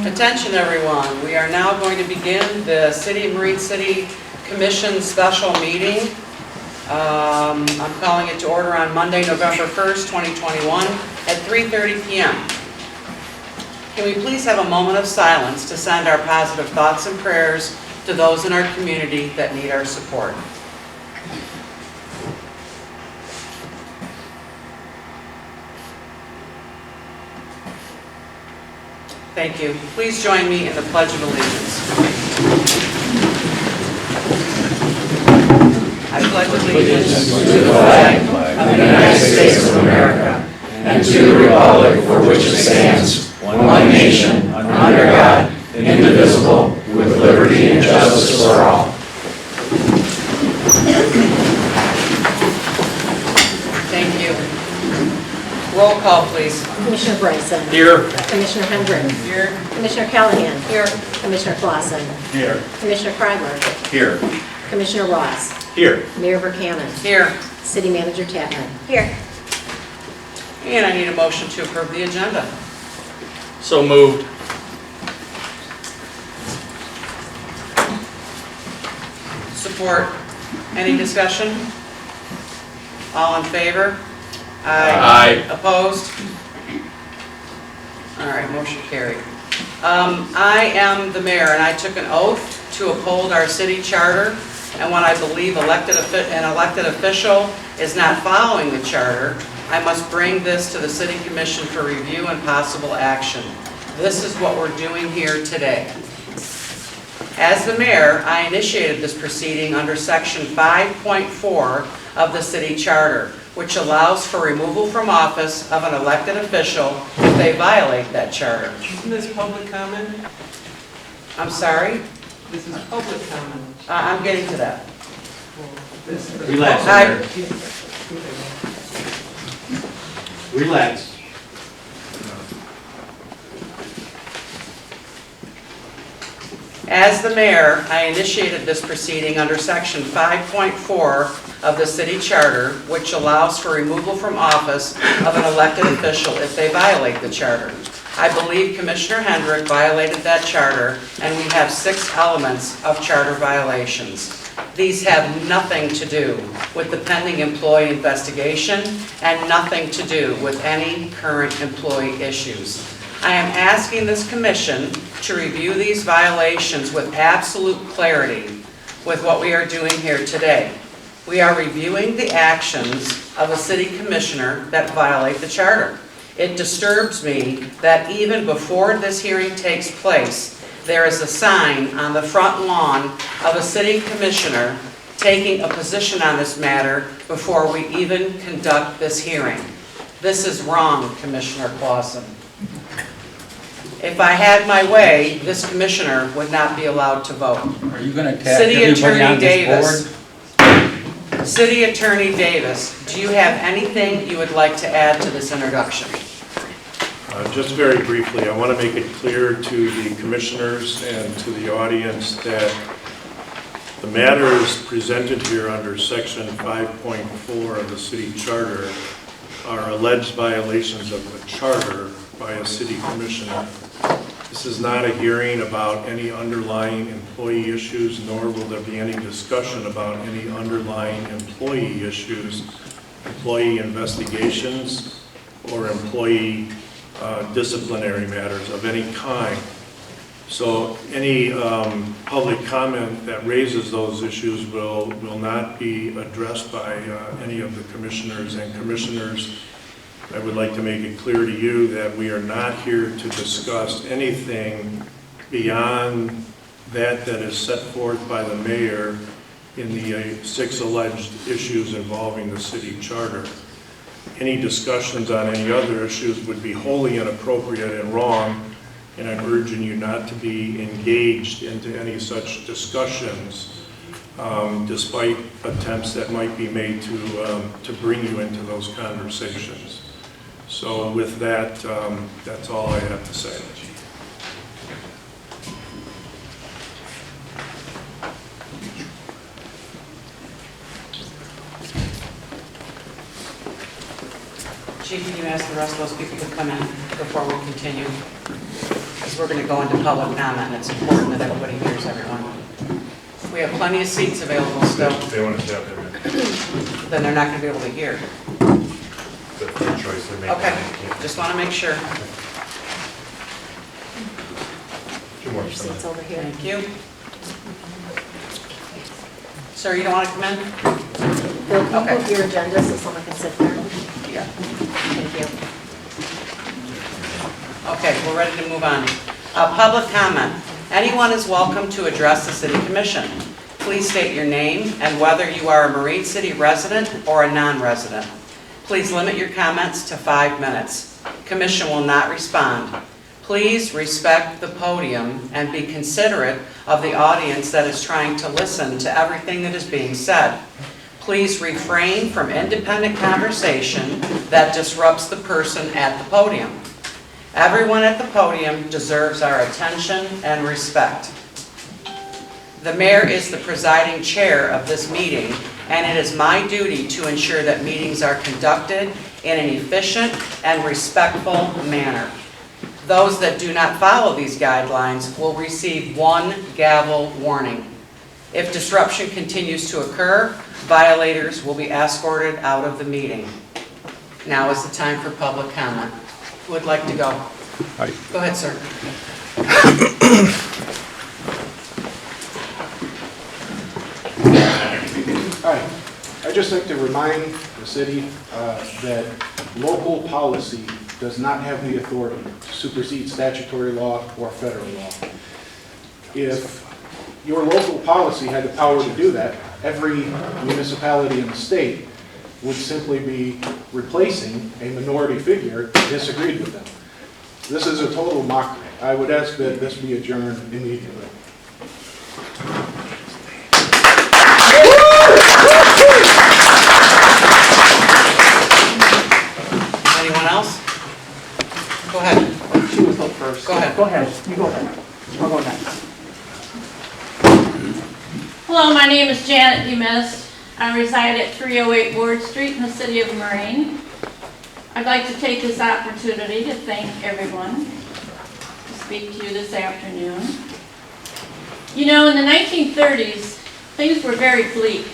Attention everyone, we are now going to begin the City of Marine City Commission special meeting. I'm calling it to order on Monday, November 1st, 2021 at 3:30 p.m. Can we please have a moment of silence to send our positive thoughts and prayers to those in our community that need our support. Thank you. Please join me in the Pledge of Allegiance. I pledge allegiance to the flag of the United States of America and to the republic for which it stands, one nation, under God, indivisible, with liberty and justice for all. Thank you. Roll call, please. Commissioner Bryson. Here. Commissioner Hendrick. Here. Commissioner Callahan. Here. Commissioner Clausen. Here. Commissioner Kreidler. Here. Commissioner Ross. Here. Mayor Verkaman. Here. City Manager Chapman. Here. And I need a motion to approve the agenda. So moved. Support. Any discussion? All in favor? Aye. Opposed? All right, motion carried. I am the mayor, and I took an oath to uphold our city charter, and when I believe an elected official is not following the charter, I must bring this to the City Commission for review and possible action. This is what we're doing here today. As the mayor, I initiated this proceeding under Section 5.4 of the City Charter, which allows for removal from office of an elected official if they violate that charter. Isn't this public comment? I'm sorry? This is public comment. I'm getting to that. Relax, Mayor. Relax. As the mayor, I initiated this proceeding under Section 5.4 of the City Charter, which allows for removal from office of an elected official if they violate the charter. I believe Commissioner Hendrick violated that charter, and we have 6 elements of charter violations. These have nothing to do with the pending employee investigation and nothing to do with any current employee issues. I am asking this commission to review these violations with absolute clarity with what we are doing here today. We are reviewing the actions of a city commissioner that violate the charter. It disturbs me that even before this hearing takes place, there is a sign on the front lawn of a city commissioner taking a position on this matter before we even conduct this hearing. This is wrong, Commissioner Clausen. If I had my way, this commissioner would not be allowed to vote. Are you going to attack City everybody Attorney on this Davis. board? City Attorney Davis, do you have anything you would like to add to this introduction? Just very briefly, I want to make it clear to the commissioners and to the audience that the matters presented here under Section 5.4 of the City Charter are alleged violations of the charter by a city commissioner. This is not a hearing about any underlying employee issues, nor will there be any discussion about any underlying employee issues, employee investigations, or employee disciplinary matters of any kind. So any public comment that raises those issues will not be addressed by any of the commissioners. And commissioners, I would like to make it clear to you that we are not here to discuss anything beyond that is set forth by the mayor in the 6 alleged issues involving the city charter. Any discussions on any other issues would be wholly inappropriate and wrong, and I'm urging you not to be engaged into any such discussions, despite attempts that might be made to bring you into those conversations. So with that, that's all I have to say. Chief, can you ask the rest of those people to come in before we continue? Because we're going to go into public comment, and it's important that everybody hears everyone. We have plenty of seats available still. They want to step in. Then they're not going to be able to hear. That's their choice they make. Okay, just want to make sure. Two more. Seats over here. Thank you. Sir, you don't want to come in? Bill, can Okay. you move your agenda so someone can sit there? Yeah. Thank you. Okay, we're ready to move on. Public comment. Anyone is welcome to address the City Commission. Please state your name and whether you are a Marine City resident or a non-resident. Please limit your comments to 5 minutes. Commission will not respond. Please respect the podium and be considerate of the audience that is trying to listen to everything that is being said. Please refrain from independent conversation that disrupts the person at the podium. Everyone at the podium deserves our attention and respect. The mayor is the presiding chair of this meeting, and it is my duty to ensure that meetings are conducted in an efficient and respectful manner. Those that do not follow these guidelines will receive 1 gavel warning. If disruption continues to occur, violators will be escorted out of the meeting. Now is the time for public comment. Who would like to go? Hi. Go ahead, sir. Hi, I'd just like to remind the city that local policy does not have the authority to supersede statutory law or federal law. If your local policy had the power to do that, every municipality in the state would simply be replacing a minority figure that disagreed with them. This is a total mockery. I would ask that this be adjourned immediately. Anyone else? Go ahead. She was up first. Go ahead. Go ahead, you go ahead. I'll go next. Hello, my name is Janet DeMist. I reside at 308 Ward Street in the city of Marine. I'd like to take this opportunity to thank everyone to speak to you this afternoon. You know, in the 1930s, things were very bleak.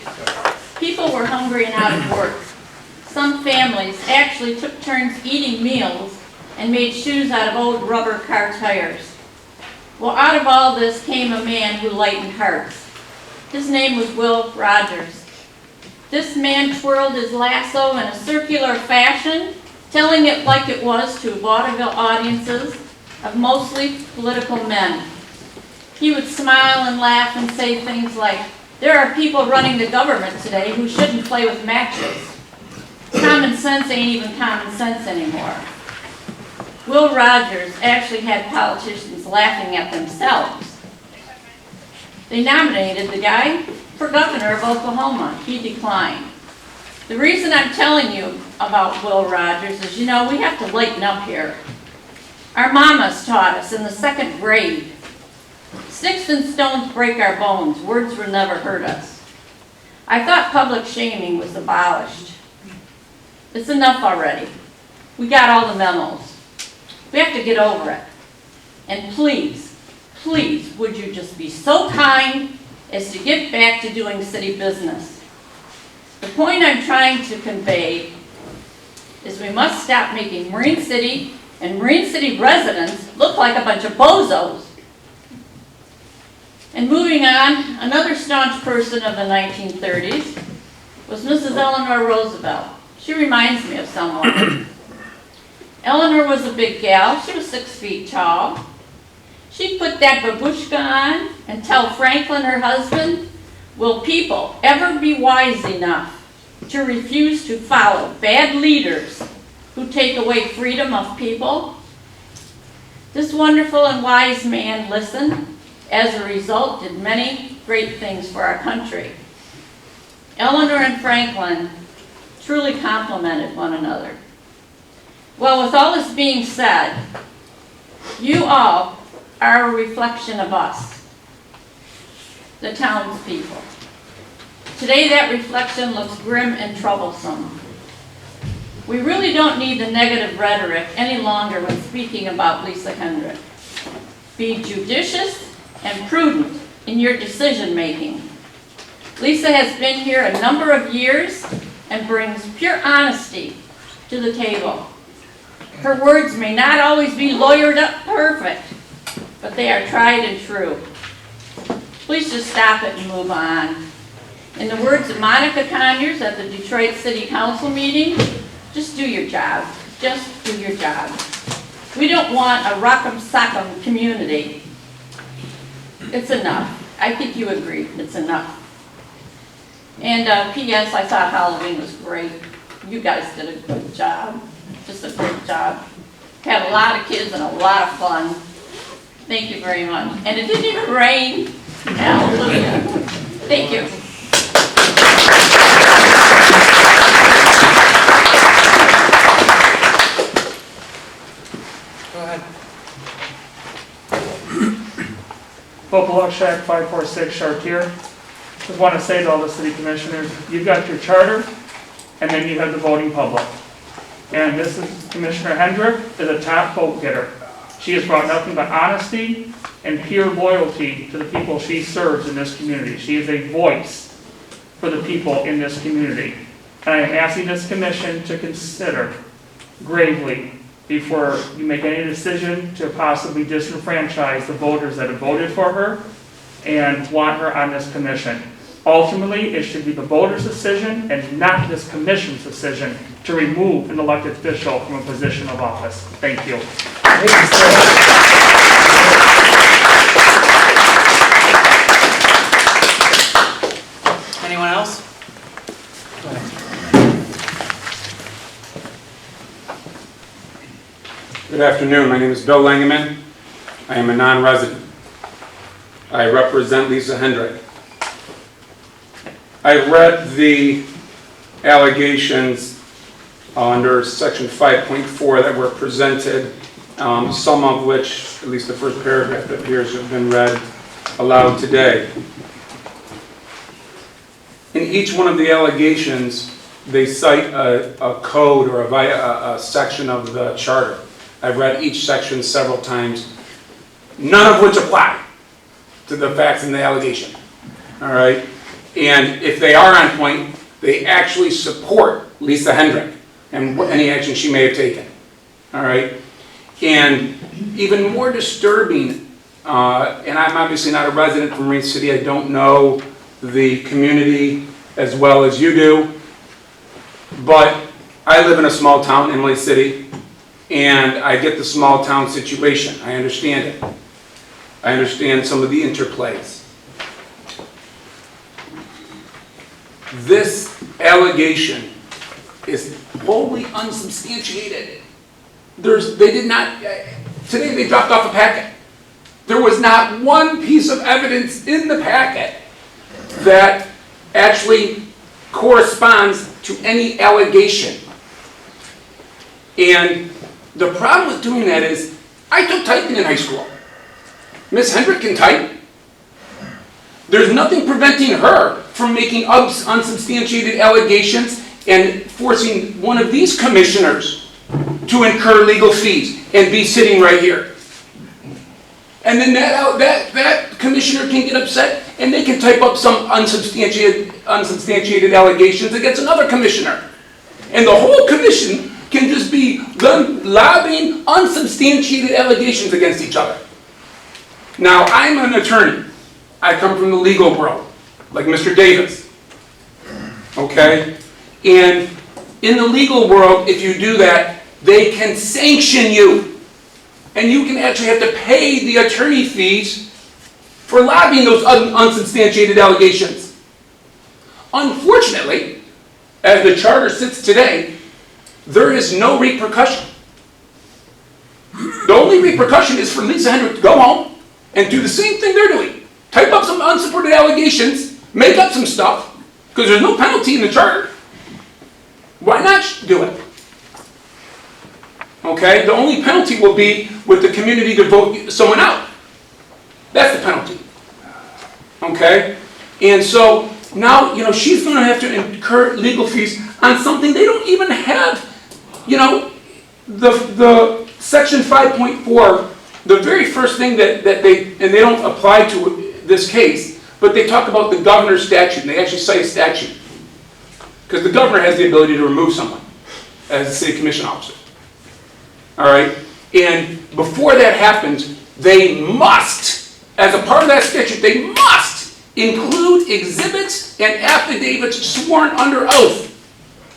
People were hungry and out of work. Some families actually took turns eating meals and made shoes out of old rubber car tires. Well, out of all this came a man who lightened hearts. His name was Will Rogers. This man twirled his lasso in a circular fashion, telling it like it was to vaudeville audiences of mostly political men. He would smile and laugh and say things like, "There are people running the government today who shouldn't play with matches. Common sense ain't even common sense anymore." Will Rogers actually had politicians laughing at themselves. They nominated the guy for governor of Oklahoma. He declined. The reason I'm telling you about Will Rogers is, you know, we have to lighten up here. Our mamas taught us in the 2nd grade, "Sticks and stones break our bones, words will never hurt us." I thought public shaming was abolished. It's enough already. We got all the memos. We have to get over it. And please, please, would you just be so kind as to get back to doing city business? The point I'm trying to convey is we must stop making Marine City and Marine City residents look like a bunch of bozos. And moving on, another staunch person of the 1930s was Mrs. Eleanor Roosevelt. She reminds me of someone. Eleanor was a big gal. She was 6 feet tall. She'd put that babushka on and tell Franklin, her husband, "Will people ever be wise enough to refuse to follow bad leaders who take away freedom of people?" This wonderful and wise man listened. As a result, did many great things for our country. Eleanor and Franklin truly complemented one another. Well, with all this being said, you all are a reflection of us, the townspeople. Today that reflection looks grim and troublesome. We really don't need the negative rhetoric any longer when speaking about Lisa Hendrick. Be judicious and prudent in your decision-making. Lisa has been here a number of years and brings pure honesty to the table. Her words may not always be lawyered up perfect, but they are tried and true. Please just stop it and move on. In the words of Monica Conyers at the Detroit City Council meeting, just do your job. Just do your job. We don't want a rock'em sock'em community. It's enough. I think you agree, it's enough. And P.S., I thought Halloween was great. You guys did a good job. Just a great job. Had a lot of kids and a lot of fun. Thank you very much. And it didn't even rain. Hallelujah. Thank you. Go ahead. Popolok Shack 546 Chartier. Just want to say to all the city commissioners, you've got your charter, and then you have the voting public. And this is Commissioner Hendrick is a top vote getter. She has brought nothing but honesty and pure loyalty to the people she serves in this community. She is a voice for the people in this community. And I am asking this commission to consider gravely before you make any decision to possibly disenfranchise the voters that have voted for her and want her on this commission. Ultimately, it should be the voters' decision and not this commission's decision to remove an elected official from a position of office. Thank you. Anyone else? Good afternoon. My name is Bill Langeman. I am a non-resident. I represent Lisa Hendrick. I read the allegations under section 5.4 that were presented, some of which, at least the first paragraph that appears, have been read aloud today. In each one of the allegations, they cite a code or a section of the charter. I've read each section several times, none of which apply to the facts in the allegation. All right? And if they are on point, they actually support Lisa Hendrick and any action she may have taken. All right? And even more disturbing, and I'm obviously not a resident from Marine City, I don't know the community as well as you do, but I live in a small town, Imlay City, and I get the small town situation. I understand it. I understand some of the interplays. This allegation is wholly unsubstantiated. They did not, today they dropped off a packet. There was not one piece of evidence in the packet that actually corresponds to any allegation. And the problem with doing that is, I took typing in high school. Miss Hendrick can type. There's nothing preventing her from making unsubstantiated allegations and forcing one of these commissioners to incur legal fees and be sitting right here. And then that commissioner can get upset and they can type up some unsubstantiated allegations against another commissioner. And the whole commission can just be lobbying unsubstantiated allegations against each other. Now, I'm an attorney. I come from the legal world, like Mr. Davis. Okay? And in the legal world, if you do that, they can sanction you. And you can actually have to pay the attorney fees for lobbying those unsubstantiated allegations. Unfortunately, as the charter sits today, there is no repercussion. The only repercussion is for Lisa Hendrick to go home and do the same thing they're doing. Type up some unsupported allegations, make up some stuff, because there's no penalty in the charter. Why not do it? Okay? The only penalty will be with the community to vote someone out. That's the penalty. Okay? And so now, she's going to have to incur legal fees on something they don't even have you know, the section 5.4, the very first thing that they, and they don't apply to this case, but they talk about the governor's statute, and they actually cite a statute. Because the governor has the ability to remove someone as a city commission officer. All right? And before that happens, they must, as a part of that statute, they must include exhibits and affidavits sworn under oath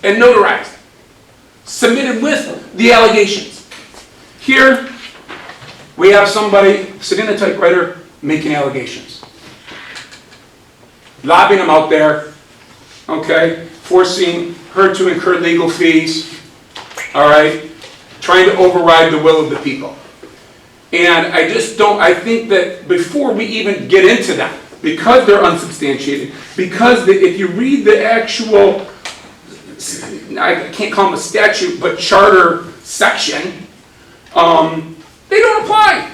and notarized, submitted with the allegations. Here, we have somebody sitting at a typewriter making allegations. Lobbying them out there, okay, forcing her to incur legal fees, all right, trying to override the will of the people. And I just don't, I think that before we even get into that, because they're unsubstantiated, because if you read the actual, I can't call them a statute, but charter section, they don't apply.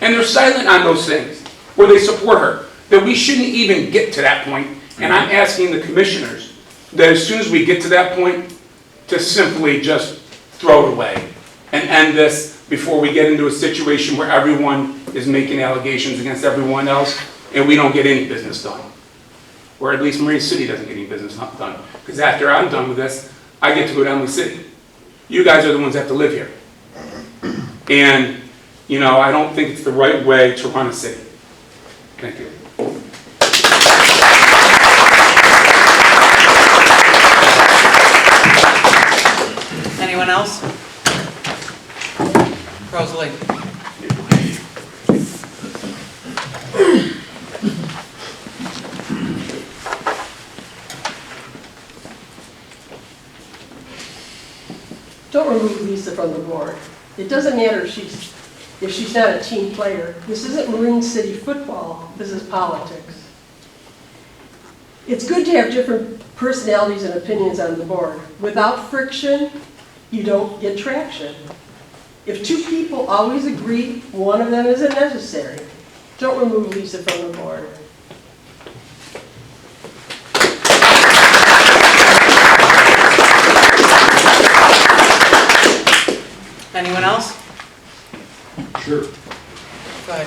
And they're silent on those things, where they support her, that we shouldn't even get to that point. And I'm asking the commissioners that as soon as we get to that point, to simply just throw it away and end this before we get into a situation where everyone is making allegations against everyone else and we don't get any business done. Or at least Marine City doesn't get any business done. Because after I'm done with this, I get to go down to the city. You guys are the ones that have to live here. And, you know, I don't think it's the right way to run a city. Thank you. Anyone else? Rosalie? Don't remove Lisa from the board. It doesn't matter if she's not a team player. This isn't Marine City football, this is politics. It's good to have different personalities and opinions on the board. Without friction, you don't get traction. If two people always agree, one of them isn't necessary. Don't remove Lisa from the board. Anyone else? Sure. Go ahead.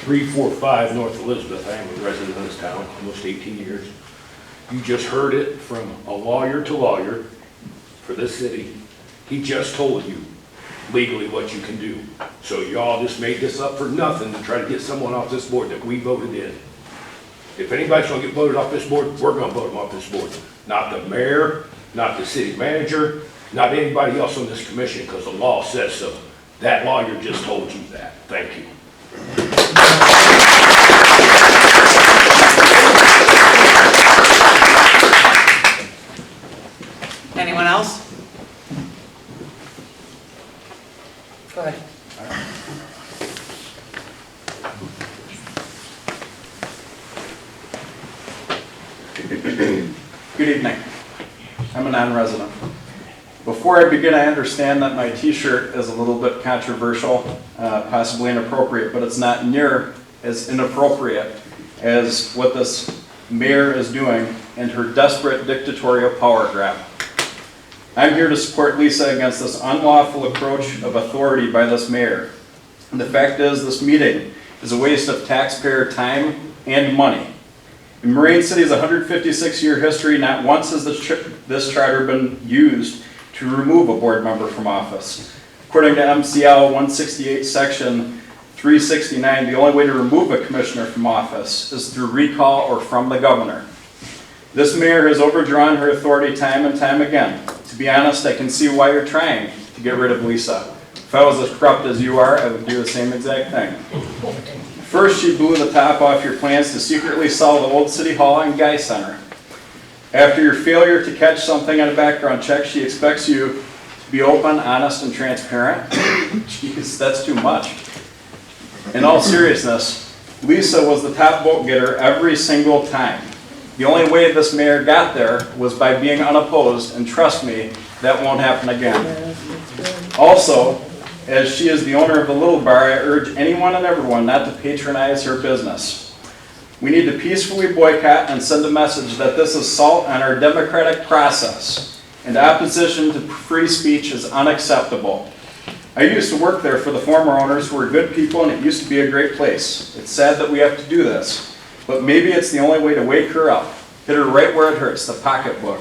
345 North Elizabeth. I am a resident of this town, almost 18 years. You just heard it from a lawyer to lawyer for this city. He just told you legally what you can do. So y'all just made this up for nothing to try to get someone off this board that we voted in. If anybody's gonna get voted off this board, we're gonna vote them off this board. Not the mayor, not the city manager, not anybody else on this commission, because the law says so. That lawyer just told you that. Thank you. Anyone else? Go ahead. Good evening. I'm a non-resident. Before I begin, I understand that my t-shirt is a little bit controversial, possibly inappropriate, but it's not near as inappropriate as what this mayor is doing and her desperate dictatorial power grab. I'm here to support Lisa against this unlawful approach of authority by this mayor. And the fact is, this meeting is a waste of taxpayer time and money. In Marine City's 156-year history, not once has this charter been used to remove a board member from office. According to MCL 168, section 369, the only way to remove a commissioner from office is through recall or from the governor. This mayor has overdrawn her authority time and time again. To be honest, I can see why you're trying to get rid of Lisa. If I was as corrupt as you are, I would do the same exact thing. First, she blew the top off your plans to secretly sell the old City Hall and Guy Center. After your failure to catch something on a background check, she expects you to be open, honest, and transparent. Jeez, that's too much. In all seriousness, Lisa was the top vote getter every single time. The only way this mayor got there was by being unopposed, and trust me, that won't happen again. Also, as she is the owner of the little bar, I urge anyone and everyone not to patronize her business. We need to peacefully boycott and send a message that this assault on our democratic process and opposition to free speech is unacceptable. I used to work there for the former owners who were good people, and it used to be a great place. It's sad that we have to do this, but maybe it's the only way to wake her up. Hit her right where it hurts, the pocketbook.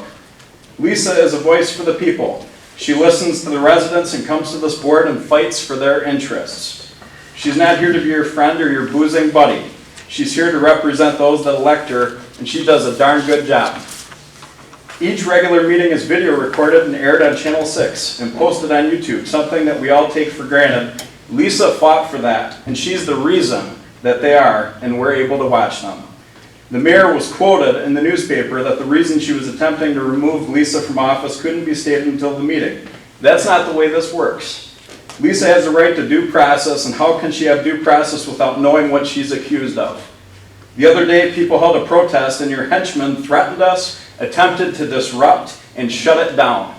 Lisa is a voice for the people. She listens to the residents and comes to this board and fights for their interests. She's not here to be your friend or your boozing buddy. She's here to represent those that elect her, and she does a darn good job. Each regular meeting is video recorded and aired on Channel 6 and posted on YouTube, something that we all take for granted. Lisa fought for that, and she's the reason that they are, and we're able to watch them. The mayor was quoted in the newspaper that the reason she was attempting to remove Lisa from office couldn't be stated until the meeting. That's not the way this works. Lisa has a right to due process, and how can she have due process without knowing what she's accused of? The other day, people held a protest, and your henchmen threatened us, attempted to disrupt, and shut it down.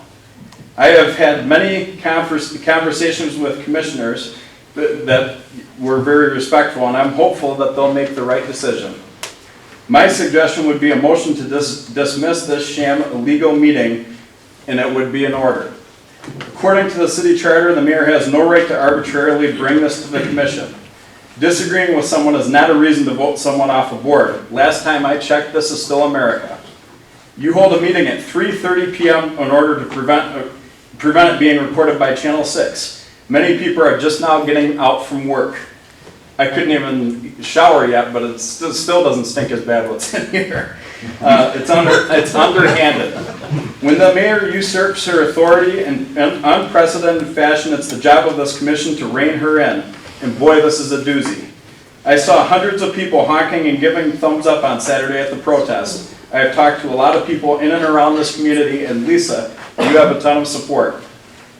I have had many conversations with commissioners that were very respectful, and I'm hopeful that they'll make the right decision. My suggestion would be a motion to dismiss this sham illegal meeting, and it would be in order. According to the city charter, the mayor has no right to arbitrarily bring this to the commission. Disagreeing with someone is not a reason to vote someone off a board. Last time I checked, this is still America. You hold a meeting at 3:30 p.m. in order to prevent it being recorded by Channel 6. Many people are just now getting out from work. I couldn't even shower yet, but it still doesn't stink as bad what's in here. It's underhanded. When the mayor usurps her authority in an unprecedented fashion, it's the job of this commission to rein her in. And boy, this is a doozy. I saw hundreds of people honking and giving thumbs up on Saturday at the protest. I have talked to a lot of people in and around this community, and Lisa, you have a ton of support.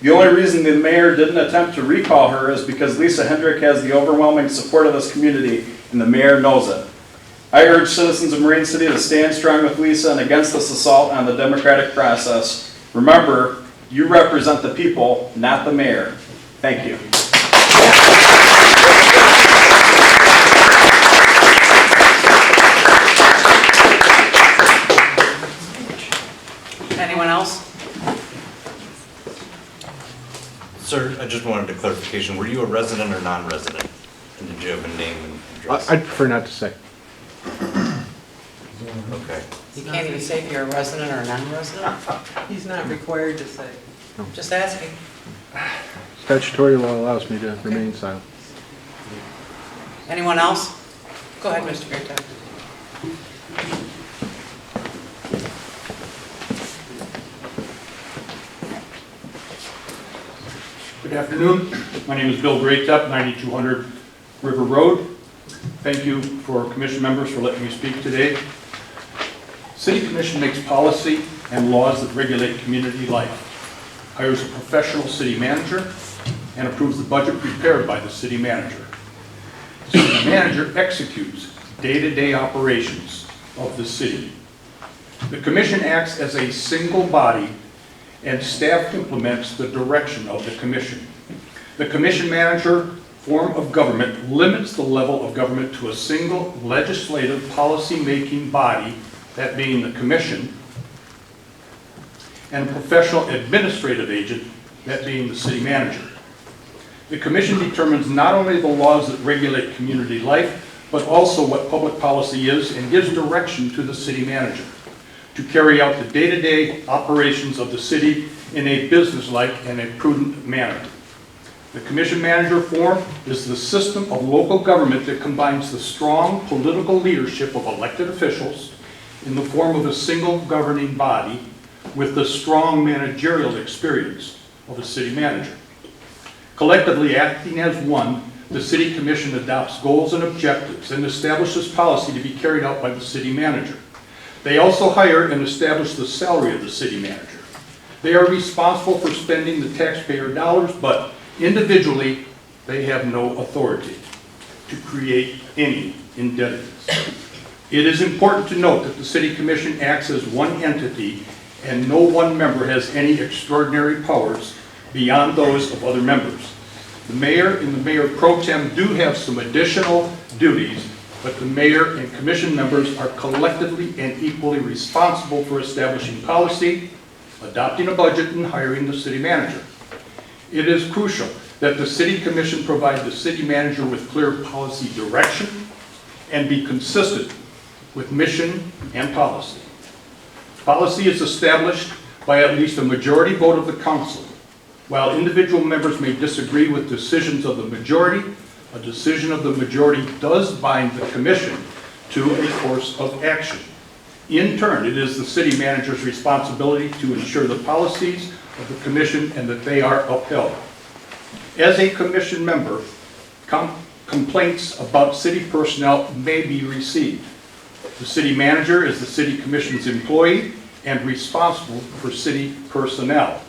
The only reason the mayor didn't attempt to recall her is because Lisa Hendrick has the overwhelming support of this community, and the mayor knows it. I urge citizens of Marine City to stand strong with Lisa and against this assault on the democratic process. Remember, you represent the people, not the mayor. Thank you. Anyone else? Sir, I just wanted a clarification. Were you a resident or non-resident? And did you have a name and address? I'd prefer not to say. Okay. You can't even say if you're a resident or a non-resident? He's not required to say. Just asking. Statutory law allows me to remain silent. Anyone else? Go ahead, Mr. Fairtime. Good afternoon. My name is Bill Greatep, 9200 River Road. Thank you for commission members for letting me speak today. City Commission makes policy and laws that regulate community life, hires a professional city manager, and approves the budget prepared by the city manager. The city manager executes day-to-day operations of the city. The commission acts as a single body, and staff implements the direction of the commission. The commission manager form of government limits the level of government to a single legislative policy-making body, that being the commission, and a professional administrative agent, that being the city manager. The commission determines not only the laws that regulate community life, but also what public policy is, and gives direction to the city manager to carry out the day-to-day operations of the city in a businesslike and a prudent manner. The commission manager form is the system of local government that combines the strong political leadership of elected officials in the form of a single governing body with the strong managerial experience of a city manager. Collectively acting as one, the city commission adopts goals and objectives and establishes policy to be carried out by the city manager. They also hire and establish the salary of the city manager. They are responsible for spending the taxpayer dollars, but individually, they have no authority to create any indebtedness. It is important to note that the City Commission acts as one entity, and no one member has any extraordinary powers beyond those of other members. The mayor and the mayor pro tem do have some additional duties but the mayor and commission members are collectively and equally responsible for establishing policy, adopting a budget, and hiring the city manager. It is crucial that the city commission provide the city manager with clear policy direction and be consistent with mission and policy. Policy is established by at least a majority vote of the council. While individual members may disagree with decisions of the majority, a decision of the majority does bind the commission to a course of action. In turn, it is the city manager's responsibility to ensure the policies of the commission and that they are upheld. As a commission member, complaints about city personnel may be received. The city manager is the city commission's employee and responsible for city personnel.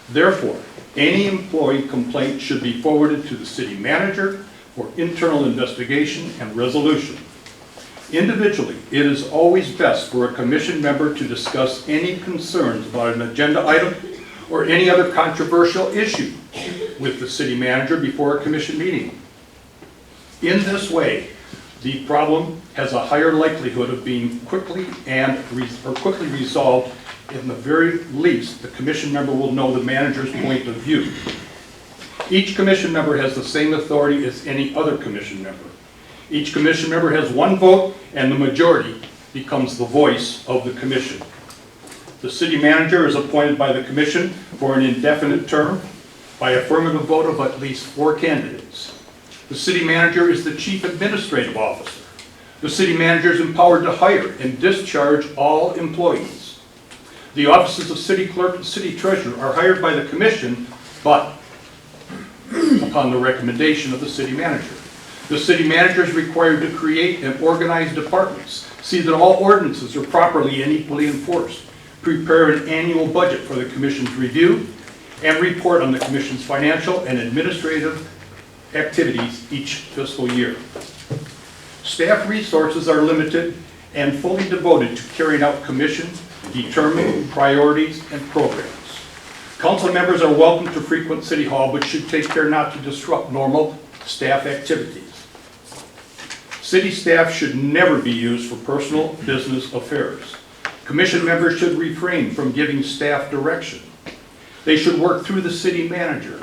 Therefore, any employee complaint should be forwarded to the city manager for internal investigation and resolution. Individually, it is always best for a commission member to discuss any concerns about an agenda item or any other controversial issue with the city manager before a commission meeting. In this way, the problem has a higher likelihood of being quickly resolved. In the very least, the commission member will know the manager's point of view. Each commission member has the same authority as any other commission member. Each commission member has one vote, and the majority becomes the voice of the commission. The city manager is appointed by the commission for an indefinite term by affirmative vote of at least 4 candidates. The city manager is the chief administrative officer. The city manager is empowered to hire and discharge all employees. The offices of city clerk and city treasurer are hired by the commission, but upon the recommendation of the city manager. The city manager is required to create and organize departments, see that all ordinances are properly and equally enforced, prepare an annual budget for the commission's review, and report on the commission's financial and administrative activities each fiscal year. Staff resources are limited and fully devoted to carrying out commission determined priorities and programs. Council members are welcome to frequent City Hall, but should take care not to disrupt normal staff activities. City staff should never be used for personal business affairs. Commission members should refrain from giving staff direction. They should work through the city manager.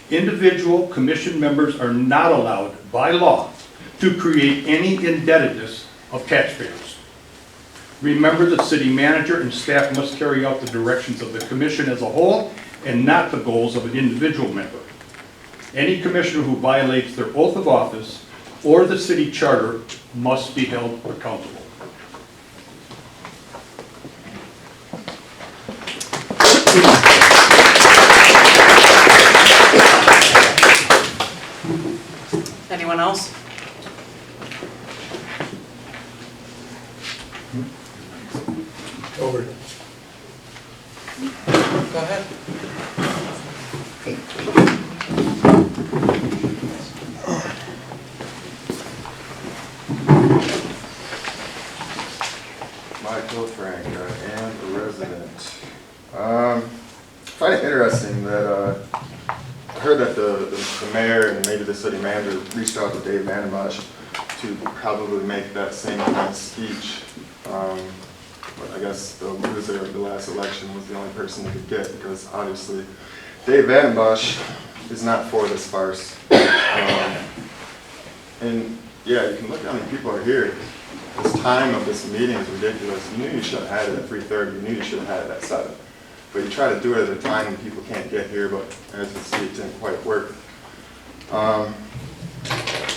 Individual commission members are not allowed by law to create any indebtedness of taxpayers. Remember, the city manager and staff must carry out the directions of the commission as a whole and not the goals of an individual member. Any commissioner who violates their oath of office or the city charter must be held accountable. Anyone else? Over. Go ahead. Michael Frank, I am a resident. I find it interesting that I heard that the mayor and maybe the city manager reached out to Dave Vandenbosch to probably make that same kind of speech. But I guess the loser of the last election was the only person they could get, because obviously Dave Vandenbosch is not for this farce. And yeah, you can look at how many people are here. This time of this meeting is ridiculous. You knew you should have had it at 3:30. You knew you should have had it at 7. But you try to do it at a time when people can't get here, but as you see, it didn't quite work.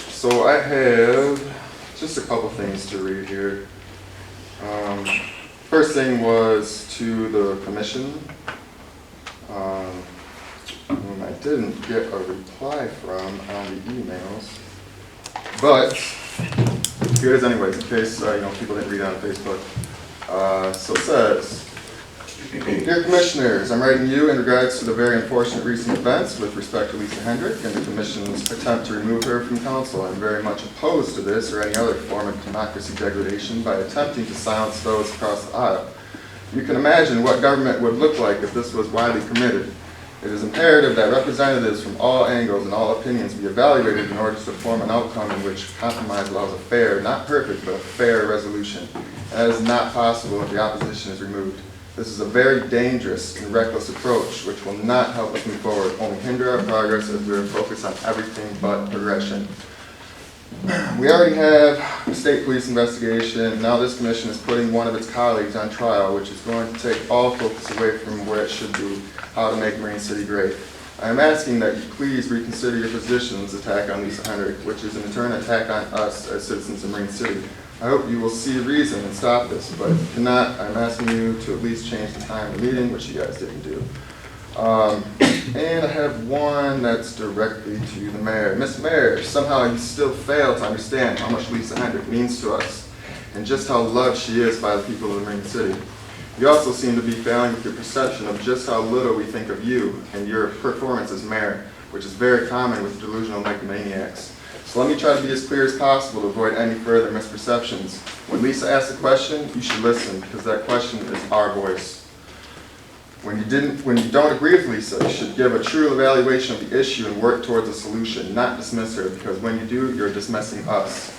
So I have just a couple things to read here. First thing was to the commission, whom I didn't get a reply from on the emails, but here it is anyways, in case people didn't read it on Facebook. So it says, Dear Commissioners, I'm writing you in regards to the very unfortunate recent events with respect to Lisa Hendrick and the Commission's attempt to remove her from council. I'm very much opposed to this or any other form of democracy degradation by attempting to silence those across the aisle. You can imagine what government would look like if this was widely committed. It is imperative that representatives from all angles and all opinions be evaluated in order to form an outcome in which compromise allows a fair, not perfect, but a fair resolution. And that is not possible if the opposition is removed. This is a very dangerous and reckless approach which will not help us move forward, only hinder our progress as we are focused on everything but progression. We already have a state police investigation. Now this commission is putting one of its colleagues on trial, which is going to take all focus away from where it should be, how to make Marine City great. I am asking that you please reconsider your position's attack on Lisa Hendrick, which is in turn an attack on us as citizens of Marine City. I hope you will see reason and stop this, but if you're not, I'm asking you to at least change the time of the meeting, which you guys didn't do. And I have one that's directly to the mayor. Miss Mayor, somehow you still fail to understand how much Lisa Hendrick means to us and just how loved she is by the people of the Marine City. You also seem to be failing with your perception of just how little we think of you and your performance as mayor, which is very common with delusional megalomaniacs. So let me try to be as clear as possible to avoid any further misperceptions. When Lisa asks a question, you should listen, because that question is our voice. When you don't agree with Lisa, you should give a true evaluation of the issue and work towards a solution, not dismiss her, because when you do, you're dismissing us.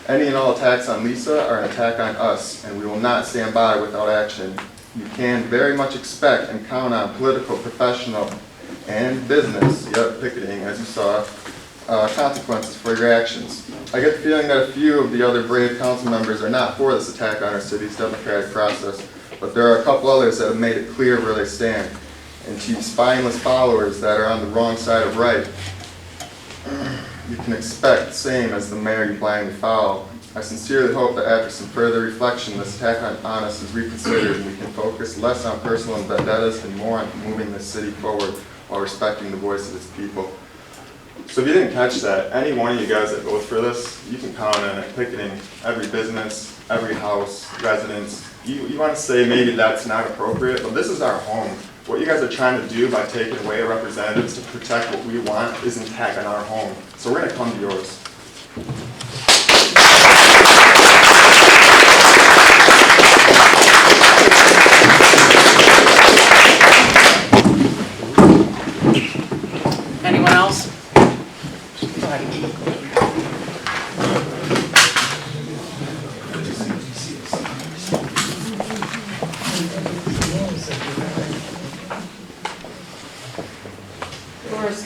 Any and all attacks on Lisa are an attack on us, and we will not stand by without action. You can very much expect and count on political, professional, and business, picketing, as you saw, consequences for your actions. I get the feeling that a few of the other brave council members are not for this attack on our city's democratic process, but there are a couple others that have made it clear where they stand. And to you spineless followers that are on the wrong side of right, you can expect the same as the mayor you blindly follow. I sincerely hope that after some further reflection, this attack on us is reconsidered and we can focus less on personal vendettas and more on moving this city forward while respecting the voice of its people. So if you didn't catch that, any one of you guys that vote for this, you can count on it, picketing every business, every house, residence. You want to say maybe that's not appropriate, but this is our home. What you guys are trying to do by taking away representatives to protect what we want is an attack on our home. So we're going to come to yours. Anyone else? Go ahead.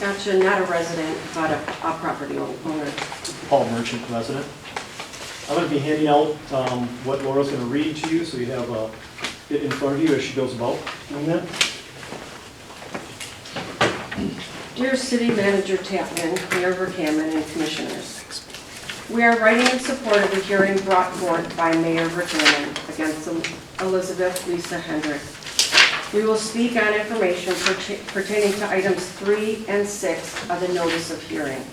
Gotcha, not a resident, but a property owner. Paul Merchant, resident. I'm going to be handing out what Laura's going to read to you, so you have it in front of you as she goes about doing that. Dear City Manager Tapman, Mayor Verkaman, and Commissioners, we are writing in support of the hearing brought forth by Mayor Verkaman against Elizabeth Lisa Hendrick. We will speak on information pertaining to items 3 and 6 of the notice of hearing.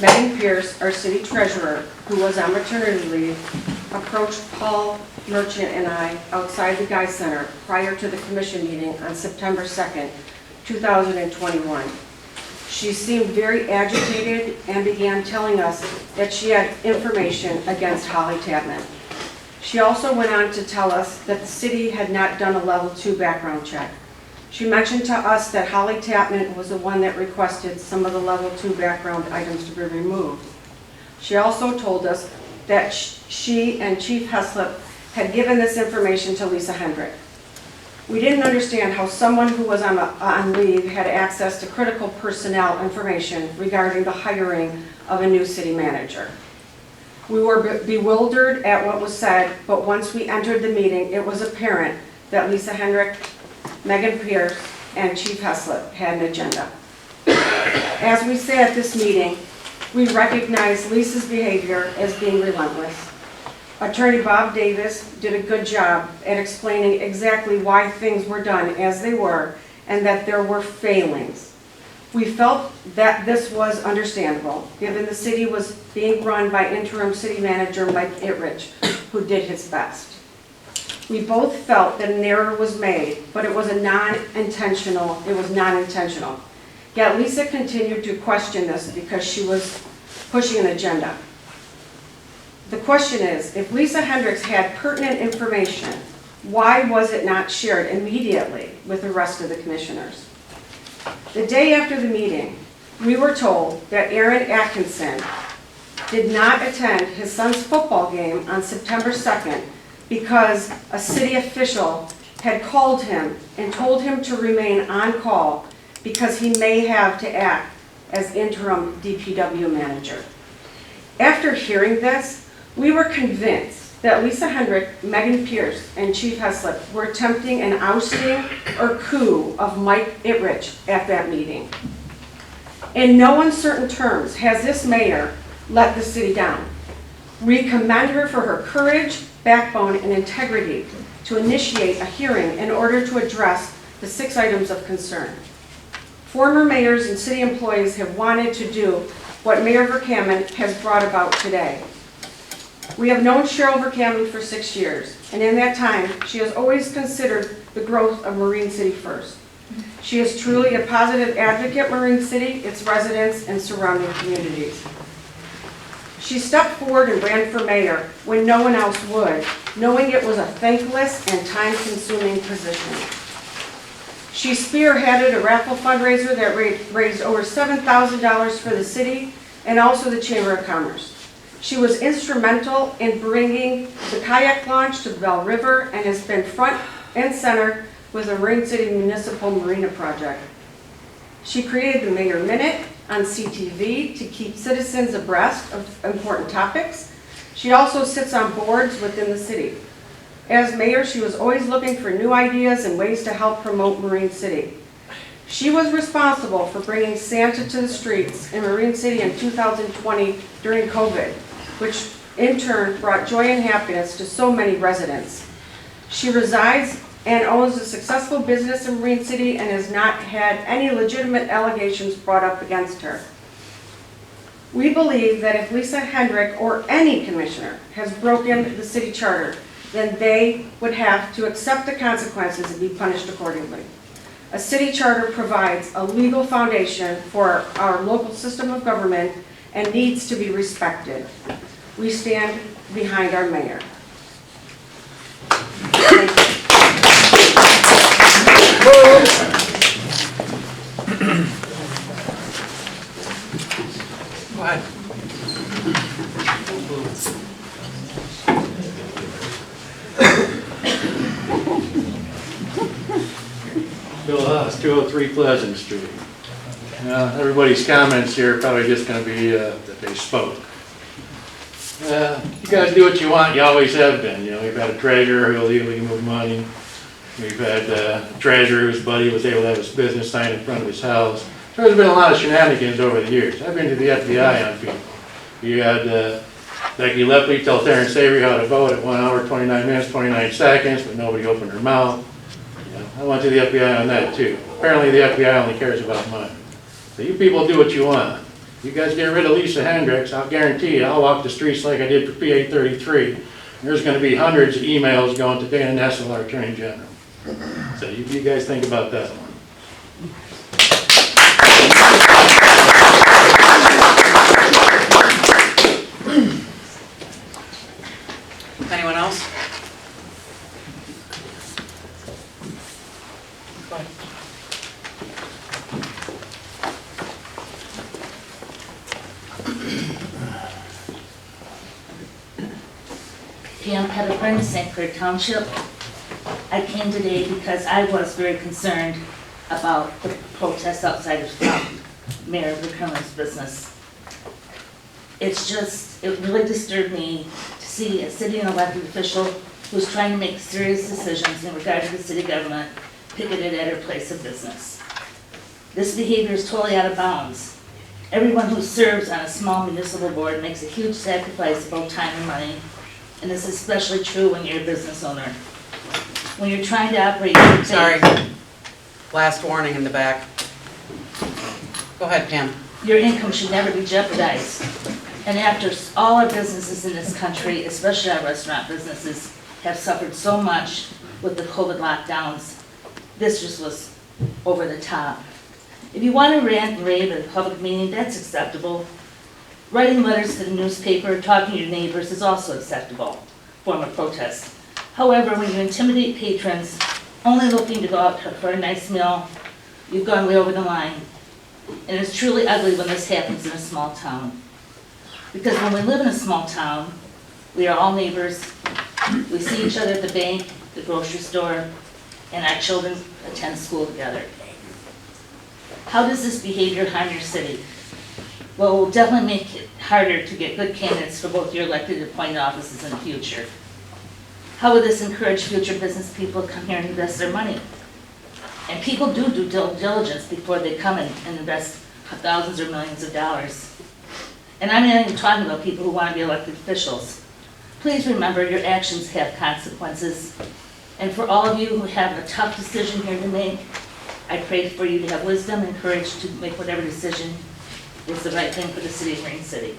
Megan Pierce, our city treasurer, who was on maternity leave, approached Paul Merchant and I outside the Guy Center prior to the commission meeting on September 2nd, 2021. She seemed very agitated and began telling us that she had information against Holly Tapman. She also went on to tell us that the city had not done a level 2 background check. She mentioned to us that Holly Tapman was the one that requested some of the level 2 background items to be removed. She also told us that she and Chief Heslop had given this information to Lisa Hendrick. We didn't understand how someone who was on leave had access to critical personnel information regarding the hiring of a new city manager. We were bewildered at what was said, but once we entered the meeting, it was apparent that Lisa Hendrick, Megan Pierce, and Chief Heslop had an agenda. As we say at this meeting, we recognize Lisa's behavior as being relentless. Attorney Bob Davis did a good job at explaining exactly why things were done as they were and that there were failings. We felt that this was understandable, given the city was being run by interim city manager Mike Hendrick, who did his best. We both felt that an error was made, but it was non-intentional. Yet Lisa continued to question this because she was pushing an agenda. The question is, if Lisa Hendricks had pertinent information, why was it not shared immediately with the rest of the commissioners? The day after the meeting, we were told that Aaron Atkinson did not attend his son's football game on September 2nd because a city official had called him and told him to remain on call because he may have to act as interim DPW manager. After hearing this, we were convinced that Lisa Hendrick, Megan Pierce, and Chief Heslip were attempting an ousting or coup of Mike Itrich at that meeting. In no uncertain terms has this mayor let the city down. We commend her for her courage, backbone, and integrity to initiate a hearing in order to address the 6 items of concern. Former mayors and city employees have wanted to do what Mayor Verkaman has brought about today. We have known Cheryl Verkaman for 6 years, and in that time, she has always considered the growth of Marine City first. She is truly a positive advocate for Marine City, its residents, and surrounding communities. She stepped forward and ran for mayor when no one else would, knowing it was a thankless and time-consuming position. She spearheaded a raffle fundraiser that raised over $7,000 for the city and also the Chamber of Commerce. She was instrumental in bringing the kayak launch to the Bell River and has been front and center with the Marine City Municipal Marina Project. She created the Mayor Minute on CTV to keep citizens abreast of important topics. She also sits on boards within the city. As mayor, she was always looking for new ideas and ways to help promote Marine City. She was responsible for bringing Santa to the streets in Marine City in 2020 during COVID, which in turn brought joy and happiness to so many residents. She resides and owns a successful business in Marine City and has not had any legitimate allegations brought up against her. We believe that if Lisa Hendrick or any commissioner has broken the city charter, then they would have to accept the consequences and be punished accordingly. A city charter provides a legal foundation for our local system of government and needs to be respected. We stand behind our mayor. Thank you. Go ahead. Bill Haas, 203 Pleasant Street. Everybody's comments here are probably just going to be that they spoke. You guys do what you want, you always have been. You know, we've had a treasurer who illegally moved money. We've had a treasurer whose buddy was able to have his business sign in front of his house. There's been a lot of shenanigans over the years. I've been to the FBI on people. You had Becky Lepley tell Terrence Avery how to vote at 1 hour, 29 minutes, 29 seconds, but nobody opened their mouth. You know, I went to the FBI on that too. Apparently the FBI only cares about money. So you people do what you want. You guys get rid of Lisa Hendricks, I'll guarantee you, I'll walk the streets like I did for PA 33. There's going to be hundreds of emails going to Dana Nessel, our Attorney General. So you guys think about that one. Anyone else? Go ahead. Pam Pettiford, St. Clair Township. I came today because I was very concerned about the protest outside of Mayor Verkaman's business. It's just, it really disturbed me to see a city and elected official who's trying to make serious decisions in regard to the city government picketed at her place of business. This behavior is totally out of bounds. Everyone who serves on a small municipal board makes a huge sacrifice of both time and money, and this is especially true when you're a business owner. When you're trying to operate your business. Sorry. Last warning in the back. Go ahead, Pam. Your income should never be jeopardized. And after all our businesses in this country, especially our restaurant businesses, have suffered so much with the COVID lockdowns, this just was over the top. If you want to rant and rave at a public meeting, that's acceptable. Writing letters to the newspaper, talking to your neighbors is also acceptable form of protest. However, when you intimidate patrons only looking to go out for a nice meal You've gone way over the line. And it's truly ugly when this happens in a small town. Because when we live in a small town, we are all neighbors. We see each other at the bank, the grocery store, and our children attend school together. How does this behavior harm your city? Well, it will definitely make it harder to get good candidates for both your elected and appointed offices in the future. How will this encourage future business people to come here and invest their money? And people do due diligence before they come and invest thousands or millions of dollars. And I'm not even talking about people who want to be elected officials. Please remember your actions have consequences. And for all of you who have a tough decision here to make, I pray for you to have wisdom and courage to make whatever decision is the right thing for the city of Marine City.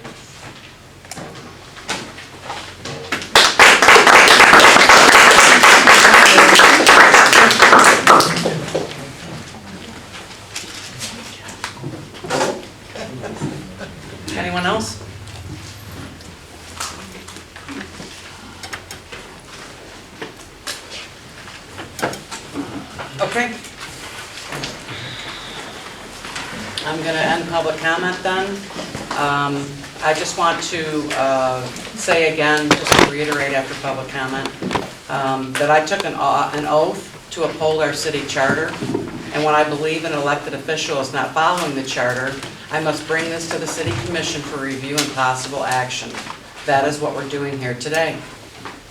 Anyone else? Okay. I'm going to end public comment then. I just want to say again, just to reiterate after public comment, that I took an oath to uphold our city charter, and when I believe an elected official is not following the charter, I must bring this to the City Commission for review and possible action. That is what we're doing here today.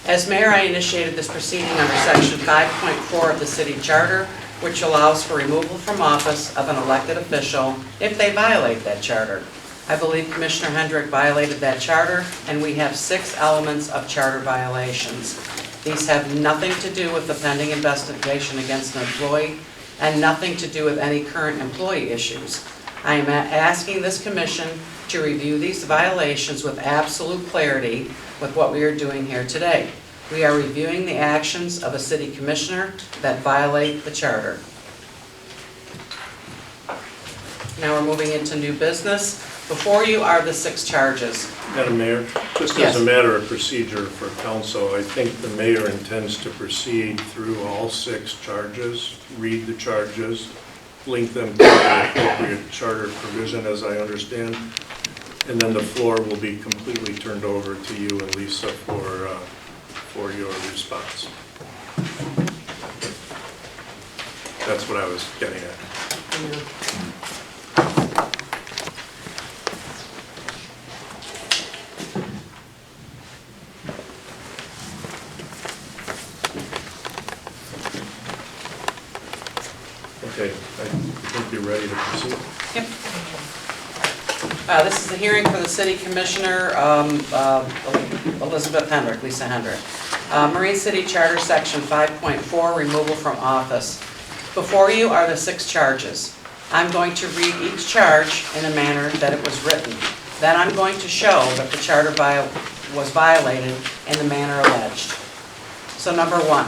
As mayor, I initiated this proceeding under Section 5.4 of the City Charter, which allows for removal from office of an elected official if they violate that charter. I believe Commissioner Hendrick violated that charter, and we have 6 elements of charter violations. These have nothing to do with the pending investigation against an employee and nothing to do with any current employee issues. I am asking this commission to review these violations with absolute clarity with what we are doing here today. We are reviewing the actions of a city commissioner that violate the charter. Now we're moving into new business. Before you are the 6 charges. Madam Mayor, just Yes. as a matter of procedure for council, I think the mayor intends to proceed through all 6 charges, read the charges, link them to the appropriate charter provision as I understand, and then the floor will be completely turned over to you and Lisa for your response. That's what I was getting at. Okay, I think you're ready to proceed. Yep. This is a hearing for the city commissioner, Elizabeth Hendrick, Lisa Hendrick. Marine City Charter Section 5.4, removal from office. Before you are the 6 charges. I'm going to read each charge in a manner that it was written. Then I'm going to show that the charter was violated in the manner alleged. So number 1.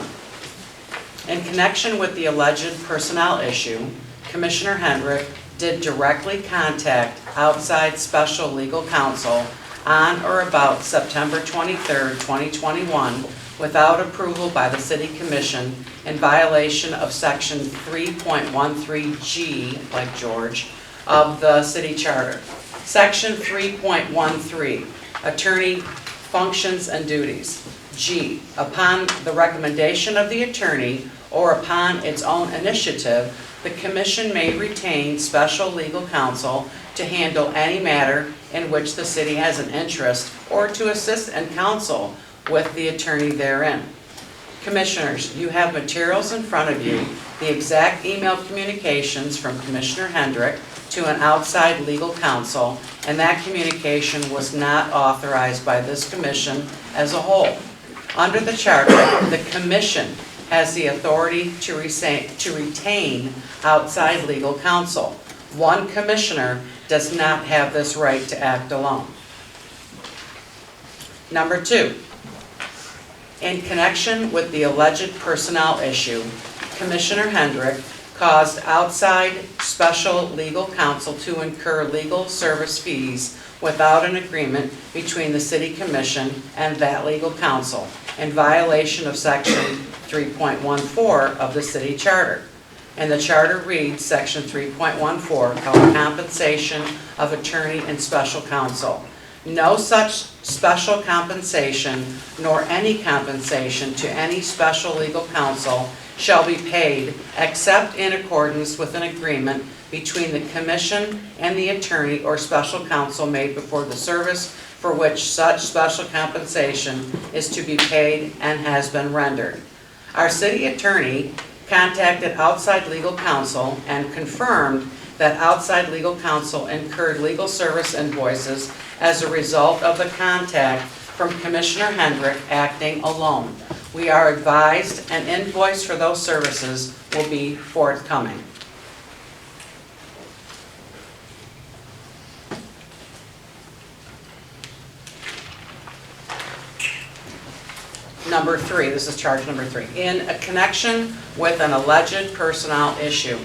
In connection with the alleged personnel issue, Commissioner Hendrick did directly contact outside special legal counsel on or about September 23, 2021, without approval by the City Commission in violation of Section 3.13G, like George, of the City Charter. Section 3.13, Attorney Functions and Duties. G, upon the recommendation of the attorney or upon its own initiative, the commission may retain special legal counsel to handle any matter in which the city has an interest or to assist and counsel with the attorney therein. Commissioners, you have materials in front of you, the exact email communications from Commissioner Hendrick to an outside legal counsel, and that communication was not authorized by this commission as a whole. Under the charter, the commission has the authority to retain outside legal counsel. One commissioner does not have this right to act alone. Number 2, in connection with the alleged personnel issue, Commissioner Hendrick caused outside special legal counsel to incur legal service fees without an agreement between the City Commission and that legal counsel in violation of Section 3.14 of the City Charter. And the charter reads, section 3.14, called compensation of attorney and special counsel. No such special compensation nor any compensation to any special legal counsel shall be paid except in accordance with an agreement between the commission and the attorney or special counsel made before the service for which such special compensation is to be paid and has been rendered. Our city attorney contacted outside legal counsel and confirmed that outside legal counsel incurred legal service invoices as a result of the contact from Commissioner Hendrick acting alone. We are advised an invoice for those services will be forthcoming. Number 3, this is charge number 3. In a connection with an alleged personnel issue,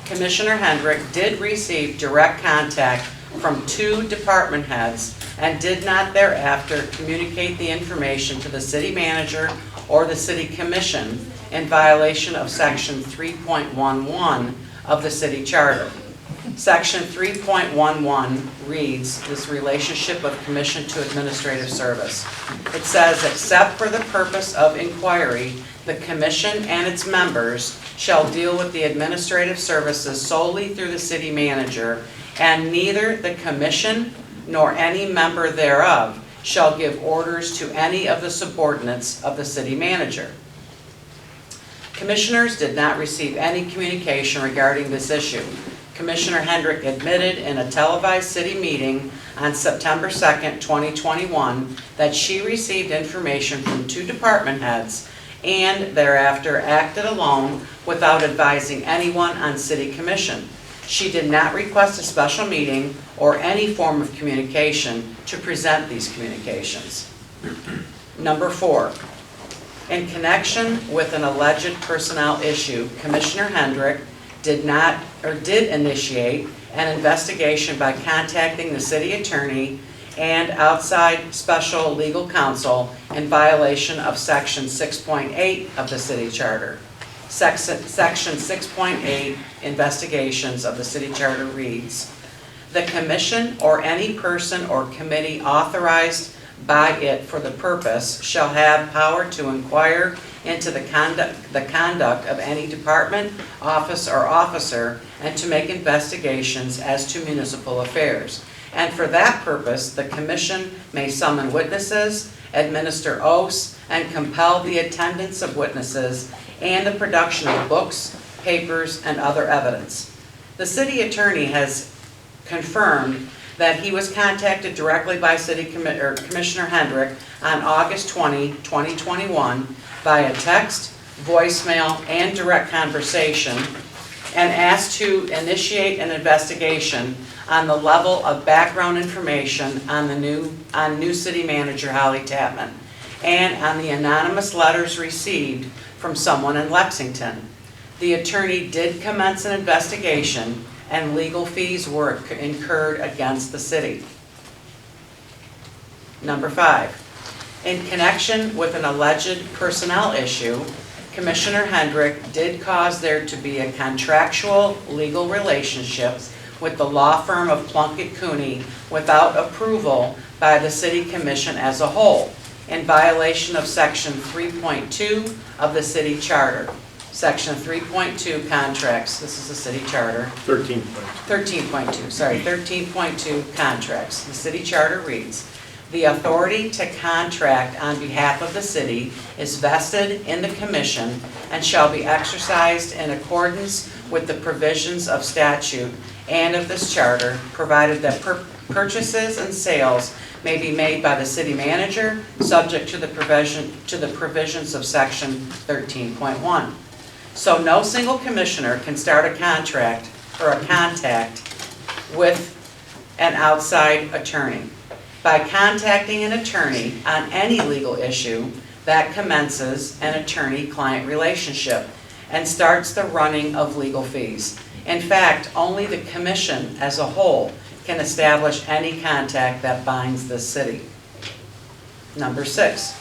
Commissioner Hendrick did receive direct contact from 2 department heads and did not thereafter communicate the information to the city manager or the city commission in violation of section 3.11 of the city charter. Section 3.11 reads this relationship of commission to administrative service. It says, except for the purpose of inquiry, the commission and its members shall deal with the administrative services solely through the city manager, and neither the commission nor any member thereof shall give orders to any of the subordinates of the city manager. Commissioners did not receive any communication regarding this issue. Commissioner Hendrick admitted in a televised city meeting on September 2nd, 2021, that she received information from 2 department heads and thereafter acted alone without advising anyone on city commission. She did not request a special meeting or any form of communication to present these communications. Number 4, in connection with an alleged personnel issue, Commissioner Hendrick did initiate an investigation by contacting the city attorney and outside special legal counsel in violation of section 6.8 of the city charter. Section 6.8 investigations of the city charter reads, the commission or any person or committee authorized by it for the purpose shall have power to inquire into the conduct of any department, office, or officer, and to make investigations as to municipal affairs. And for that purpose, the commission may summon witnesses, administer oaths, and compel the attendance of witnesses and the production of books, papers, and other evidence. The city attorney has confirmed that he was contacted directly by Commissioner Hendrick on August 20, 2021 via text, voicemail, and direct conversation, and asked to initiate an investigation on the level of background information on new city manager Holly Tapman, and on the anonymous letters received from someone in Lexington. The attorney did commence an investigation and legal fees were incurred against the city. Number 5, in connection with an alleged personnel issue, Commissioner Hendrick did cause there to be a contractual legal relationship with the law firm of Plunkett Cooney without approval by the city commission as a whole, in violation of section 3.2 of the city charter. Section 3.2 contracts, this is the city charter. 13.2 contracts. The city charter reads, the authority to contract on behalf of the city is vested in the commission and shall be exercised in accordance with the provisions of statute and of this charter, provided that purchases and sales may be made by the city manager, subject to the provisions of section 13.1. So no single commissioner can start a contract or a contact with an outside attorney. By contacting an attorney on any legal issue, that commences an attorney-client relationship and starts the running of legal fees. In fact, only the commission as a whole can establish any contact that binds the city. Number 6.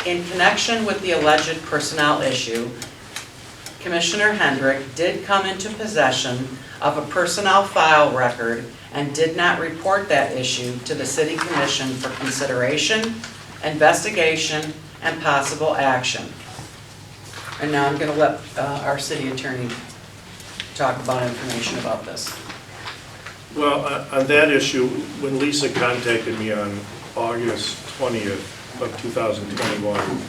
In connection with the alleged personnel issue, Commissioner Hendrick did come into possession of a personnel file record and did not report that issue to the City Commission for consideration, investigation, and possible action. And now I'm going to let our city attorney talk about information about this. Well, on that issue, when Lisa contacted me on August 20th of 2021,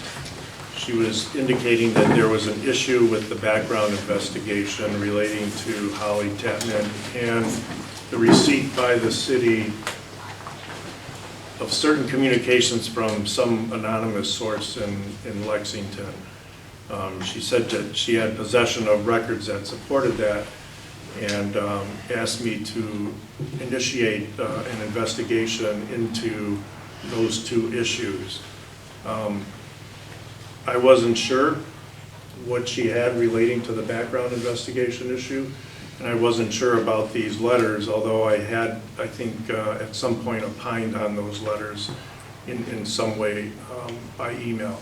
she was indicating that there was an issue with the background investigation relating to Holly Tatman and the receipt by the city of certain communications from some anonymous source in Lexington. She said that she had possession of records that supported that and asked me to initiate an investigation into those two issues. I wasn't sure what she had relating to the background investigation issue, and I wasn't sure about these letters, although I had, I think, at some point opined on those letters in some way by email.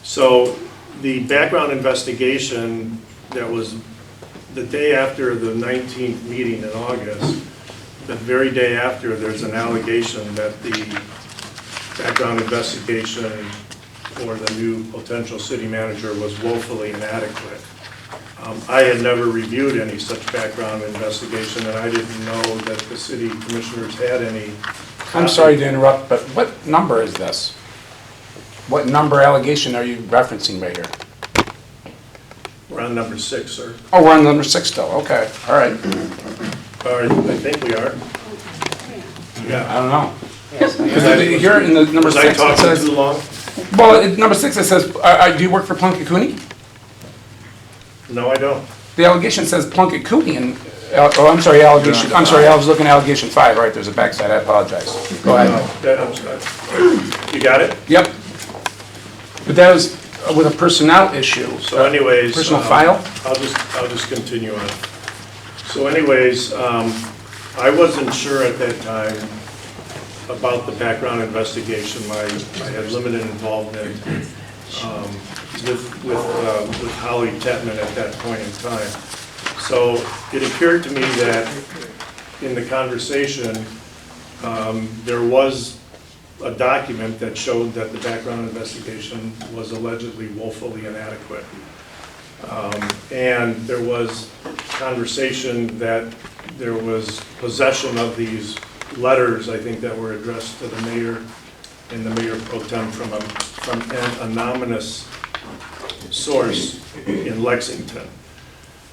So the background investigation that was the day after the 19th meeting in August, the very day after, there's an allegation that the background investigation for the new potential city manager was woefully inadequate. I had never reviewed any such background investigation, and I didn't know that the city commissioners had any. I'm sorry to interrupt, but what number is this? What number allegation are you referencing right here? We're on number 6, sir. Oh, we're on number 6 still, okay, all right. I think we are. Yeah. I don't know. Because here in the number 6 Was I it talking says, too long? well, in number 6 it says, do you work for Plunkett Cooney? No, I don't. The allegation says Plunkett Cooney, and, oh, I'm sorry, allegation, I'm sorry, I was looking at allegation 5, right, there's a backside, I apologize. Go ahead. I'm sorry. You got it? Yep. But that was with a personnel issue. So anyways. Personal file? I'll just continue on. So anyways, I wasn't sure at that time about the background investigation. I had limited involvement with Holly Tetman at that point in time. So it occurred to me that in the conversation, there was a document that showed that the background investigation was allegedly woefully inadequate. And there was conversation that there was possession of these letters, I think, that were addressed to the mayor and the mayor pro tem from an anonymous source in Lexington.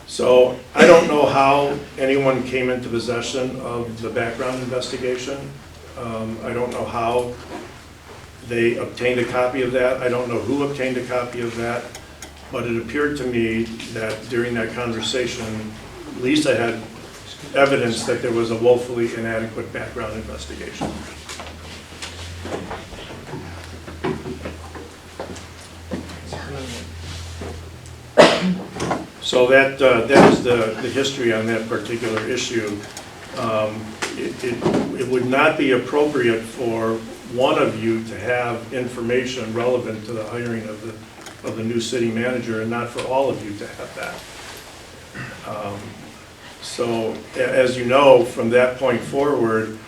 So I don't know how anyone came into possession of the background investigation. I don't know how they obtained a copy of that. I don't know who obtained a copy of that. But it appeared to me that during that conversation, Lisa had evidence that there was a woefully inadequate background investigation. So that is the history on that particular issue. It would not be appropriate for one of you to have information relevant to the hiring of the new city manager, and not for all of you to have that. So as you know, from that point forward,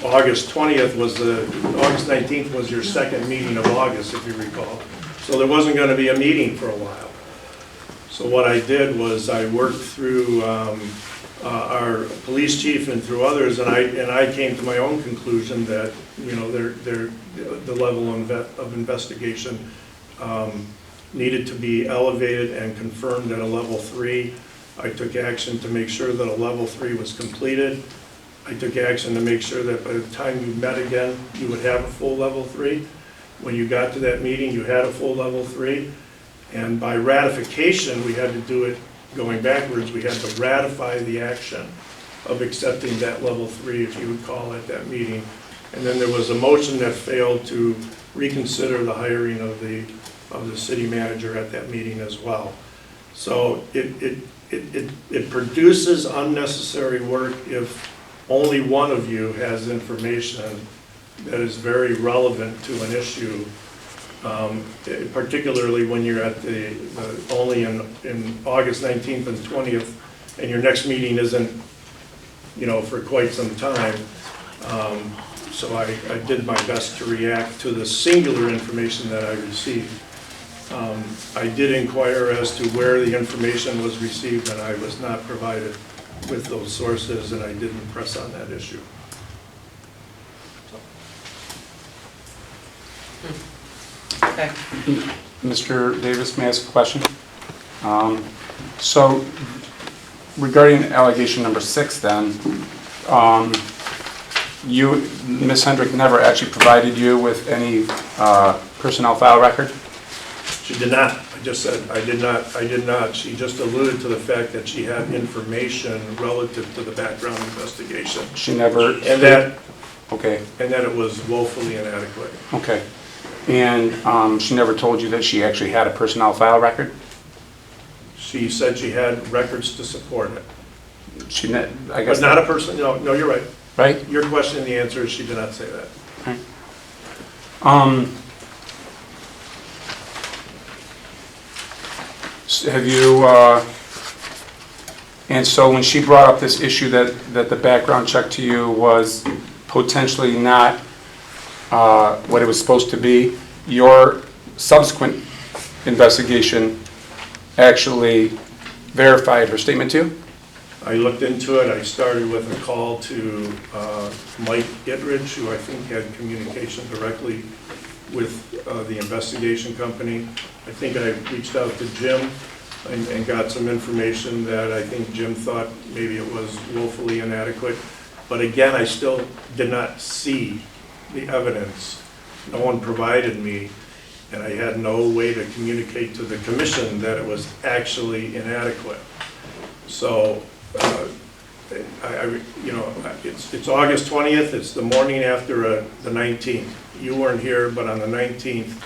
August 20th was August 19th was your second meeting of August, if you recall. So there wasn't going to be a meeting for a while. So what I did was I worked through our police chief and through others, and I came to my own conclusion that, you know, the level of investigation needed to be elevated and confirmed at a level 3. I took action to make sure that a level 3 was completed. I took action to make sure that by the time you met again, you would have a full level 3. When you got to that meeting, you had a full level 3. And by ratification, we had to do it going backwards. We had to ratify the action of accepting that level 3, if you would call at that meeting. And then there was a motion that failed to reconsider the hiring of the city manager at that meeting as well. So it produces unnecessary work if only one of you has information that is very relevant to an issue particularly when you're at only in August 19th and 20th, and your next meeting isn't, for quite some time. So I did my best to react to the singular information that I received. I did inquire as to where the information was received, and I was not provided with those sources, and I didn't press on that issue. Okay. Mr. Davis, may I ask a question? So regarding allegation number 6 then, Ms. Hendrick never actually provided you with any personnel file record? She did not. I just said, I did not. She just alluded to the fact that she had information relative to the background investigation. She never... And that... Okay. And that it was woefully inadequate. Okay. And she never told you that she actually had a personnel file record? She said she had records to support it. I guess... But not a person... No, you're right. Right? Your question, the answer is she did not say that. Okay. Have you, and so when she brought up this issue that the background check to you was potentially not what it was supposed to be, your subsequent investigation actually verified her statement to you? I looked into it. I started with a call to Mike Gittridge, who I think had communication directly with the investigation company. I think I reached out to Jim and got some information that I think Jim thought maybe it was woefully inadequate. But again, I still did not see the evidence. No one provided me, and I had no way to communicate to the commission that it was actually inadequate. So, it's August 20th. It's the morning after the 19th. You weren't here, but on the 19th,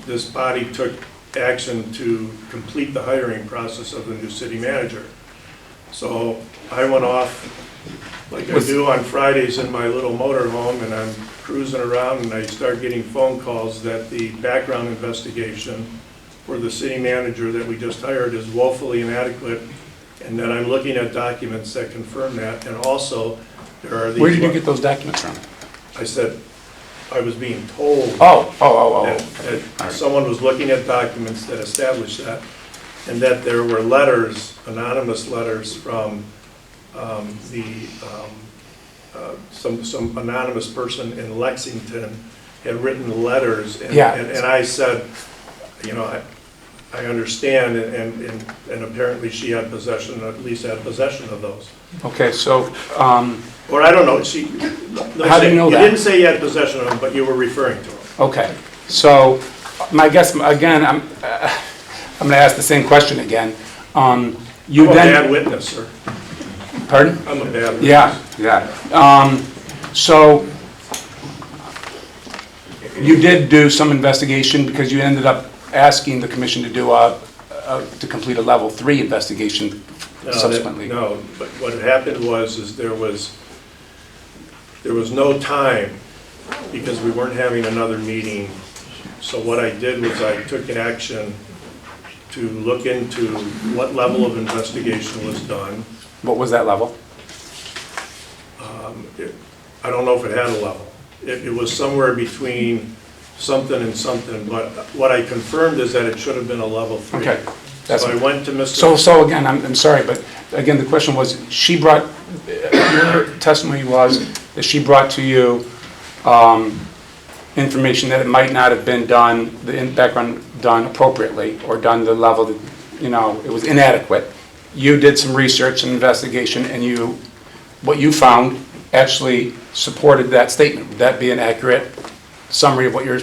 this body took action to complete the hiring process of the new city manager. So I went off like I do on Fridays in my little motor home, and I'm cruising around, and I start getting phone calls that the background investigation for the city manager that we just hired is woefully inadequate, and then I'm looking at documents that confirm that, and also there are these... Where did you get those documents from? I said, I was being told that someone was looking at documents that established that, and that there were letters, anonymous letters from some anonymous person in Lexington had written letters, and I said, I understand, and apparently she had possession, at least had possession of those. Okay, so... Or I don't know, how do you know that? You didn't say you had possession of them, but you were referring to them. Okay, so my guess, again, I'm going to ask the same question again. I'm a bad witness, sir. Pardon? I'm a bad witness. Yeah. So you did do some investigation because you ended up asking the commission to do to complete a level 3 investigation subsequently. No, but what had happened was there was no time because we weren't having another meeting. So what I did was I took action to look into what level of investigation was done. What was that level? I don't know if it had a level. It was somewhere between something and something, but what I confirmed is that it should have been a level 3. Okay. So I went to Mr. So again, I'm sorry, but again, the question was, your testimony was that she brought to you information that it might not have been done, the background done appropriately, or done the level that, it was inadequate. You did some research and investigation, and what you found actually supported that statement. Would that be an accurate summary of what you're...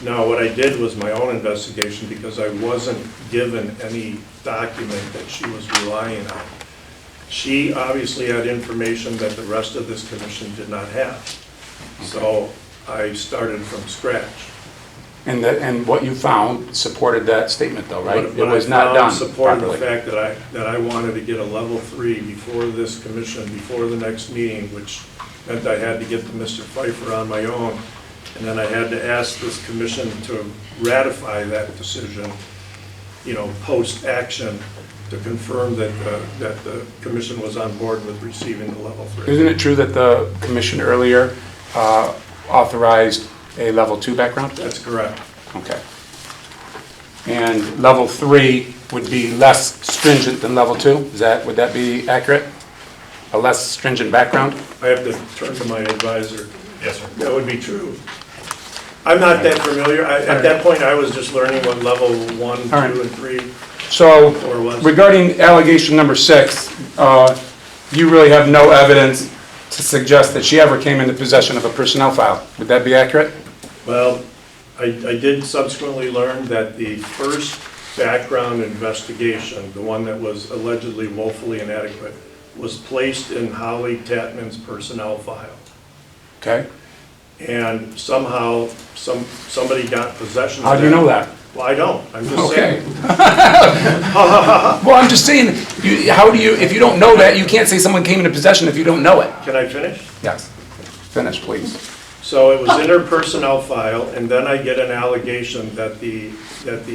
No, what I did was my own investigation because I wasn't given any document that she was relying on. She obviously had information that the rest of this commission did not have. So I started from scratch. And what you found supported that statement though, right? What it was not done supported properly. the fact that I wanted to get a level 3 before this commission, before the next meeting, which meant I had to get to Mr. Pfeiffer on my own And then I had to ask this commission to ratify that decision, post-action, to confirm that the commission was on board with receiving the level 3. Isn't it true that the commission earlier authorized a level 2 background? That's correct. Okay. And level 3 would be less stringent than level 2? Would that be accurate? A less stringent background? I have to turn to my advisor. Yes, sir. That would be true. I'm not that familiar. At that point, I was just learning what level 1, 2, and 3 So, was. regarding allegation number 6, you really have no evidence to suggest that she ever came into possession of a personnel file. Would that be accurate? Well, I did subsequently learn that the first background investigation, the one that was allegedly woefully inadequate, was placed in Holly Tatman's personnel file. Okay. And somehow, somebody got possession of How do you know that? Well, I don't. I'm just Okay. saying. Well, I'm just saying, if you don't know that, you can't say someone came into possession if you don't know it. Can I finish? Yes. Finish, please. So it was in her personnel file, and then I get an allegation that the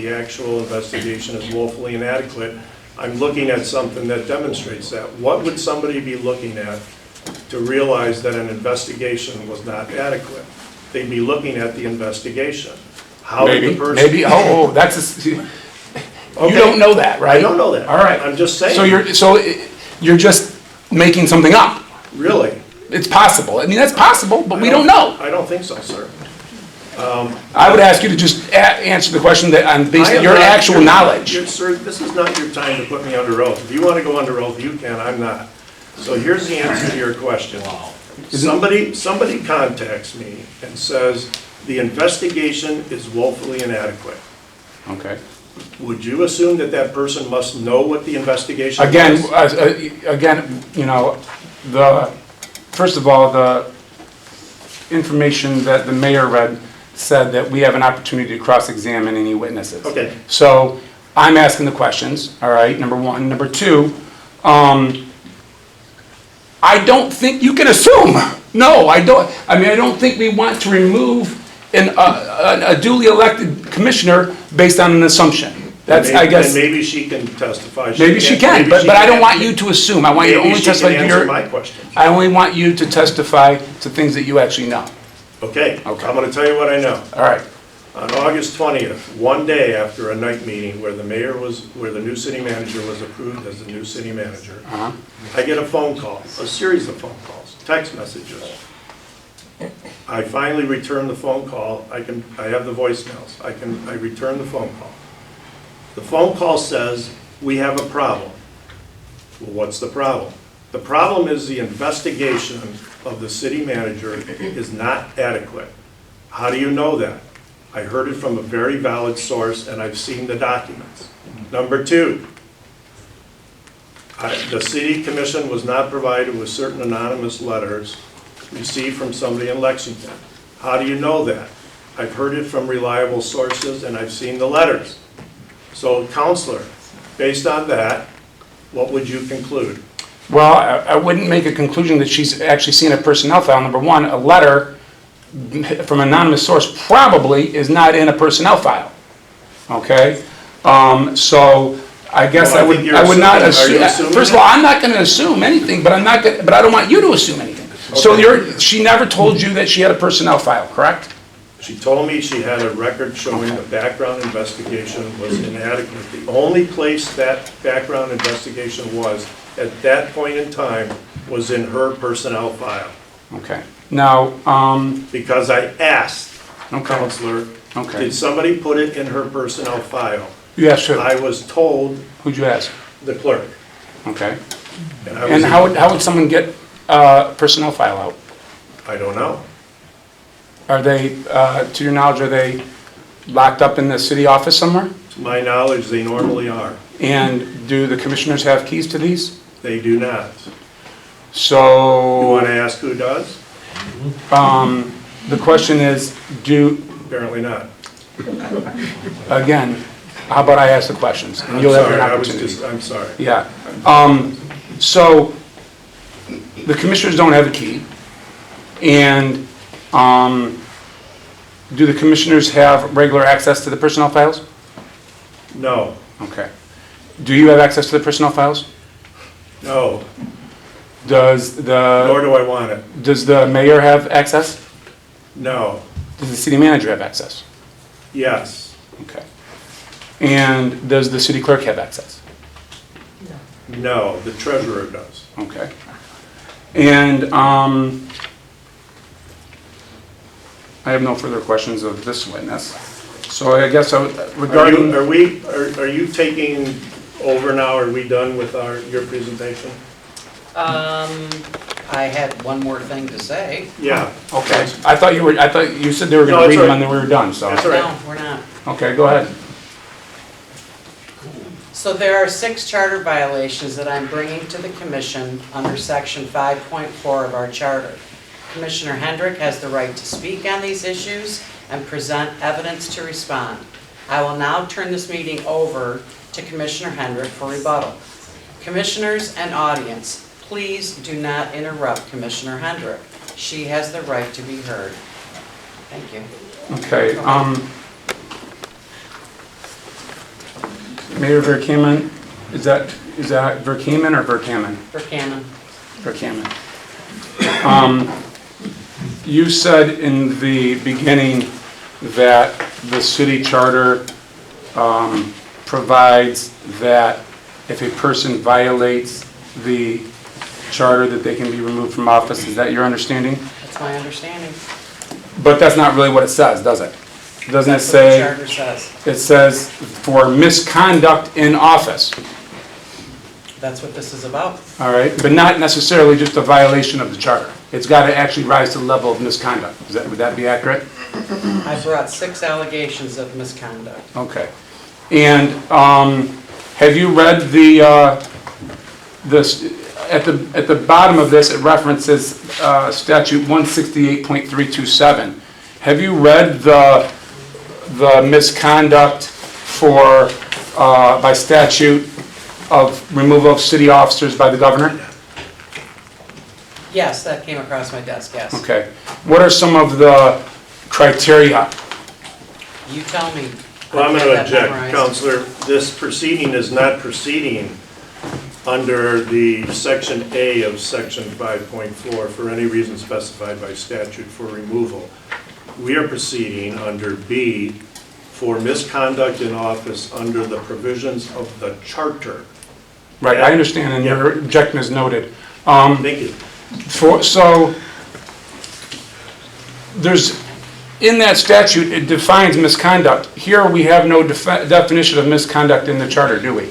actual investigation is woefully inadequate. I'm looking at something that demonstrates that. What would somebody be looking at to realize that an investigation was not adequate? They'd be looking at the investigation. How did the person... Maybe, that's you Okay. don't know that, right? I don't know that. All right. I'm just saying. So you're just making something up. Really? It's possible. I mean, that's possible, but we don't know. I don't think so, sir. I would ask you to just answer the question based on your actual knowledge. Sir, this is not your time to put me under oath. If you want to go under oath, you can. I'm not. So here's the answer to your question. Somebody contacts me and says, the investigation is woefully inadequate. Okay. Would you assume that that person must know what the investigation Again, was? first of all, the information that the mayor read said that we have an opportunity to cross-examine any witnesses. Okay. So I'm asking the questions, all right, number one. Number two, I don't think you can assume. No, I don't. I mean, I don't think we want to remove a duly elected commissioner based on an assumption. That's, I guess. And maybe she can testify. Maybe she can, but I don't want you to assume. I want you to only testify to Maybe she can answer my questions. I only want you to testify to things that you actually know. Okay, I'm going to tell you what I know. All right. On August 20th, one day after a night meeting where the new city manager was approved as the new city manager, I get a phone call, a series of phone calls, text messages. I finally return the phone call. I have the voicemails. I return the phone call. The phone call says, we have a problem. Well, what's the problem? The problem is the investigation of the city manager is not adequate. How do you know that? I heard it from a very valid source, and I've seen the documents. Number two, the city commission was not provided with certain anonymous letters received from somebody in Lexington. How do you know that? I've heard it from reliable sources, and I've seen the letters. So, counselor, based on that, what would you conclude? Well, I wouldn't make a conclusion that she's actually seen a personnel file. Number one, a letter from an anonymous source probably is not in a personnel file. Okay? So I guess Well, I would not assuming. Are you assume. assuming First of all, I'm not going to assume anything, but I don't want you to assume anything. Okay. So she never told you that she had a personnel file, correct? She told me she had a record showing the background investigation was inadequate. The only place that background investigation was, at that point in time, was in her personnel file. Okay. Now, Because I asked, okay. counselor, Okay. did somebody put it in her personnel file? You asked who? I was told Who'd you ask? the clerk. Okay. And I And was- how would someone get a personnel file out? I don't know. Are they, to your knowledge, are they locked up in the city office somewhere? To my knowledge, they normally are. And do the commissioners have keys to these? They do not. So... You want to ask who does? The question is, Apparently not. again, how about I ask the questions? And I'm you'll have sorry, an I was opportunity. I'm sorry. Yeah. So, the commissioners don't have a key, and Do the commissioners have regular access to the personnel files? No, Okay. Do you have access to the personnel files? no, Does nor do I want it. does the mayor have access? No, Does the city manager have access? yes, Okay. And does the city clerk have access? no, the treasurer does. Okay. And I have no further questions of this witness. So I guess regarding... Are you taking over now? Are we done with your presentation? I had one more thing to say. Yeah. Okay. I thought you said they were No, going to it's read them all and then we were done, so... That's all right. No, we're not. Okay, go ahead. So there are 6 charter violations that I'm bringing to the commission under section 5.4 of our charter. Commissioner Hendrick has the right to speak on these issues and present evidence to respond. I will now turn this meeting over to Commissioner Hendrick for rebuttal. Commissioners and audience, please do not interrupt Commissioner Hendrick. She has the right to be heard. Thank you. Okay. Mayor Verkaman, is that Verkaman or Verkaman? Verkaman. Verkaman. You said in the beginning that the city charter provides that if a person violates the charter that they can be removed from office. Is that your understanding? That's my understanding. But that's not really what it says, does it? Doesn't it That's what the say? charter says. It says for misconduct in office, That's what this is about. all right? But not necessarily just a violation of the charter. It's got to actually rise to the level of misconduct. Would that be accurate? I brought 6 allegations of misconduct. Okay. And have you read at the bottom of this, it references statute 168.327. Have you read the misconduct for, by statute of removal of city officers by the governor? Yes, that came across my desk, yes. Okay. What are some of the criteria? You tell me. Well, I'm I going to have that object, memorized. Counselor. This proceeding is not proceeding under the section A of section 5.4 for any reason specified by statute for removal. We are proceeding under B for misconduct in office under the provisions of the charter. Right, I understand, and your objection is noted. Thank you. So, there's, in that statute, it defines misconduct. Here, we have no definition of misconduct in the charter, do we?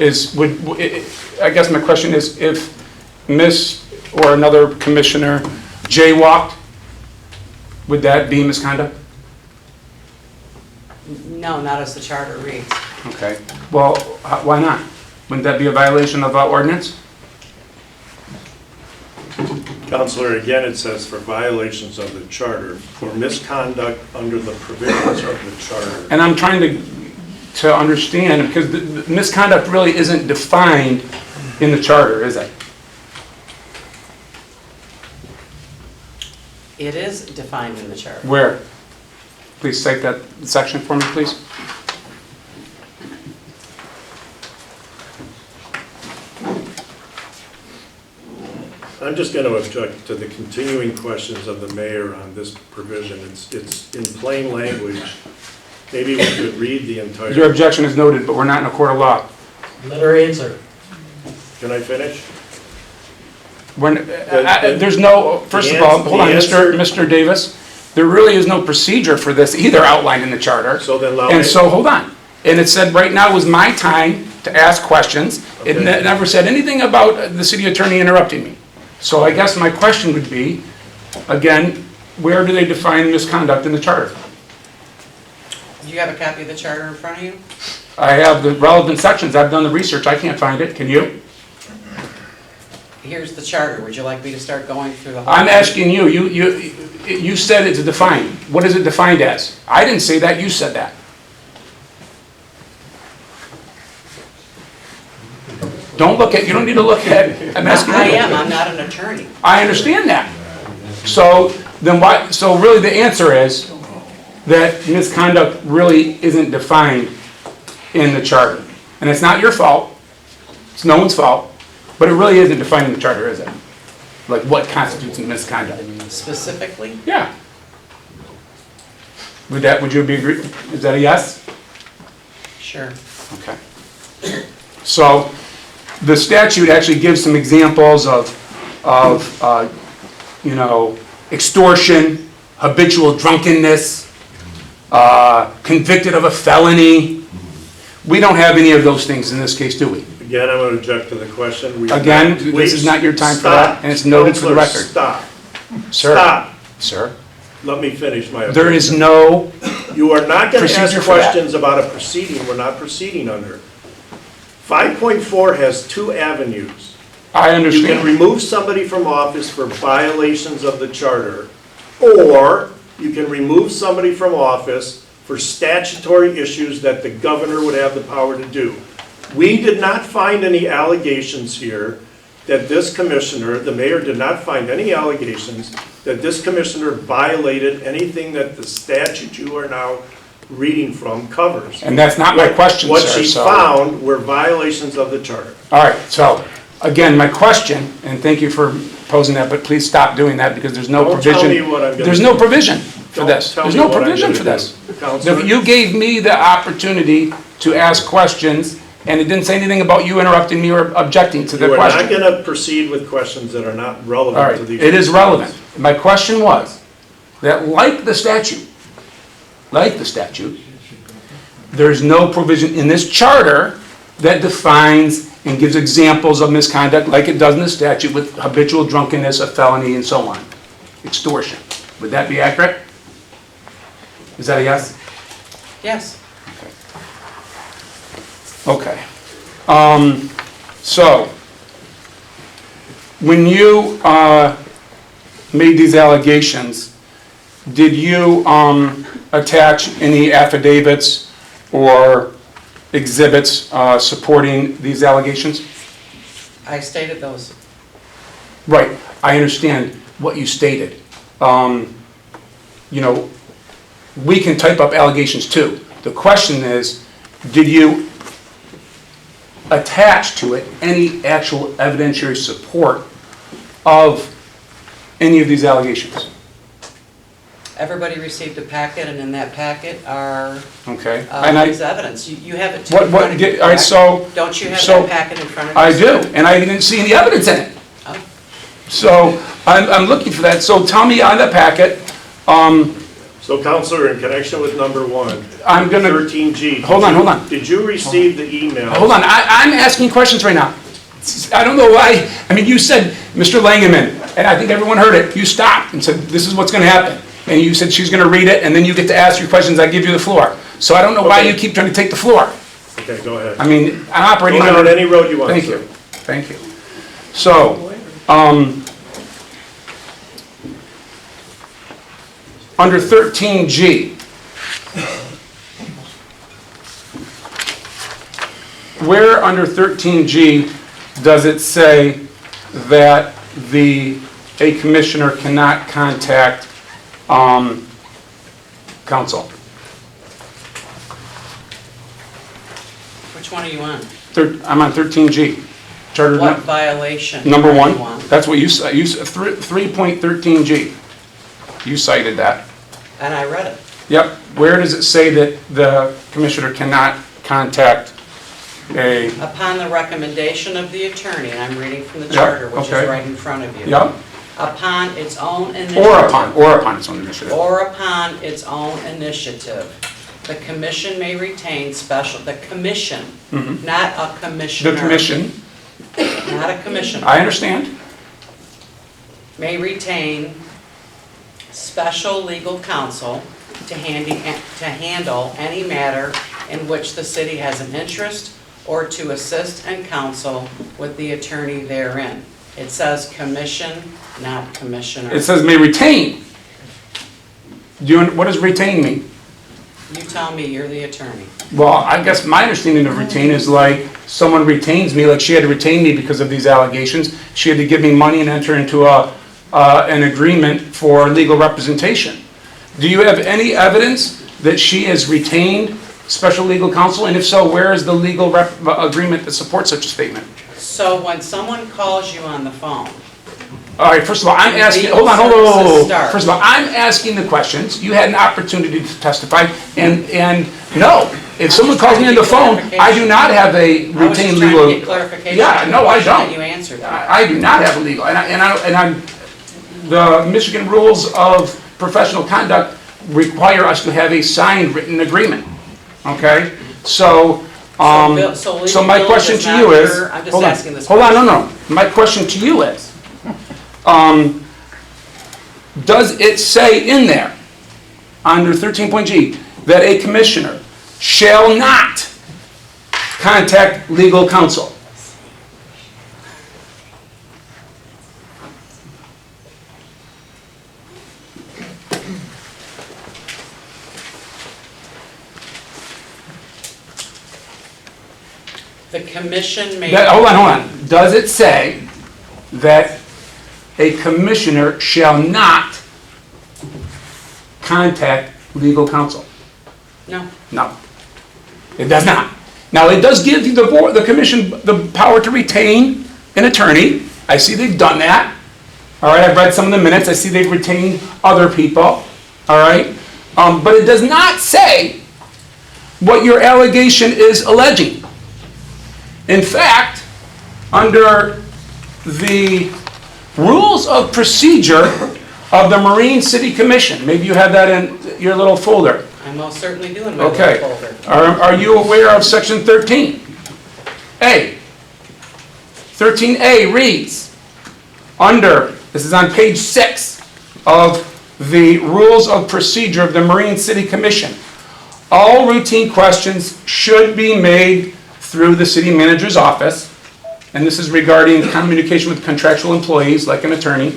I guess my question is, if Miss or another commissioner jaywalked, would that be misconduct? No, not as the charter reads. Okay, well, why not? Wouldn't that be a violation of our ordinance? Counselor, again, it says for violations of the charter, for misconduct under the provisions of the charter. And I'm trying to understand, because the misconduct really isn't defined in the charter, is it? It is defined in the charter. Where? Please cite that section for me, please. I'm just going to object to the continuing questions of the mayor on this provision. It's in plain language. Maybe we could read the entire... Your objection is noted, but we're not in a court of law. Let her answer. Can I finish? There's no, first of all, hold on, Mr. Davis, there really is no procedure for this either outlined in the charter. So then allow And me- so, hold on. And it said right now is my time to ask questions. It never said anything about the city attorney interrupting me. So I guess my question would be, again, where do they define misconduct in the charter? Do you have a copy of the charter in front of you? I have the relevant sections. I've done the research. I can't find it. Can you? Here's the charter. Would you like me to start going through the whole? I'm asking you. You said it's defined. What is it defined as? I didn't say that. You said that. Don't look at, you don't need to look at, I'm asking you. I am. I'm not an attorney. I understand that. So then why, so really the answer is that misconduct really isn't defined in the charter. And it's not your fault, it's no one's fault, but it really isn't defined in the charter, is it? Like what constitutes misconduct? Specifically? Yeah. Would you be agree, is that a yes? Sure. Okay. So the statute actually gives some examples of extortion, habitual drunkenness, convicted of a felony. We don't have any of those things in this case, do we? Again, I'm going to object to the question. Again, this is not your time for that, and it's noted for the record. Stop. Sir. Stop. Sir. Let me finish my There opinion. is no You are not going to ask procedure for that. questions about a proceeding we're not proceeding under. 5.4 has two avenues. I You understand. can remove somebody from office for violations of the charter, or you can remove somebody from office for statutory issues that the governor would have the power to do. We did not find any allegations here that this commissioner, the mayor did not find any allegations that this commissioner violated anything that the statute you are now reading from covers. And that's not my question, What sir, she so- found were violations of the charter. All right, so, again, my question, and thank you for posing that, but please stop doing that because there's no Don't provision. tell me what I'm gonna There's do. no provision for Don't this. tell There's me no what I'm provision gonna for this. do, Counselor. You gave me the opportunity to ask questions, and it didn't say anything about you interrupting me or objecting to the You are not question. going to proceed with questions that are not All relevant right, to these. it is relevant. My question was that like the statute, there's no provision in this charter that defines and gives examples of misconduct like it does in the statute with habitual drunkenness, a felony, and so on. Extortion. Would that be accurate? Is that a yes? Yes. Okay. So, when you made these allegations, did you attach any affidavits or exhibits supporting these allegations? I stated those. Right, I understand what you stated. We can type up allegations too. The question is, did you attach to it any actual evidentiary support of any of these allegations? Everybody received a packet, and in that packet are Okay. And I, these evidence. You have it too. what, in front of you, all right, correct? so. Don't you have so that packet in front of you? I do, and I didn't see any evidence in it. Oh. So, I'm looking for that. So tell me on the packet, So Counselor, in connection with number one, I'm gonna. 13G. Hold on. Did you receive the email? Hold on, I'm asking questions right now. I don't know why, you said, Mr. Langeman, and I think everyone heard it, you stopped and said, this is what's gonna happen. And you said she's gonna read it, and then you get to ask your questions, I give you the floor. So I don't know why Okay. you keep trying to take the floor. Okay, go ahead. I'm operating Go under. down any road you want, Thank sir. you, thank you. So, under 13G, where under 13G does it say that a commissioner cannot contact counsel? Which one are you on? I'm on 13G. Charter What violation? number are one. you on? That's what you said. 3.13G. You cited that. And I read it. Yep. Where does it say that the commissioner cannot contact a? Upon the recommendation of the attorney, and I'm reading from the charter, which is okay. right in front of you. Yep. Upon its own initiative. Or upon its own initiative. Or upon its own initiative. The commission may retain the commission, not a commissioner. The commission. Not a commissioner. I understand. May retain special legal counsel to handle any matter in which the city has an interest or to assist and counsel with the attorney therein. It says commission, not commissioner. It says may retain. What does retain mean? You tell me, you're the attorney. Well, I guess my understanding of retain is like someone retains me, like she had to retain me because of these allegations. She had to give me money and enter into a an agreement for legal representation. Do you have any evidence that she has retained special legal counsel? And if so, where is the legal agreement that supports such a statement? So when someone calls you on the phone, All right, first of all, I'm asking, hold on, First of all, I'm asking the questions. You had an opportunity to testify, and no, if someone calls me on the phone, I do not have a I was retained just trying to legal. get clarification. Yeah, no, I don't. You answered that. I do not have a legal, the Michigan rules of professional conduct require us to have a signed written agreement, okay? So my question to you is, I'm just asking this hold on, no. My question to you is, does it say in there, under 13.G, that a commissioner shall not contact legal counsel? The commission may. Hold on. Does it say that a commissioner shall not contact legal counsel? No. No. It does not. Now, it does give you the commission the power to retain an attorney. I see they've done that. All right, I've read some of the minutes. I see they've retained other people. All right. But it does not say what your allegation is alleging. In fact, under the rules of procedure of the Marine City Commission, maybe you have that in your little folder. I most certainly do in my Okay. little folder. Are you aware of section 13A? 13A reads, this is on page 6 of the rules of procedure of the Marine City Commission. All routine questions should be made through the city manager's office, and this is regarding communication with contractual employees, like an attorney.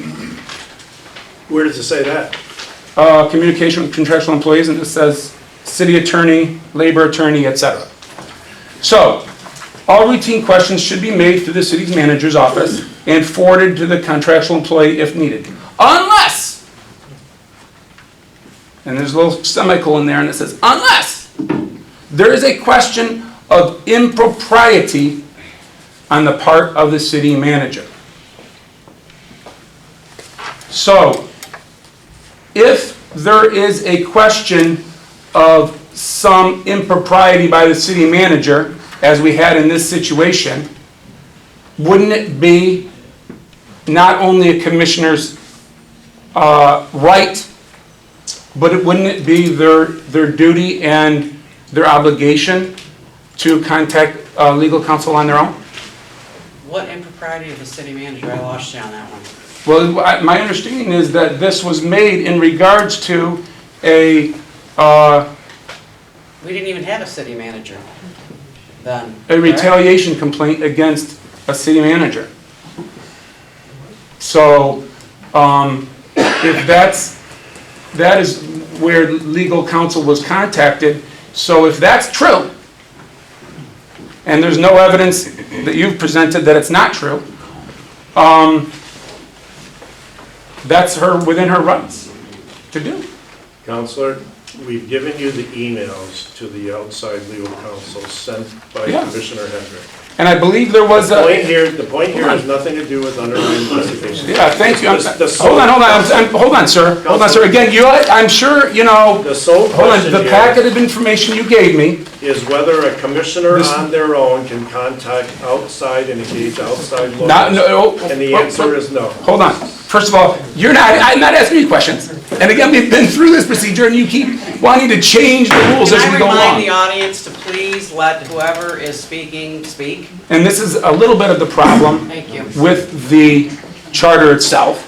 Where does it say that? Communication with contractual employees, and it says city attorney, labor attorney, etc. So, all routine questions should be made through the city's manager's office and forwarded to the contractual employee if needed. Unless, and there's a little semicolon there, and it says, unless there is a question of impropriety on the part of the city manager. So, if there is a question of some impropriety by the city manager, as we had in this situation, wouldn't it be not only a commissioner's right, but wouldn't it be their duty and their obligation to contact legal counsel on their own? What impropriety of the city manager? I lost you on that one. Well, my understanding is that this was made in regards to a We didn't even have a city manager then. retaliation complaint against a city manager. So, if that is where legal counsel was contacted, so if that's true, and there's no evidence that you've presented that it's not true, that's within her rights to do. Counselor, we've given you the emails to the outside legal counsel sent by Yeah. Commissioner Hendrick. And I believe there was The point here has nothing to do with underlying investigation. Yeah, thank you. The sole- Hold on, sir. Again, I'm sure, The sole question the here packet of information you gave me. is whether a commissioner on their own can contact outside and engage outside lawyers. And the answer is no. Hold on. First of all, I'm not asking you questions. And again, we've been through this procedure and you keep wanting to change the rules as we go Can I remind the along. audience to please let whoever is speaking, speak? And this is a little bit of the problem Thank you. with the charter itself,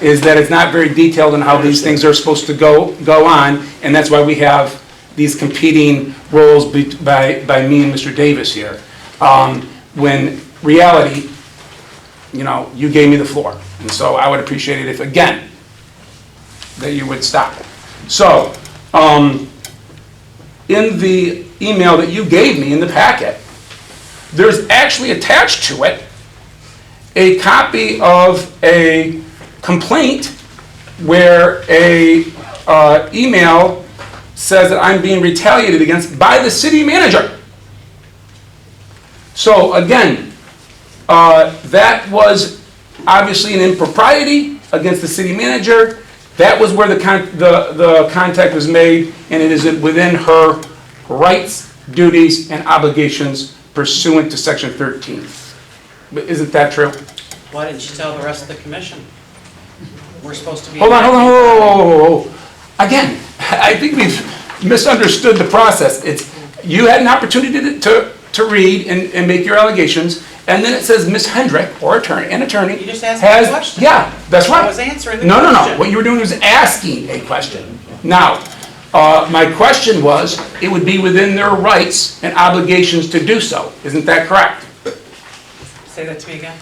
is that it's not very detailed in how these things are supposed to go on, and that's why we have these competing roles by me and Mr. Davis here. When reality, you gave me the floor. And so I would appreciate it if, again, that you would stop. So, in the email that you gave me in the packet, there's actually attached to it a copy of a complaint where a email says that I'm being retaliated against by the city manager. So again, that was obviously an impropriety against the city manager. That was where the contact was made, and it is within her rights, duties, and obligations pursuant to Section 13. But isn't that true? Why didn't you tell the rest of the commission? We're supposed to be. Hold on, hold on, hold on. Again, I think we've misunderstood the process. You had an opportunity to read and make your allegations, and then it says Ms. Hendrick, or an attorney, You just asked me a question. Yeah, that's right. I was answering the No. question. What you were doing was asking a question. Now, my question was, it would be within their rights and obligations to do so. Isn't that correct? Say that to me again.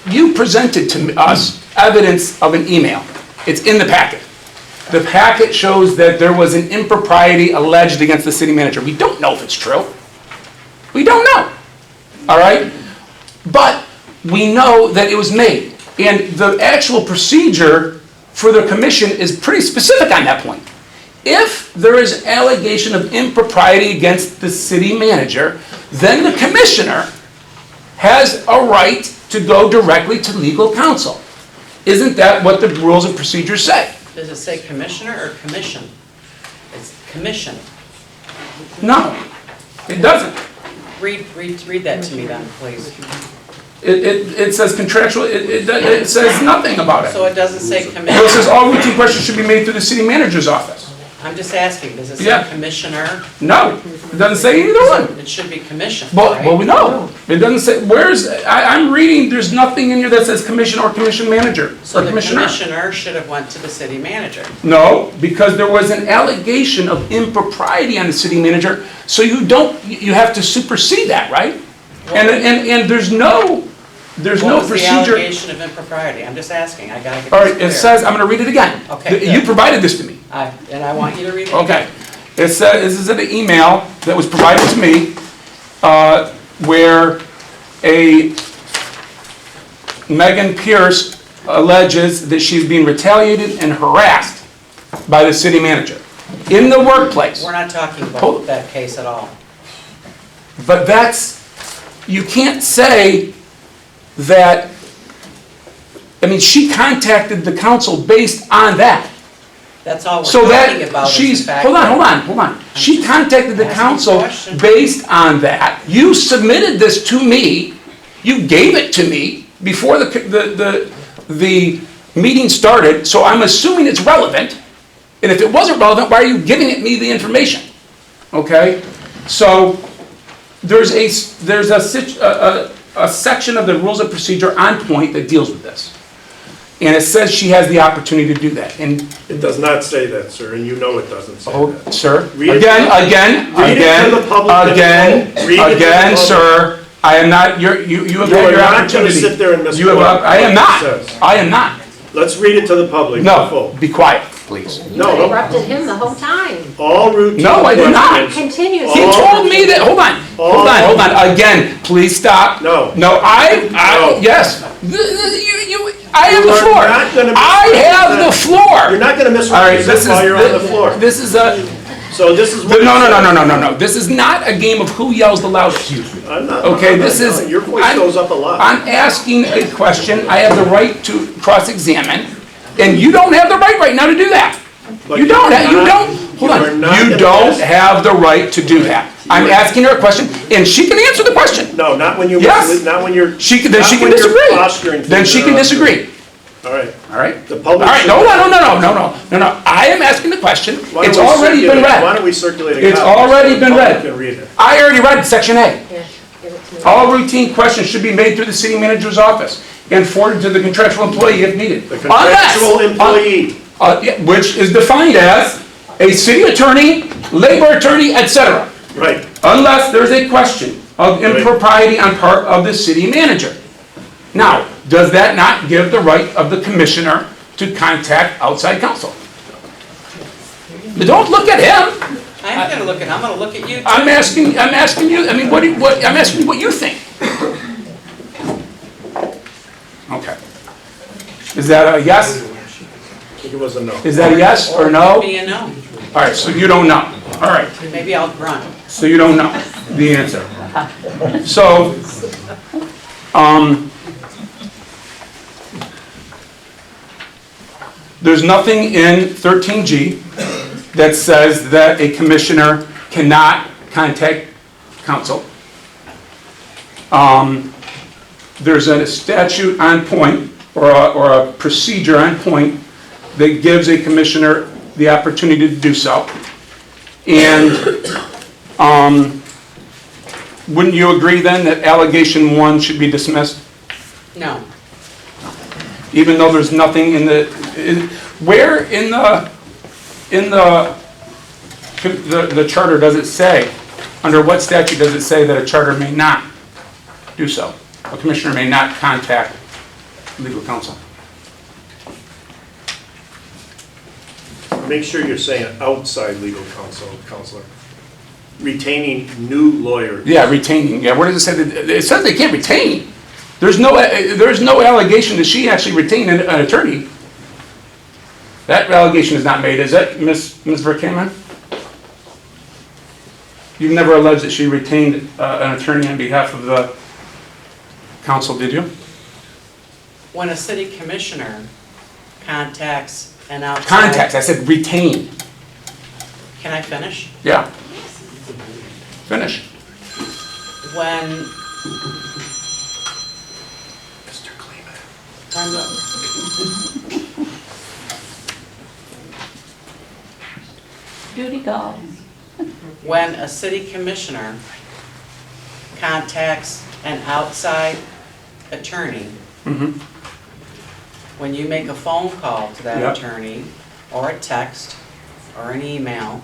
You presented to us evidence of an email. It's in the packet. The packet shows that there was an impropriety alleged against the city manager. We don't know if it's true. We don't know. All right? But we know that it was made. And the actual procedure for the commission is pretty specific on that point. If there is allegation of impropriety against the city manager, then the commissioner has a right to go directly to legal counsel. Isn't that what the rules and procedures say? Does it say commissioner or commission? It's commission. No, it doesn't. Read that to me then, please. It says contractual, it says nothing about it. So it doesn't say Well, it commissioner? says all routine questions should be made through the city manager's office. I'm just asking, does it Yeah. say commissioner? No, it doesn't say either one. It should be commission, Well, right? we know. It doesn't say, I'm reading, there's nothing in here that says commission or commission manager, So or the commissioner. commissioner should have went to the city manager. No, because there was an allegation of impropriety on the city manager, so you have to supersede that, right? And there's no What was the procedure. allegation of impropriety? I'm just asking, I gotta get All this right, clear. it says, I'm gonna read it again. Okay, You good. provided this to me. And I want you to read it. Okay. It says, this is an email that was provided to me, where Megan Pierce alleges that she's being retaliated and harassed by the city manager in the workplace. We're not talking Hold- about that case at all. But you can't say that, she contacted the council based on that. That's all we're So talking that about is she's, the fact hold that- on. She contacted the asking council a question. based on that. You submitted this to me, you gave it to me before the meeting started, so I'm assuming it's relevant. And if it wasn't relevant, why are you giving me the information? Okay? So there's a section of the rules of procedure on point that deals with this. And it says she has the opportunity to do that. And It does not say that, sir, and you know it doesn't say Oh, that. sir, Read it again, to the- again, read it to the public and again, vote. Read it to the again, public. sir, I am not, you have You had are your not gonna opportunity. sit there and misquote You have, I am what not, it says. I am not. Let's read it to the public. No, Full. be quiet, please. No, Interrupted him the whole time. all routine No, I did not. questions- Continuously. He All- told me that, hold on, again, please stop. No. No, No. yes, I have the You are floor. not gonna I have the misrepresent- floor. You're not gonna All right, misrepresent while you're on the floor. This is So this is what. no. This is not a game of who yells the loudest. I'm not. Okay, I'm not- this is. Your voice I'm- goes up a lot. I'm asking a question, I have the right to cross-examine, and you don't have the right now to do that. But You don't, you're not- hold you are on, not you gonna don't ask- have the right to do that. I'm asking her a question, and she can answer the question. No, not when you. Yes. Not when you're. Then she can not when you're disagree. posturing Then she things can around. disagree. All right. All right? The All public. right, should- no, I am asking the question, Why don't it's we already been circulate- Why read. don't we circulate a It's copy so already the been public read. can read it. I already read section A. Yeah, give it to me. All routine questions should be made through the city manager's office and forwarded to the contractual employee if needed. The contractual employee. Which is defined as a city attorney, labor attorney, etc. Right. Unless there's a question of impropriety on part of the city manager. Now, does that not give the right of the commissioner to contact outside counsel? But don't look at him. I'm gonna look at you too. I'm asking you, I'm asking you what you think. Okay. Is that a yes? I think it was a no. Is that a yes or no? Maybe a no. All right, so you don't know. All right, Maybe I'll grunt. so you don't know the answer. So, there's nothing in 13G that says that a commissioner cannot contact counsel. There's a statute on point, or a procedure on point, that gives a commissioner the opportunity to do so. And wouldn't you agree then that allegation 1 should be dismissed? No. Even though there's nothing in the, where in the charter does it say, under what statute does it say that a charter may not do so? A commissioner may not contact legal counsel. Make sure you're saying outside legal counsel, counselor. Retaining new lawyers. Yeah, retaining, yeah, where does it say that, it says they can't retain. There's no allegation that she actually retained an attorney. That allegation is not made, is it, Ms. Verkaman? You've never alleged that she retained an attorney on behalf of the council, did you? When a city commissioner contacts an outside... Contacts, I said retain. Can I finish? Yeah. Finish. When... Mr. Cleveland. Duty calls. When a city commissioner contacts an outside attorney, when you make a phone call to that Yep. attorney, or a text, or an email,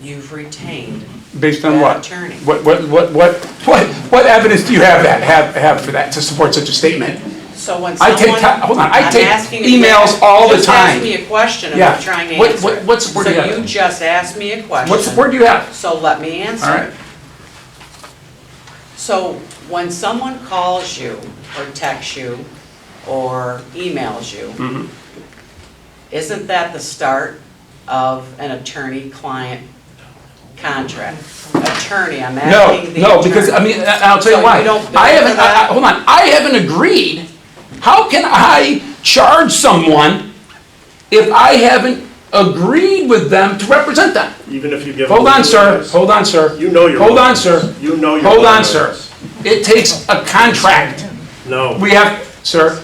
you've retained Based on that what? attorney. What evidence do you have for that, to support such a statement? So when I someone... take, hold on, I I'm take asking you- emails all the Just ask time. me a question and Yeah. I'm trying to What- answer what- it. what support do you have? So you just asked me a question. What support do you have? So let me answer. All right. So when someone calls you, or texts you, or emails you, isn't that the start of an attorney-client contract? Attorney, I'm asking the attorney. No, because, I mean, I'll tell you So why. you don't bill I haven't, for that? hold on, I haven't agreed. How can I charge someone if I haven't agreed with them to represent them? Even if you give... Hold them on, sir, notice. hold on, sir. You know your... Hold on, notice. sir. You know your... Hold on, notice. sir. It takes a contract. No. We have, sir,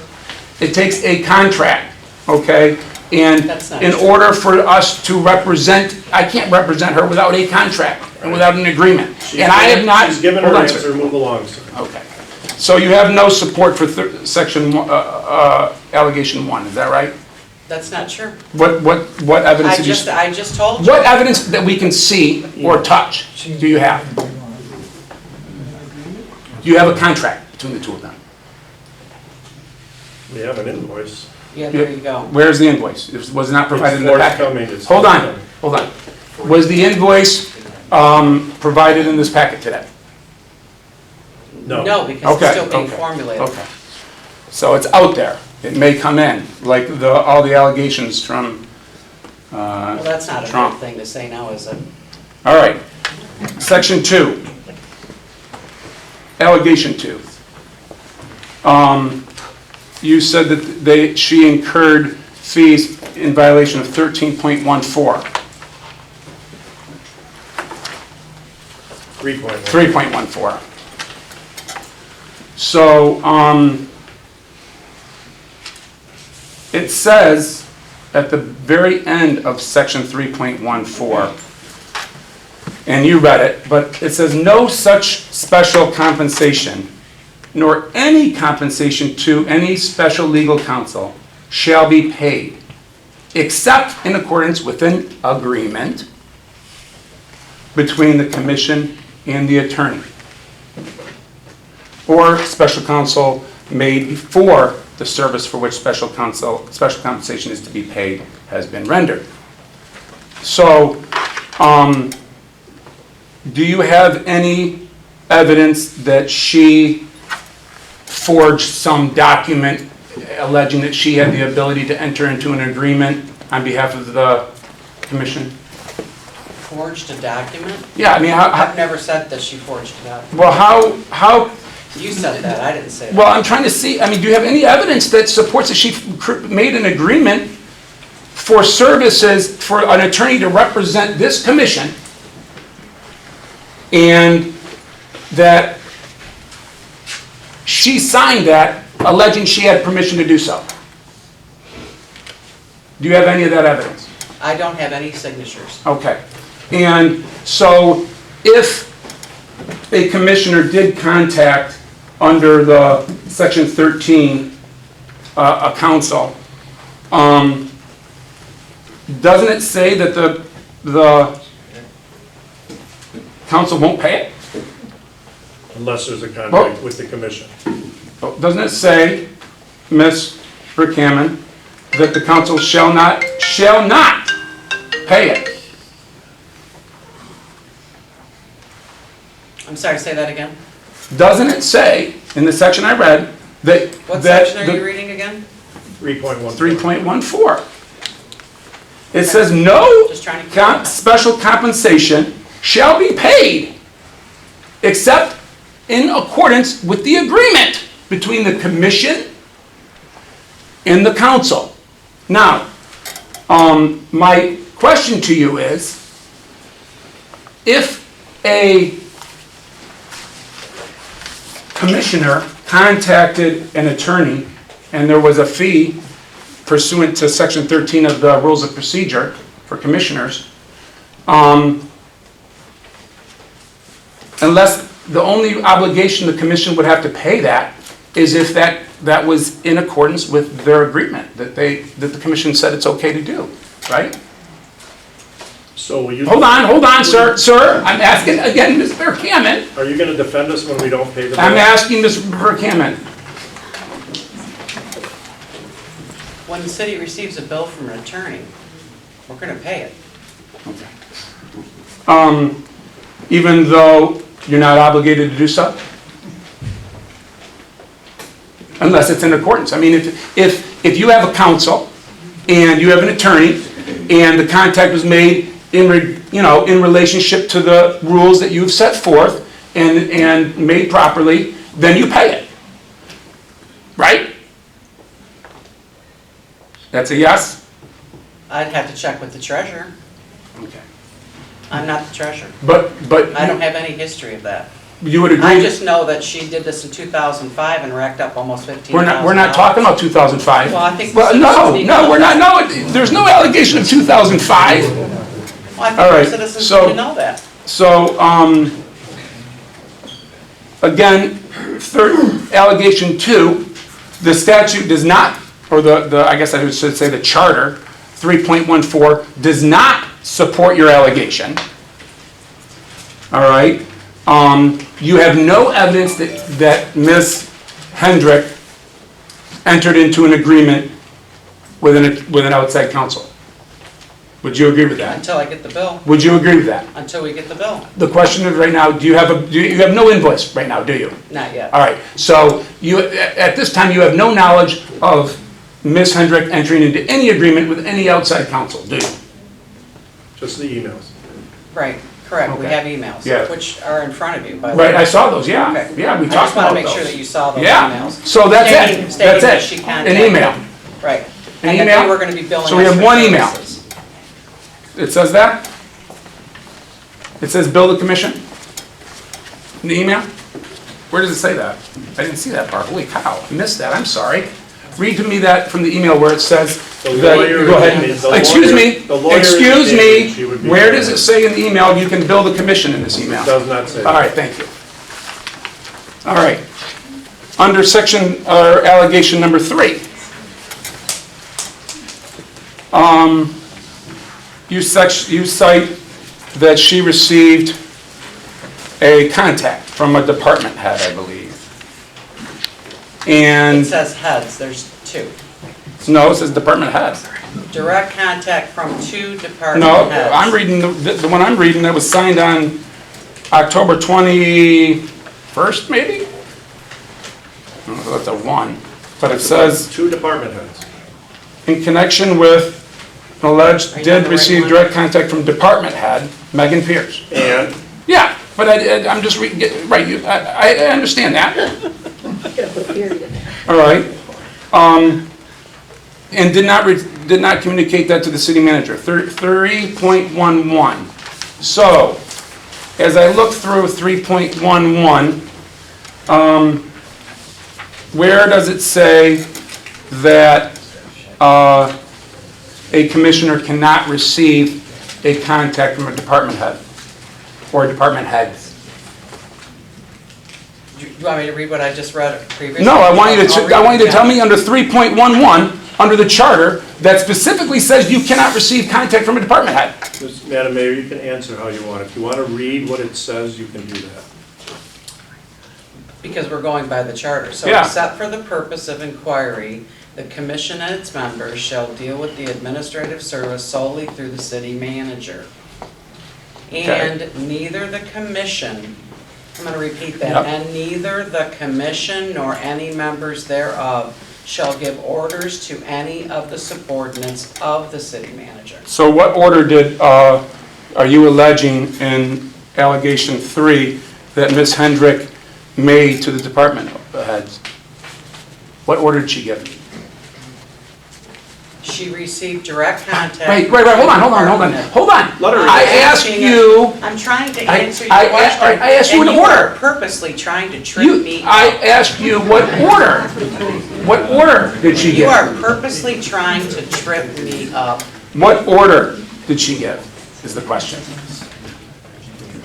it takes a contract, okay? And That's not in true. order for us to represent, I can't represent her without a contract and without an agreement. And I have not. She's given her Hold on, sir. answer, move along, sir. Okay. So you have no support for section, allegation 1, is that right? That's not true. What evidence did you? I just told you. What evidence that we can see or touch do you have? Do you have a contract between the two of them? We have an invoice. Yeah, there you go. Where's the invoice? It was not provided in the forthcoming. packet. It's Hold on, forthcoming. hold on. Was the invoice provided in this packet today? No. No, because Okay, it's still being okay, formulated. Okay. So it's out there. It may come in, like all the allegations from Well, that's not a good Trump. thing to say now, is it? All right. Section 2. Allegation 2. You said that she incurred fees in violation of 13.14. 3.1. 3.14. So, it says at the very end of section 3.14, and you read it, but it says no such special compensation, nor any compensation to any special legal counsel shall be paid, except in accordance with an agreement between the commission and the attorney, or special counsel made before the service for which special compensation is to be paid has been rendered. So, do you have any evidence that she forged some document alleging that she had the ability to enter into an agreement on behalf of the commission? Forged a document? Yeah, I mean, I've never said that she forged a document. well, how, You said that, I didn't say that. well, I'm trying to see, I mean, do you have any evidence that supports that she made an agreement for services for an attorney to represent this commission, and that she signed that alleging she had permission to do so? Do you have any of that evidence? I don't have any signatures. Okay. And so if a commissioner did contact under the section 13, a council, doesn't it say that the council won't pay it? Unless there's a contract with the commission. Doesn't it say, Ms. Brickhammond, that the council shall not pay it? I'm sorry, say that again? Doesn't it say, in the section I read, that... What section are you reading again? 3.14. 3.14. It says no Just trying to special compensation shall be paid except in accordance with the agreement between the commission and the council. Now, my question to you is, if a commissioner contacted an attorney and there was a fee pursuant to section 13 of the rules of procedure for commissioners, unless the only obligation the commission would have to pay that is if that was in accordance with their agreement, that the commission said it's okay to do, right? So will you... Hold on, sir. Sir, I'm asking again, Ms. Brickhammond. Are you going to defend us when we don't pay the bill? I'm asking Ms. Brickhammond. When the city receives a bill from an attorney, we're going to pay it. Even though you're not obligated to do so? Unless it's in accordance. I mean, if you have a counsel and you have an attorney and the contact was made in relationship to the rules that you've set forth and made properly, then you pay it. Right? That's a yes? I'd have to check with the treasurer. Okay. I'm not the treasurer. But I don't have any history of that. You would agree? I just know that she did this in 2005 and racked up almost $15,000. We're not talking about 2005. Well, I think Well, the citizens no, need we're to not. know No, there's no allegation of 2005. Well, I think All our right, citizens so- need to know that. So, again, allegation 2, the statute does not, or I guess I should say the charter, 3.14, does not support your allegation. All right? You have no evidence that Ms. Hendrick entered into an agreement with an outside counsel. Would you agree with that? Until I get the bill. Would you agree with that? Until we get the bill. The question is right now, you have no invoice right now, do you? Not yet. All right, so at this time, you have no knowledge of Ms. Hendrick entering into any agreement with any outside counsel, do you? Just the emails. Right, correct. We Okay. have emails, Yeah. which are in front of you, by the way. Right, I saw those, yeah. Okay. Yeah, we I talked just want about to make sure those. that you saw those Yeah, emails. so that's Stating- it, stating that's that it. she An contacted- email. Right. An And that email? they were going to be billing So we us have for one email. services. It says that? It says bill the commission? In the email? Where does it say that? I didn't see that part, holy cow, I missed that, I'm sorry. Read to me that from the email where it says The that, lawyer go ahead, indicated- the excuse lawyer- me, the lawyer excuse indicated she me, would be where doing does it. it say in the email you can bill the commission in this email? It does not say All that. right, thank you. All right, under section, or allegation number 3. You cite that she received a contact from a department head, I believe. It And, says heads, there's 2. no, it says department head. Direct contact from 2 department No, heads. I'm reading, the one I'm reading that was signed on October 21st, maybe? Oh, that's a 1. But it says, Two department heads. in connection with an alleged Are you on did the right receive line? direct contact from department head, Megan Pierce. And Yeah, but I'm just, right, I understand that. Gotta put a period in there. All right. And did not communicate that to the city manager. 3.11. So, as I look through 3.11, where does it say that a commissioner cannot receive a contact from a department head or department heads? You want me to read what I just read previously? No, I want you I'll read I want you it to tell again. me under 3.11, under the charter, that specifically says you cannot receive contact from a department head. Madam Mayor, you can answer how you want. If you want to read what it says, you can do that. Because we're going by the charter. So Yeah. except for the purpose of inquiry, the commission and its members shall deal with the administrative service solely through the city manager. And neither the commission, I'm going to repeat that, Yep. and neither the commission nor any members thereof shall give orders to any of the subordinates of the city manager. So what order are you alleging in allegation 3 that Ms. Hendrick made to the department heads? What order did she give? She received direct contact. Wait, hold on. I asked you. I'm trying to I- answer your I- question. I asked you and an you order. are purposely trying to trick me. I asked you what order. What order did she You give? are purposely trying to trip me up. What order did she give, is the question.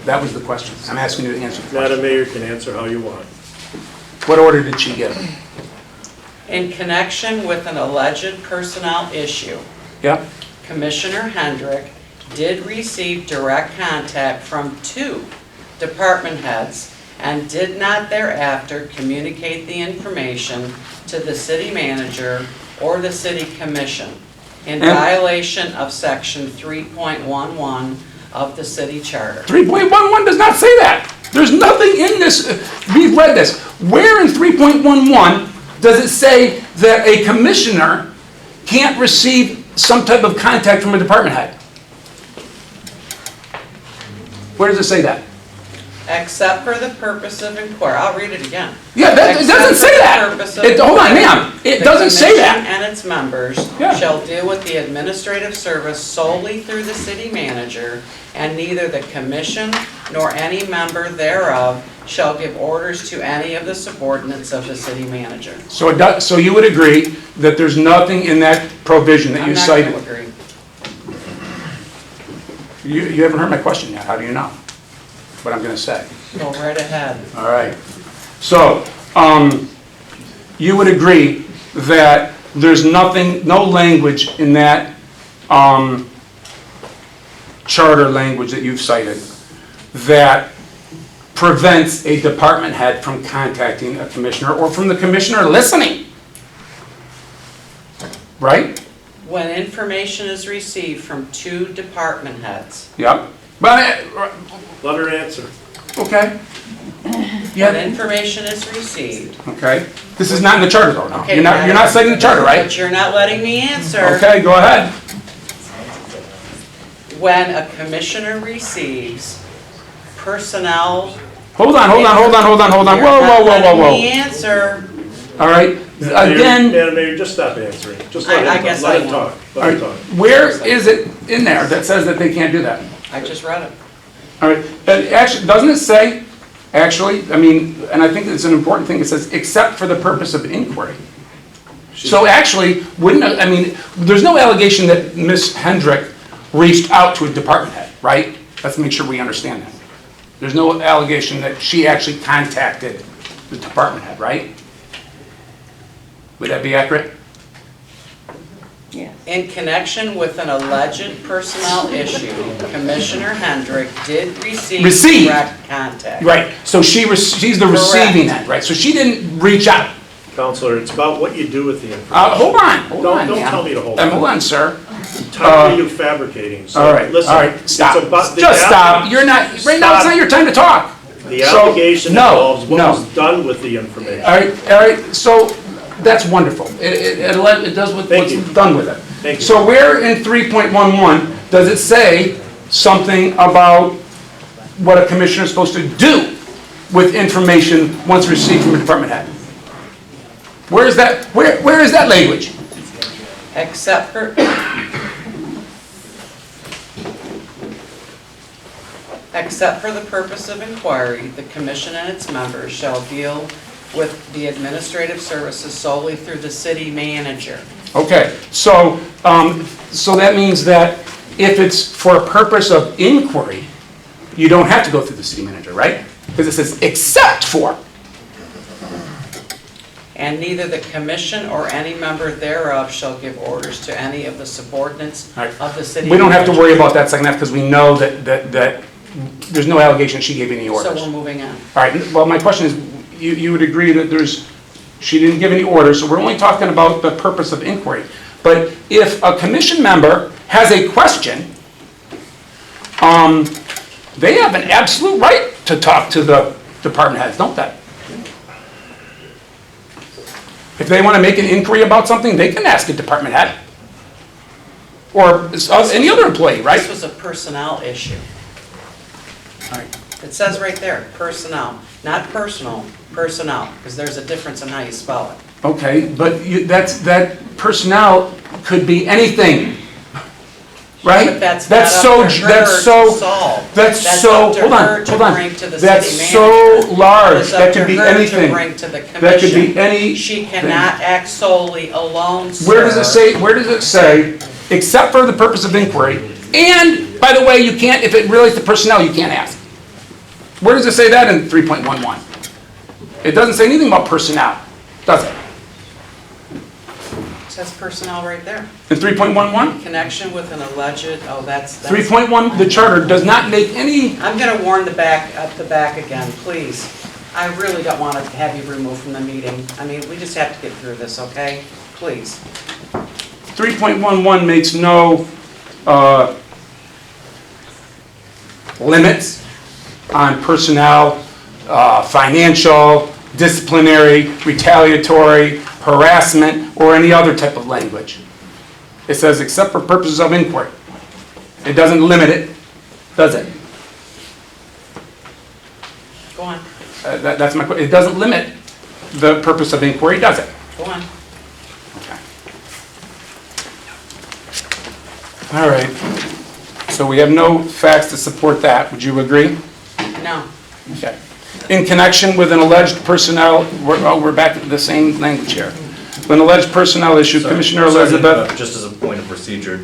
That was the question. I'm asking you to answer the question. Madam Mayor, you can answer how you want. What order did she give? In connection with an alleged personnel issue, Yep. Commissioner Hendrick did receive direct contact from 2 department heads and did not thereafter communicate the information to the city manager or the city commission in And- violation of section 3.11 of the city charter. 3.11 does not say that. There's nothing in this. We've read this. Where in 3.11 does it say that a commissioner can't receive some type of contact from a department head? Where does it say that? Except for the purpose of inquiry. I'll read it again. Yeah, it doesn't Except say for the that. purpose of Hold on, inquiry, ma'am. It the doesn't say that. commission and its members Yeah. shall deal with the administrative service solely through the city manager, and neither the commission nor any member thereof shall give orders to any of the subordinates of the city manager. So you would agree that there's nothing in that provision that I'm you not cited? going to agree. You haven't heard my question yet. How do you know what I'm going to say? Go right ahead. All right. So, you would agree that there's nothing, no language in that charter language that you've cited that prevents a department head from contacting a commissioner or from the commissioner listening? Right? When information is received from 2 department heads, Yep. But, Let her answer. okay. when information is received. Okay. This is not in the charter though, no? Okay, You're not citing the charter, right? But you're not letting me answer. Okay, go ahead. When a commissioner receives personnel. Hold on. Whoa. You're not letting Whoa. me answer. All right, again, Madam Mayor, just stop answering. Just I let guess him, let I him will. talk. all Let him right, talk. where is it in there that says that they can't do that? I just read it. All right, and actually, doesn't it say, actually, I mean, and I think it's an important thing, it says, except for the purpose of inquiry. So actually, there's no allegation that Ms. Hendrick reached out to a department head, right? Let's make sure we understand that. There's no allegation that she actually contacted the department head, right? Would that be accurate? In connection with an alleged personnel issue, Commissioner Hendrick did receive direct contact. Right, so she's the receiving end, right? So she didn't reach out. Counselor, it's about what you do with the information. Hold on. Don't ma'am. tell me to hold on. Hold on, sir. I'm tired of you fabricating. So All right, listen, stop. It's about the Just stop. You're not, right now, it's not your time to talk. The So, allegation no, involves what no. was done with the information. All right, so that's wonderful. It does what's done with it. Thank you. So where in 3.11 does it say something about what a commissioner is supposed to do with information once received from a department head? Where is that, where is that language? Except for, except for the purpose of inquiry, the commission and its members shall deal with the administrative services solely through the city manager. Okay, so, so that means that if it's for a purpose of inquiry, you don't have to go through the city manager, right? Because it says except for. And neither the commission or any member thereof shall give orders to any of the subordinates of the city manager. We don't have to worry about that second half because we know that there's no allegation she gave any orders. So we're moving on. All right, well, my question is, you would agree that she didn't give any orders, so we're only talking about the purpose of inquiry. But if a commission member has a question, they have an absolute right to talk to the department heads, don't they? If they want to make an inquiry about something, they can ask a department head. Or any other employee, right? This was a personnel issue. All right. It says right there, personnel, not personal, personnel, because there's a difference in how you spell it. Okay, but that personnel could be anything, right? But that's not up to her to solve. That's up to her to bring to the city That's so manager. large, It's up that to could be her anything. to bring to the That could be commission. any. She cannot act solely alone, sir. Where does it say, except for the purpose of inquiry, and, by the way, you can't, if it relates to personnel, you can't ask. Where does it say that in 3.11? It doesn't say anything about personnel, does it? It says personnel right there. In 3.11? In connection with an alleged, oh, that's. 3.1, the charter does not make any, I'm gonna warn the back again, please. I really don't want to have you removed from the meeting. I mean, we just have to get through this, okay? Please. 3.11 makes no limits on personnel, financial, disciplinary, retaliatory, harassment, or any other type of language. It says except for purposes of inquiry. It doesn't limit it, does it? Go on, That's my question. It doesn't limit the purpose of inquiry, does it? go on. Okay. All right. So we have no facts to support that. Would you agree? No. Okay. In connection with an alleged personnel, we're back to the same language here. An alleged personnel issue, Sorry, Commissioner sorry to Elizabeth. interrupt, just as a point of procedure,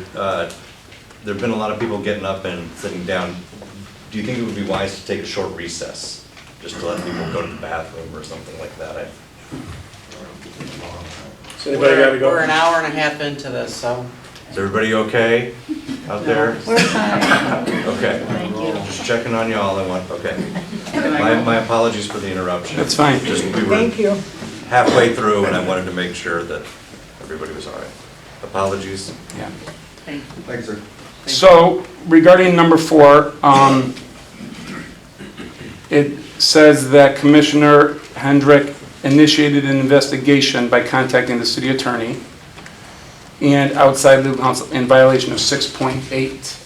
there've been a lot of people getting up and sitting down. Do you think it would be wise to take a short recess, just to let people go to the bathroom or something like that? Does anybody gotta go? We're an hour and a half into this, so. Is everybody okay out there? We're fine. Okay. Thank you. Just checking on y'all, okay. My apologies for the interruption. That's fine. Just, we were you. halfway through and I wanted to make sure that everybody was all right. Apologies. Yeah. Thanks, sir. So regarding number 4, it says that Commissioner Hendrick initiated an investigation by contacting the city attorney and outside legal counsel in violation of 6.8.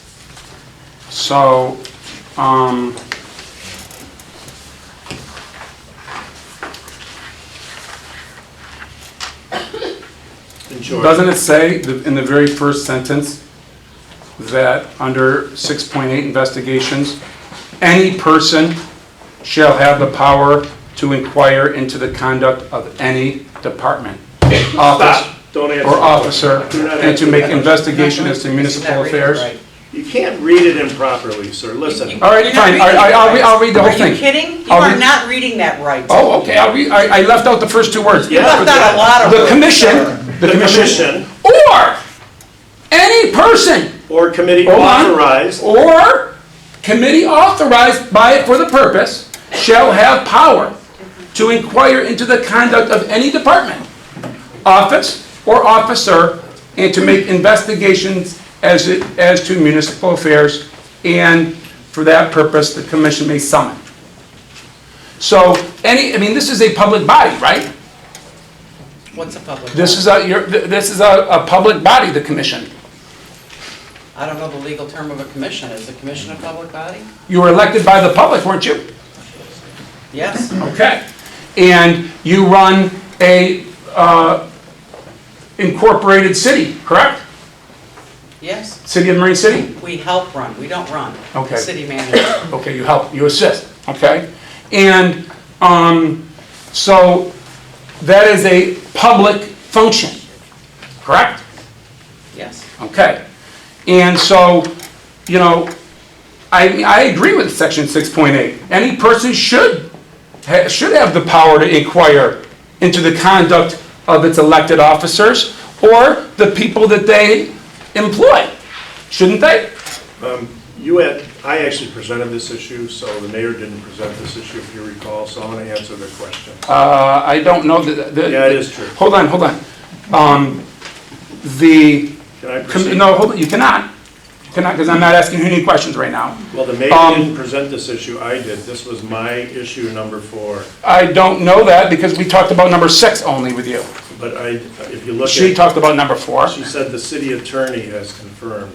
So, doesn't it say in the very first sentence that under 6.8 investigations, any person shall have the power to inquire into the conduct of any department, office, Don't answer. or officer, Do not and to answer make that. investigation as to municipal affairs? You can't read it improperly, sir, listen. All right, fine, I'll read the whole Are thing. you kidding? You I'll are read- not reading that right. Oh, okay, I left out the first 2 words. You left out a lot of The words. commission, The commission or any person, or committee Hold on. authorized, or committee authorized by it for the purpose, shall have power to inquire into the conduct of any department, office, or officer, and to make investigations as to municipal affairs, and for that purpose, the commission may summon. So, this is a public body, right? What's a public? This body? this is a public body, the commission. I don't know the legal term of a commission. Is a commission a public body? You were elected by the public, weren't you? Yes. Okay. And you run a incorporated city, correct? Yes. City of Marine City? We help run. We don't run. Okay. City manager. Okay, you help, you assist, okay? And so that is a public function, correct? Yes. Okay. And so, you know, I agree with section 6.8. Any person should have the power to inquire into the conduct of its elected officers or the people that they employ, shouldn't they? I actually presented this issue, so the mayor didn't present this issue, if you recall, so I'm going to answer the question. I don't know Yeah, it is true. Hold on. Can I proceed? No, hold on, you cannot. You cannot, because I'm not asking you any questions right now. Well, the mayor didn't present this issue, I did. This was my issue number 4. I don't know that because we talked about number 6 only with you. But if you look at... She talked about number 4. She said the city attorney has confirmed.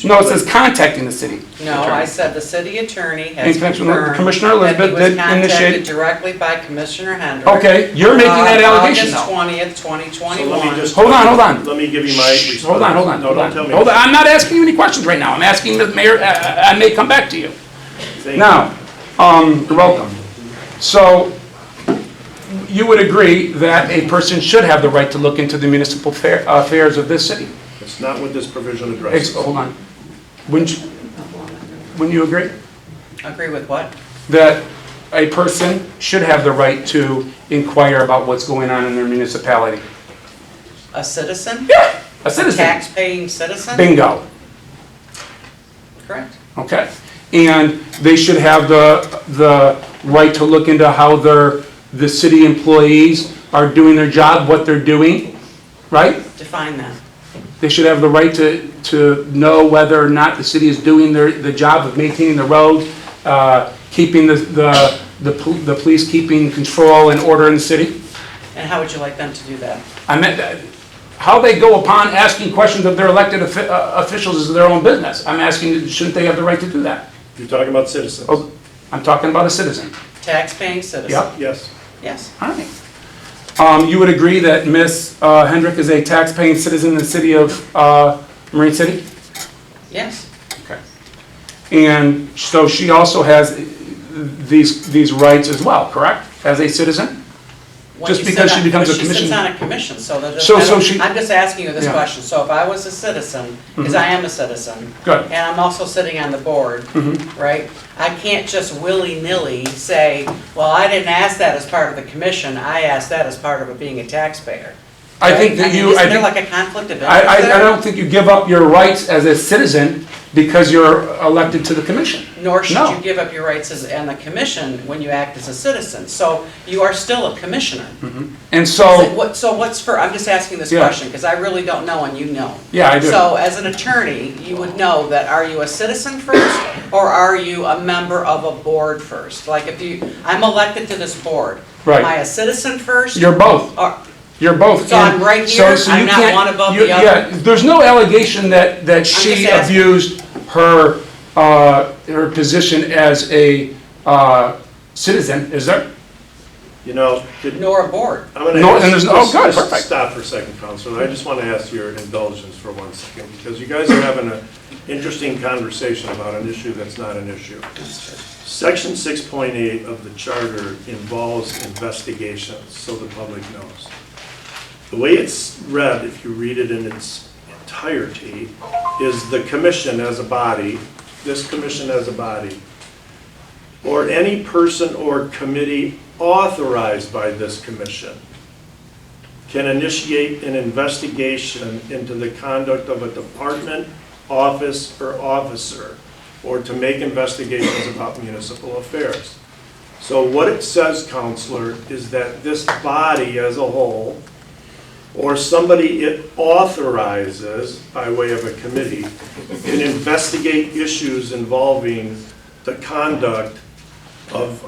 No, it says contacting the city. No, I said the city attorney In has connection with confirmed Commissioner Elizabeth that he was did contacted initiate- directly by Commissioner Hendrick. Okay, you're making that allegation August though. 20th, So let me 2021. just... Hold on. Let me give you my response. Hold on. No, don't tell me. Hold on, I'm not asking you any questions right now. I'm asking the mayor, I may come back to you. Thank Now, you're welcome. So, you would agree that a person should have the right to look into the municipal affairs of this city? It's not what this provision addresses. Hold on. Wouldn't you agree? Agree with what? That a person should have the right to inquire about what's going on in their municipality? A citizen? Yeah, a citizen. Tax-paying citizen? Bingo. Correct. Okay. And they should have the right to look into how the city employees are doing their job, what they're doing, right? Define that. They should have the right to know whether or not the city is doing the job of maintaining the roads, keeping the police keeping control and order in the city. And how would you like them to do that? I meant that how they go upon asking questions of their elected officials is their own business. I'm asking, shouldn't they have the right to do that? You're talking about citizens. Oh, I'm talking about a citizen. Tax-paying citizen? Yep. Yes. Yes. All right. You would agree that Ms. Hendrick is a tax-paying citizen in the city of Marine City? Yes. Okay. And so she also has these rights as well, correct? As a citizen? When Just you because sit she on- becomes a She sits commission- on a commission, so that So doesn't, she- I'm just asking you this Yeah. question. So if I was a citizen, because I am a citizen. Good. And I'm also sitting on the board, right? I can't just willy-nilly say, well, I didn't ask that as part of the commission, I asked that as part of it being a taxpayer. I think Right? that I mean, you, isn't there like a conflict of interest I there? don't think you give up your rights as a citizen because you're elected to the commission. Nor should No. you give up your rights on the commission when you act as a citizen. So you are still a commissioner. And so, So what's for, I'm just asking this Yeah. question, because I really don't know and you know. Yeah, I do. So as an attorney, you would know that, are you a citizen first, or are you a member of a board first? Like if I'm elected to this board. Right. Am I a citizen first? you're both. Or- You're both. So I'm right here? So I'm you not can't- one above you- the other? Yeah, there's no allegation that she just asking. abused her position as a citizen, is there? You know... Nor a board. I'm going to No, and there's no- oh, good, perfect. Stop for a second, Counselor. I just want to ask your indulgence for 1 second, because you guys are having an interesting conversation about an issue that's not an issue. Section 6.8 of the charter involves investigations, so the public knows. The way it's read, if you read it in its entirety, is the commission as a body, this commission as a body, or any person or committee authorized by this commission can initiate an investigation into the conduct of a department, office, or officer, or to make investigations about municipal affairs. So what it says, Counselor, is that this body as a whole, or somebody it authorizes by way of a committee, can investigate issues involving the conduct of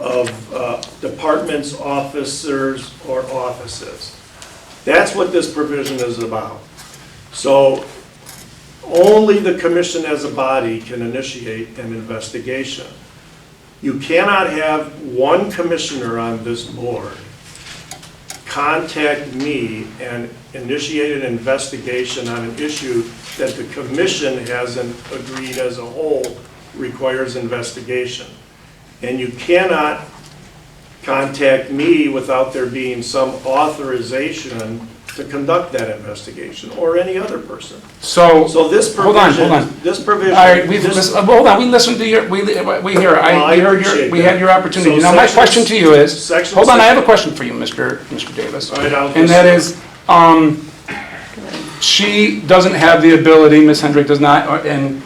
departments, officers, or offices. That's what this provision is about. So only the commission as a body can initiate an investigation. You cannot have one commissioner on this board contact me and initiate an investigation on an issue that the commission hasn't agreed as a whole requires investigation. And you cannot contact me without there being some authorization to conduct that investigation, or any other person. So this hold provision, on. this provision. All right, this- hold on, we listened to your, we hear, Well, I we heard appreciate we that. had your opportunity. So Now, my section- question to you is, section hold on, I six- have a question for you, Mr. Davis. All right, I'll And just- that is, she doesn't have the ability, Ms. Hendrick does not, and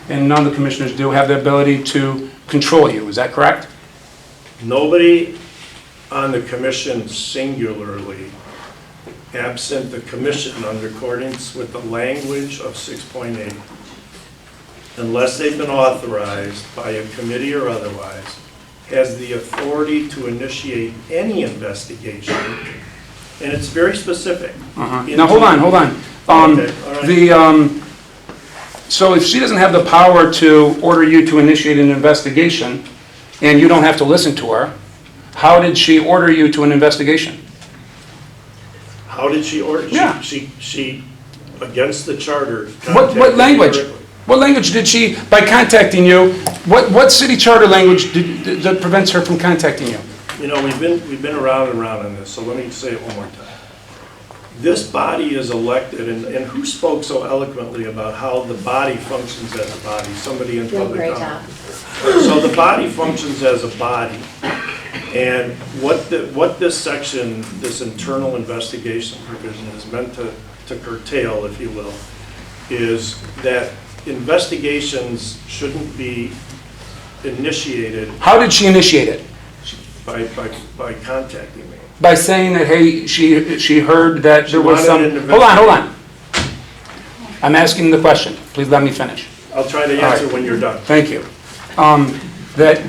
none of the commissioners do have the ability to control you, is that correct? Nobody on the commission singularly, absent the commission under accordance with the language of 6.8, unless they've been authorized by a committee or otherwise, has the authority to initiate any investigation, and it's very specific. Now, hold on. Okay, all right. So if she doesn't have the power to order you to initiate an investigation, and you don't have to listen to her, how did she order you to an investigation? How did she order? Yeah. She, against the charter. What contacted me language? directly. What language did she, by contacting you, what city charter language that prevents her from contacting you? You know, we've been around and around on this, so let me say it one more time. This body is elected, and who spoke so eloquently about how the body functions as a body? Somebody in public comment. So the body functions as a body, and what this section, this internal investigation provision is meant to curtail, if you will, is that investigations shouldn't be initiated How did she initiate it? by contacting me. By saying that, hey, she heard that there was wanted some, an hold on. I'm asking the question, please let me finish. I'll try to All answer right. when you're done. Thank you. That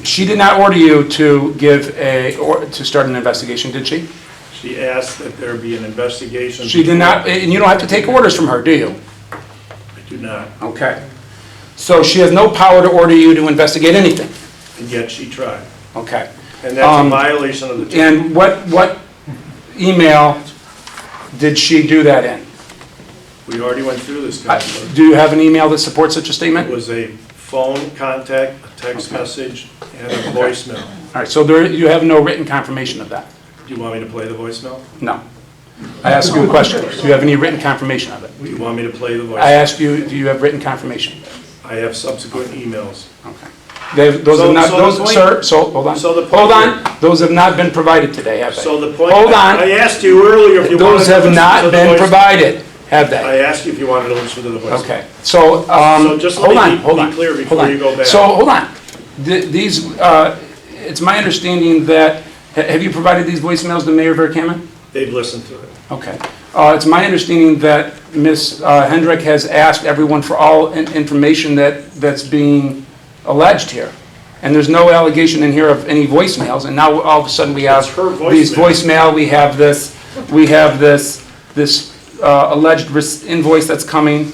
she did not order you to to start an investigation, did she? She asked that there be an investigation. She did not, and you don't have to take orders from her, do you? I do not, Okay. So she has no power to order you to investigate anything? and yet she tried. Okay. And that's a violation of the charter. And what email did she do that in? We already went through this, Counselor. Do you have an email that supports such a It statement? was a phone contact, a text message, and a voicemail. All right, so you have no written confirmation of that? Do you want me to play the voicemail? No. I asked you a question. Do you have any written confirmation of it? Do you want me to play the I voicemail? asked you, do you have written confirmation? I have subsequent emails. Okay. Those have not, So the those, point- sir, so, hold on. So the point Hold on, here- those have not been provided today, have they? So the point. Hold on. I asked you earlier if you wanted to Those have listen to not the been voice- provided, have they? I asked you if you wanted to listen to the voicemail. Okay, so, So just let hold me on, be hold on. clear hold before on. you go back. So, hold on. These, it's my understanding that, have you provided these voicemails to Mayor Verkaman? They've listened to it. Okay. It's my understanding that Ms. Hendrick has asked everyone for all information that's being alleged here. And there's no allegation in here of any voicemails, and now all of a sudden we have It's her these voicemail. voicemail, we have this alleged invoice that's coming,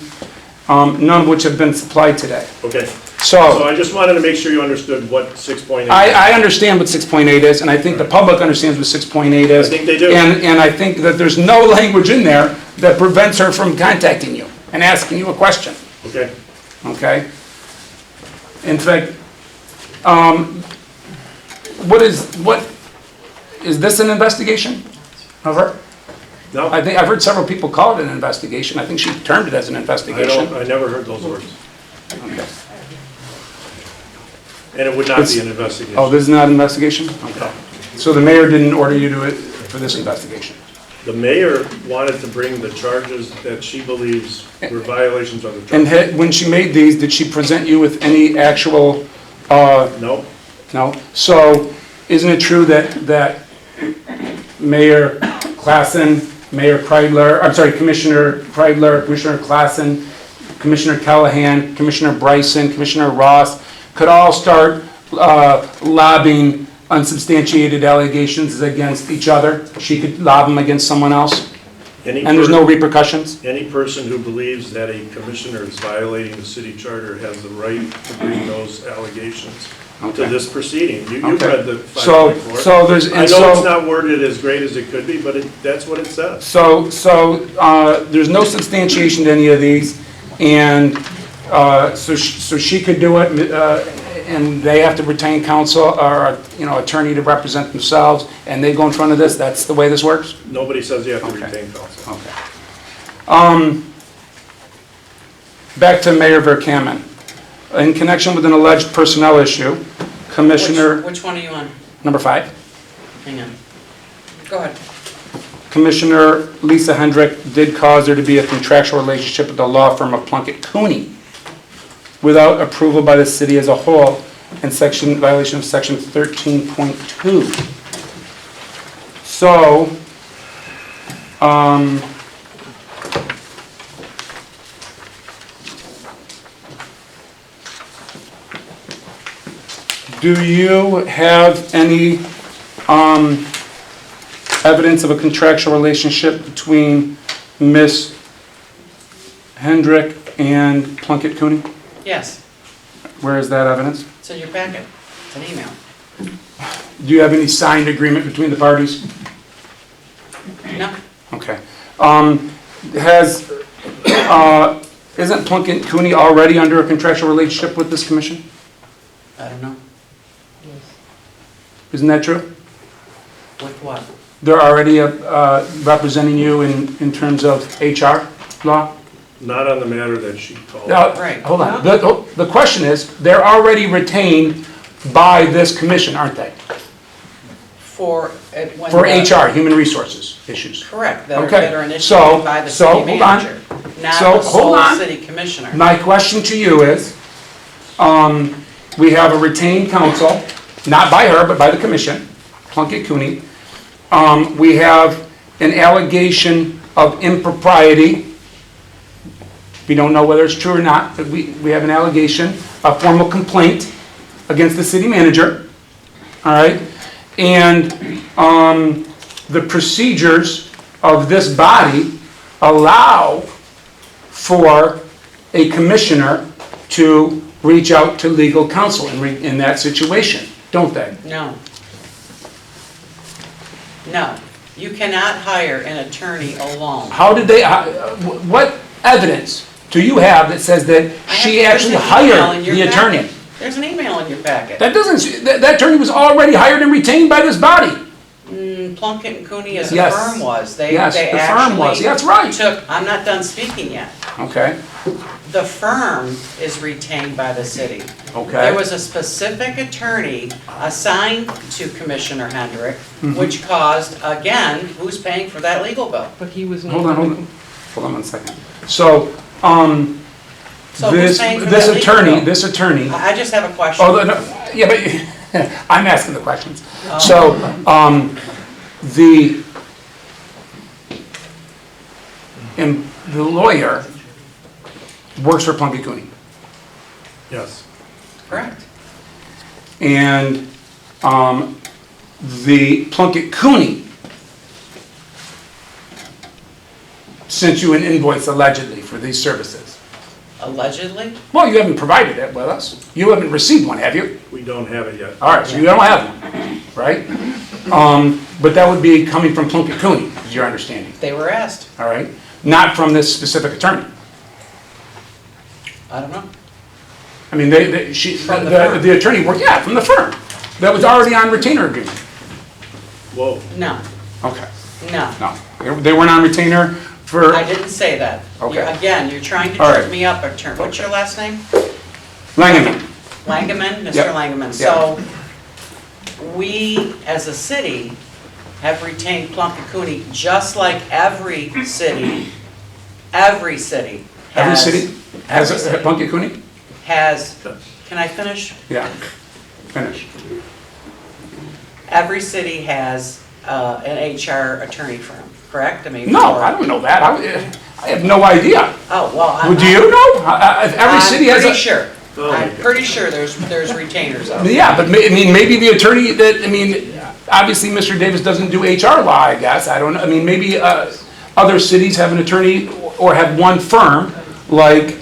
none of which have been supplied today. Okay. So, So I just wanted to make sure you understood what 6.8 is. I understand what 6.8 is, and I think the public understands what 6.8 is. I think they do. And I think that there's no language in there that prevents her from contacting you and asking you a question, Okay. okay? In fact, is this an investigation of her? No, I think, I've heard several people call it an investigation. I think she termed it as an investigation. I never heard those words. Okay. And it would not be an investigation. Oh, this is not an investigation? Okay. So the mayor didn't order you to for this investigation? The mayor wanted to bring the charges that she believes were violations of the charter. And when she made these, did she present you with any actual, No, no? So isn't it true that Mayor Klassen, Mayor Kreidler, I'm sorry, Commissioner Kreidler, Commissioner Klassen, Commissioner Callahan, Commissioner Bryson, Commissioner Ross could all start lobbying unsubstantiated allegations against each other? She could lob them against someone else? Any And there's no per- repercussions? Any person who believes that a commissioner is violating the city charter has the right to bring those allegations to Okay. this proceeding. You've Okay. read the So 5.4. there's, I and know it's so, not worded as great as it could be, but that's what it says. so, there's no substantiation to any of these, and, so she could do it, and they have to retain counsel or, attorney to represent themselves, and they go in front of this, that's the way this works? Nobody says you have to Okay. retain counsel. Okay. Back to Mayor Verkaman. In connection with an alleged personnel issue, Commissioner, Which one are you on? number 5, Hang on. Go ahead. Commissioner Lisa Hendrick did cause there to be a contractual relationship with the law firm of Plunkett Cooney without approval by the city as a whole in violation of section 13.2. So, do you have any evidence of a contractual relationship between Miss Hendrick and Plunkett Cooney? Yes, Where is that evidence? it's in your packet. It's an email. Do you have any signed agreement between the parties? No, Okay. Isn't Plunkett Cooney already under a contractual relationship with this commission? I don't know. Isn't that true? With what? They're already representing you in terms of HR law? Not on the matter that she called. Right. Hold on. The question is, they're already retained by this commission, aren't they? For HR, human resources issues. Correct, that Okay, are so- initiated by the so, city hold on. manager, not So, the hold sole on. city commissioner. My question to you is, we have a retained counsel, not by her, but by the commission, Plunkett Cooney. We have an allegation of impropriety. We don't know whether it's true or not, but we have an allegation, a formal complaint against the city manager, all right? And the procedures of this body allow for a commissioner to reach out to legal counsel in that situation, don't they? No. No, you cannot hire an attorney alone. How did they, what evidence do you have that says that she actually hired the attorney? There's an email in your packet. That doesn't, that attorney was already hired and retained by this body. Plunkett and Cooney as a Yes. firm was. Yes, the firm was. That's right. I'm not done speaking yet. Okay, The firm is retained by the city. okay. There was a specific attorney assigned to Commissioner Hendrick, which caused, again, who's paying for that legal bill? But he was Hold named. on 1 second. So, So who's paying for that legal bill? this attorney, I just have a question. oh, no, yeah, but I'm asking the questions. So, the lawyer works for Plunkett Cooney. Yes. Correct. And the Plunkett Cooney sent you an invoice allegedly for these services. Allegedly? Well, you haven't provided it with us. You haven't received one, have you? We don't have it yet. All right, so you don't have one, right? But that would be coming from Plunkett Cooney, is your understanding, They were asked. all right? Not from this specific attorney. I don't know. I mean, From the firm. the attorney worked, yeah, from the firm. That was already on retainer agreement. Whoa. No, Okay, no. no. They weren't on retainer for, I didn't say that. Okay. Again, you're trying to All trip right. me up, attorney. What's your last name? Langeman. Langeman? Mr. Yep. Langeman. Yep. So, we, as a city, have retained Plunkett Cooney, just like every city Every has. city every has a city Plunkett Cooney? Has, can I finish? Yeah, finish. Every city has an HR attorney firm, correct? I mean. No, for- I don't know that. I have no idea. Oh, well. Do you know? Every city has a... I'm pretty sure. I'm pretty sure there's retainers out there. Yeah, but I mean, maybe the attorney that, I mean, obviously Mr. Davis doesn't do HR law, I guess. I don't know. I mean, maybe other cities have an attorney or have one firm, like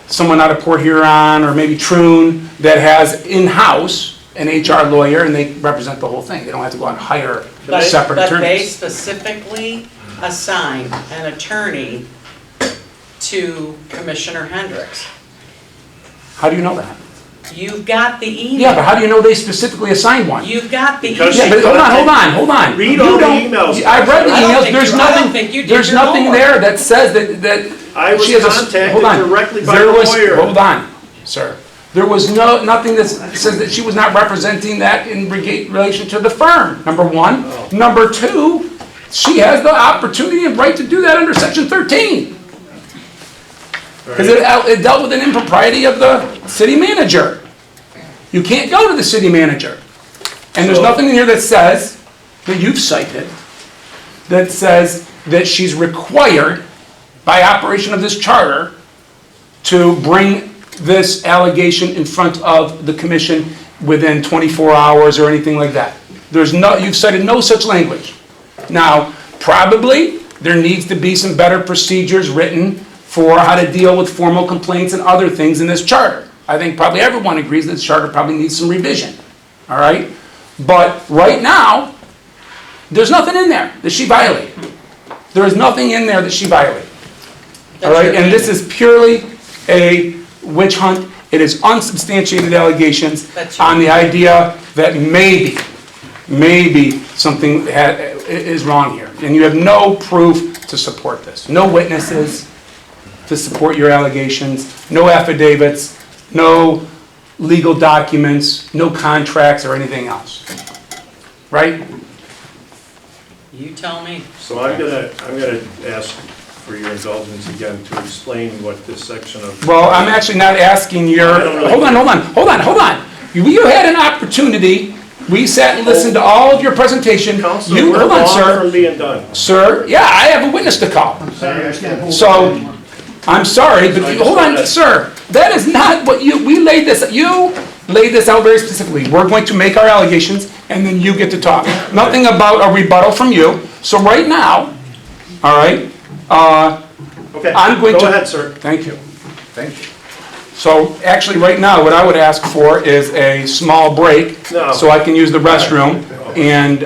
someone out of Port Huron or maybe Troon that has in-house an HR lawyer and they represent the whole thing. They don't have to go out and hire separate But they attorneys. specifically assigned an attorney to Commissioner Hendricks. How do you know that? You've got the email. Yeah, but how do you know they specifically assigned one? You've got the Because email. Yeah, but hold on. Read You all the don't- emails. I've read the I don't emails, think there's you- I don't nothing, think you did there's your nothing homework. there that says that I was she has a. contacted Hold on. directly by There the was- lawyer. Hold on, sir. There was nothing that says that she was not representing that in relation to the firm, number one. Oh. Number two, she has the opportunity and right to do that under section 13. Because it dealt with an impropriety of the city manager. You can't go to the city manager. And there's nothing in here that says, that you've cited, that says that she's required, by operation of this charter, to bring this allegation in front of the commission within 24 hours or anything like that. You've cited no such language. Now, probably, there needs to be some better procedures written for how to deal with formal complaints and other things in this charter. I think probably everyone agrees that this charter probably needs some revision, all right? But right now, there's nothing in there that she violated. There is nothing in there that she violated, all right? And this is purely a witch hunt. It is unsubstantiated allegations on the idea that maybe something is wrong here. And you have no proof to support this. No witnesses to support your allegations, no affidavits, no legal documents, no contracts or anything else. Right? You tell me. So I'm gonna ask for your indulgence again to explain what this section of. Well, I'm actually not asking your, hold on. You had an opportunity, we sat and listened to all of your presentation. Counselor, we're far from being done. Sir, yeah, I have a witness to call. So, I'm sorry, but hold on, sir. That is not what you laid this out very specifically. We're going to make our allegations, and then you get to talk. Nothing about a rebuttal from you. So right now, all right, Okay, I'm going to. go ahead, sir. Thank you. So actually, right now, what I would ask for is a small break, No. so I can use the restroom and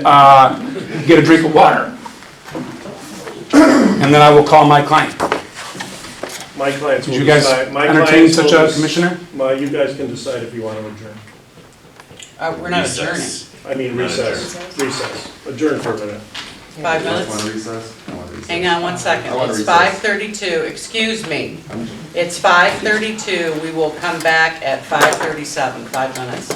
get a drink of water. And then I will call my client. My clients will Did you guys decide. My entertain clients such will a commissioner? You guys can decide if you want to adjourn. We're not adjourning. I mean recess. Adjourn for a minute. 5 minutes? Want to recess? I want to recess. Hang on one second. I want to It's recess. 5:32, excuse me. It's 5:32, we will come back at 5:37, 5 minutes.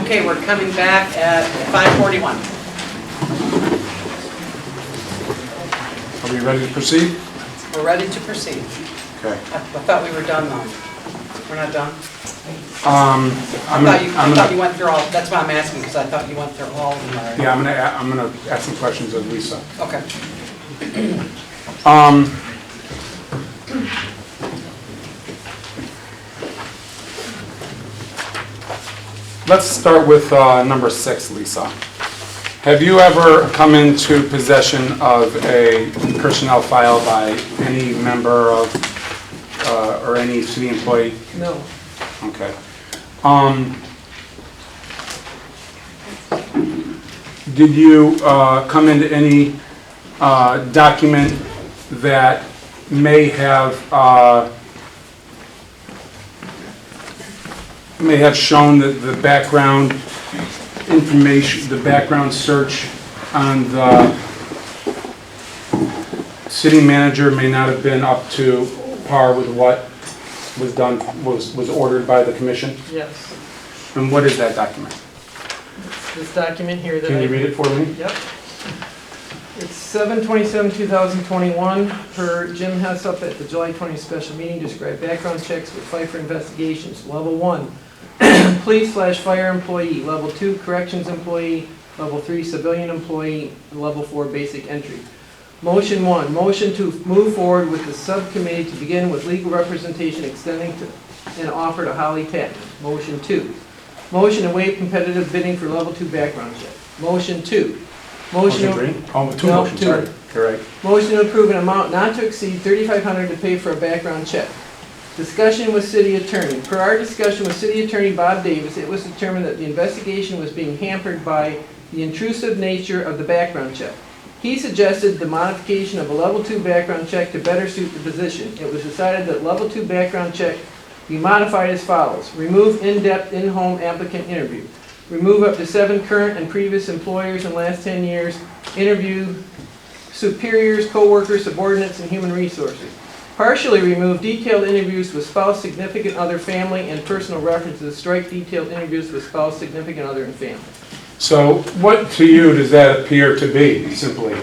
Okay, we're coming back at 5:41. Are we ready to proceed? We're ready to proceed. Okay. I thought we were done though. We're not done? I'm I thought gonna, you went through all, that's why I'm asking, because I thought you went through all of them already. yeah, I'm gonna ask some questions of Lisa. Okay. Let's start with number 6, Lisa. Have you ever come into possession of a personnel file by any member of, or any city employee? No. Okay. Did you come into any document that may have shown that the background information, the background search on the city manager may not have been up to par with what was done, was ordered by the commission? Yes. And what is that document? This document here that Can you read it for me? Yep. It's 7/27/2021, per Jim Hessup at the July 20th special meeting, described background checks with Pfeiffer Investigations. Level 1, police/fire employee. Level 2, corrections employee. Level 3, civilian employee. And Level 4, basic entry. Motion 1, motion to move forward with the subcommittee to begin with legal representation extending to an offer to Holly Tatman. Motion 2, motion to waive competitive bidding for level 2 background check. Motion 2. Motion 3? Oh, two No, motions, two. sorry. Correct. Motion to approve an amount not to exceed $3,500 to pay for a background check. Discussion with city attorney. Per our discussion with city attorney Bob Davis, it was determined that the investigation was being hampered by the intrusive nature of the background check. He suggested the modification of a level 2 background check to better suit the position. It was decided that level 2 background check be modified as follows. Remove in-depth in-home applicant interview. Remove up to 7 current and previous employers in the last 10 years. Interview superiors, co-workers, subordinates, and human resources. Partially remove detailed interviews with spouse, significant other, family, and personal references. Strike detailed interviews with spouse, significant other, and family. So what to you does that appear to be, simply?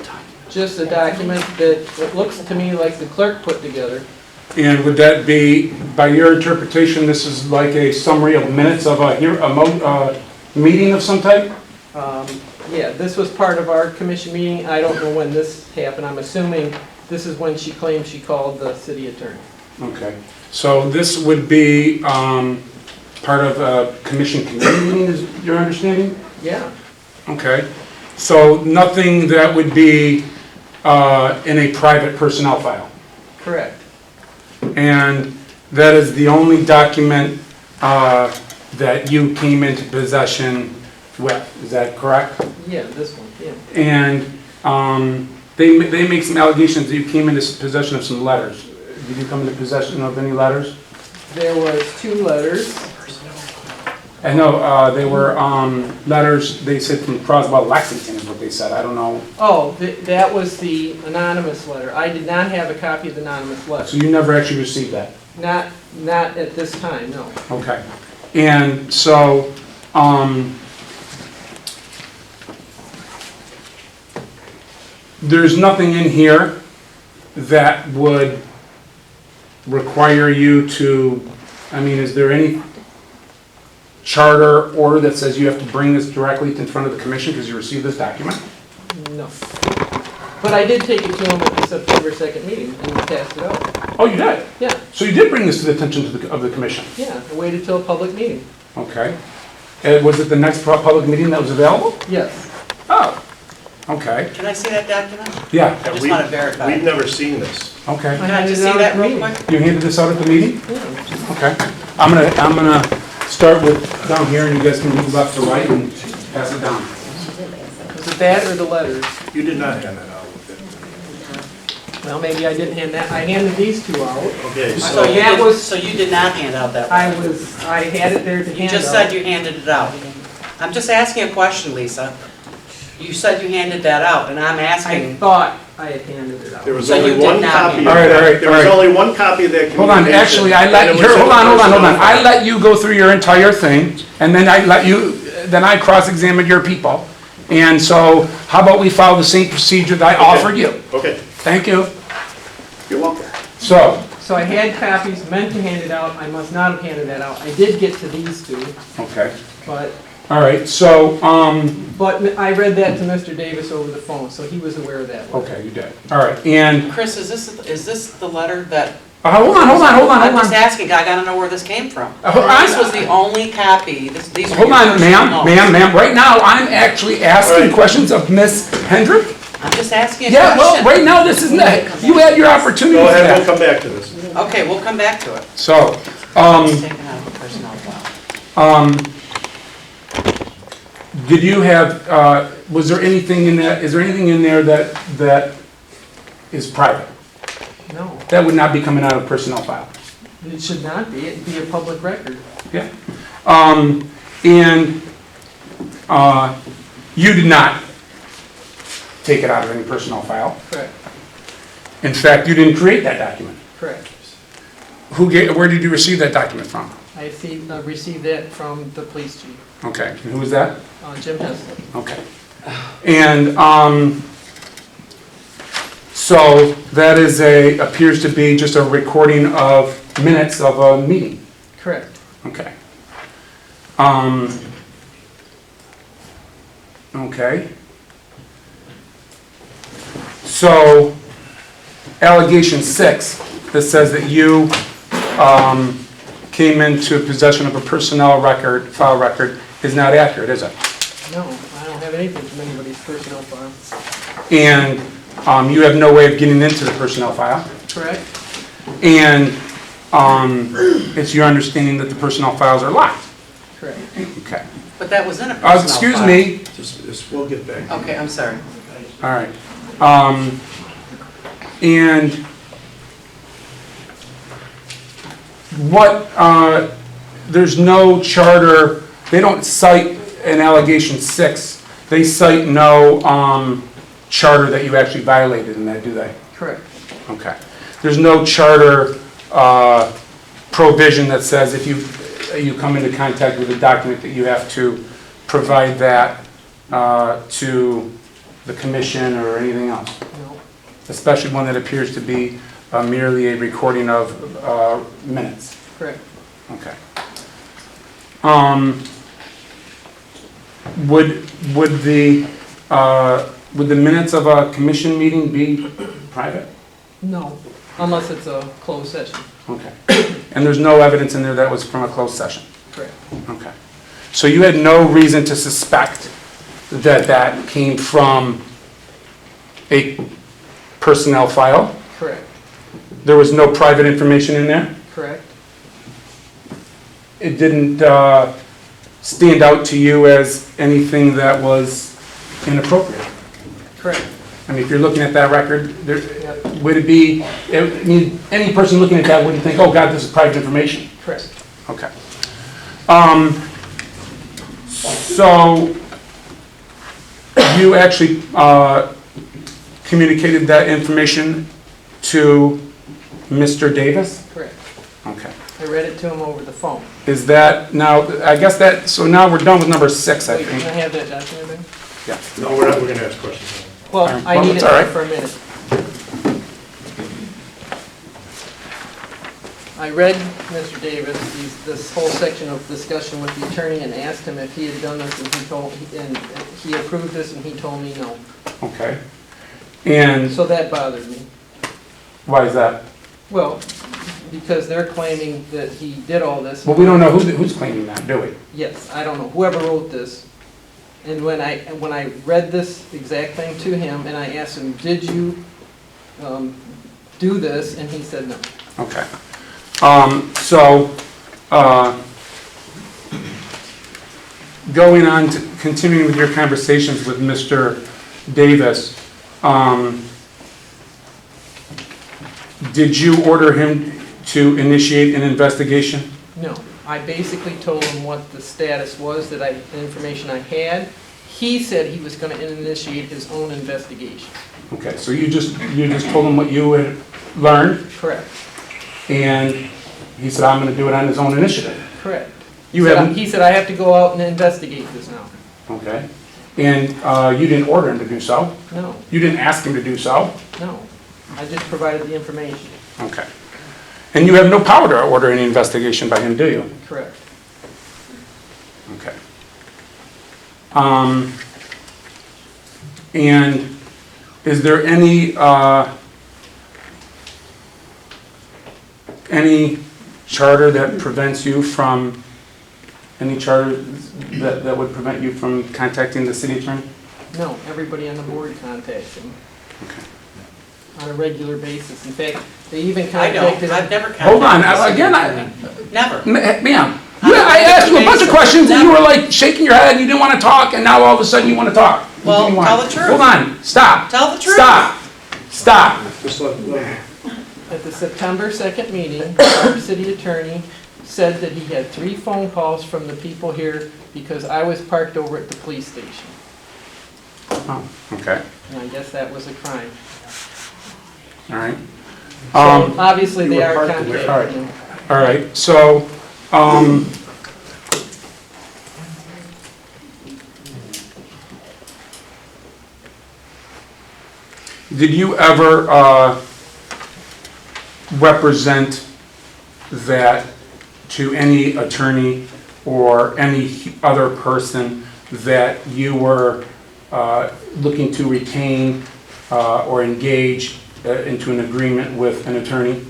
Just a document that it looks to me like the clerk put together. And would that be, by your interpretation, this is like a summary of minutes of a meeting of some type? Yeah, this was part of our commission meeting. I don't know when this happened. I'm assuming this is when she claimed she called the city attorney. Okay. So this would be part of a commission committee meeting, is your understanding? Yeah. Okay. So nothing that would be in a private personnel file? Correct. And that is the only document that you came into possession with, is that correct? Yeah, this one, yeah. And they make some allegations that you came into possession of some letters. Did you come into possession of any letters? There was 2 letters. I know, they were letters, they said from Croswell, Lexington is what they said, I don't know. Oh, that was the anonymous letter. I did not have a copy of the anonymous letter. So you never actually received that? Not at this time, no. Okay. And so, there's nothing in here that would require you to, I mean, is there any charter order that says you have to bring this directly in front of the commission because you received this document? No. But I did take it to him at the September 2nd meeting and he passed it out. Oh, you did? Yeah. So you did bring this to the attention of the commission? Yeah, I waited till a public meeting. Okay. And was it the next public meeting that was available? Yes. Oh, okay. Can I see that document? Yeah. I just want to verify. We've never seen this. Okay. Can I just see that real quick? You handed this out at the meeting? Yeah. Okay. I'm gonna start with down here and you guys can move left to right and pass it down. Was it that or the letters? You did not hand that out. Well, maybe I didn't hand that. I handed these 2 out. Okay, So you did not hand out that one? I had it there to hand out. You just said you handed it out. I'm just asking a question, Lisa. You said you handed that out, and I'm I asking, thought I had handed it out. There was So you only did one not copy. hand of it out. that. All right, There was only one copy of that Hold on, actually, I let, and it here, was in hold on. the personnel I file. let you go through your entire thing, and then I cross-examined your people. And so, how about we follow the same procedure that I offered you? Okay, Thank you. you're welcome. So, So I had copies, meant to hand it out. I must not have handed that out. I did get to these 2, okay. but All right, so, But I read that to Mr. Davis over the phone, so he was aware of that. okay, you did. All right, and, Chris, is this the letter that? hold on. I'm just asking, I gotta know where this came from. This was the only copy, these were Hold your on, personal notes. ma'am, right now, I'm actually asking questions of Miss Hendrick. I'm just asking a Yeah, well, question. right now, this is not, you had your opportunity Go for ahead, we'll that. come back to this. Okay, we'll come back to it. So, It's taken out of the personnel file. did you have, was there anything in that, is there anything in there that is private? No, That would not be coming out of personnel file? it should not be. It'd be a public record. Yeah. And you did not take it out of any personnel file. Correct, In fact, you didn't create that document. correct. Where did you receive that document from? I received that from the police chief, Okay, and who was that? Jim Hesley. Okay. And so that is appears to be just a recording of minutes of a meeting. Correct. Okay. Okay. So, allegation 6, that says that you came into possession of a personnel record, file record, is not accurate, is it? No, I don't have anything from anybody's personnel file. And you have no way of getting into the personnel file. Correct? And it's your understanding that the personnel files are locked. Correct. Okay. But that was in a personnel Excuse file. me. We'll get back. Okay, I'm sorry. All right. And what, there's no charter, they don't cite in allegation 6, they cite no charter that you actually violated in that, do they? Correct. Okay. There's no charter provision that says if you come into contact with a document that you have to provide that to the commission or anything else? No. Especially one that appears to be merely a recording of minutes. Correct. Okay. Would the minutes of a commission meeting be private? No, unless it's a closed session. Okay. And there's no evidence in there that was from a closed session? Correct. Okay. So you had no reason to suspect that that came from a personnel file? Correct. There was no private information in there? Correct. It didn't stand out to you as anything that was inappropriate? Correct. I mean, if you're looking at that record, would it be, I mean, any person looking at that wouldn't think, oh God, this is private information? Correct. Okay. So you actually communicated that information to Mr. Davis? Correct. Okay. I read it to him over the phone. Is that, now, I guess that, so now we're done with number 6, I Wait, think. can I have that document? Yeah. No, we're not, we're gonna ask questions. Well, I need it it's all right. for a minute. I read Mr. Davis, this whole section of discussion with the attorney and asked him if he had done this and he approved this and he told me no. Okay. And So that bothered me. why is that? Well, because they're claiming that he did all this. Well, we don't know who's claiming that, do we? Yes, I don't know, whoever wrote this. And when I read this exact thing to him and I asked him, did you do this? And he said no. Okay. Going on to continuing with your conversations with Mr. Davis, did you order him to initiate an investigation? No, I basically told him what the status was, the information I had. He said he was going to initiate his own investigation. Okay, so you just told him what you had learned, Correct. and he said, I'm going to do it on his own initiative. Correct. You haven't, He said, I have to go out and investigate this now. okay, and you didn't order him to do so? No, You didn't ask him to do so? no. I just provided the information. Okay. And you have no power to order any investigation by him, do you? Correct. Okay. And is there any charter that prevents you from, any charter that would prevent you from contacting the city attorney? No, everybody on the board contacts him. Okay. On a regular basis. In fact, they even I contacted. don't, I've never contacted. Hold on, the city again, attorney. Never. Ma'am, I asked you a bunch of questions and you were like shaking your head and you didn't want to talk, and now all of a sudden you want to talk. Well, You want- tell the truth. Hold on, stop. Tell the truth. Stop. Stop. Just let At the September 2nd meeting, our city attorney said that he had 3 phone calls from the people here because I was parked over at the police station. Oh, okay, And I guess that was a crime. all right. So obviously they you were are parked away. contacting him. All right, so, did you ever represent that to any attorney or any other person that you were looking to retain or engage into an agreement with an attorney?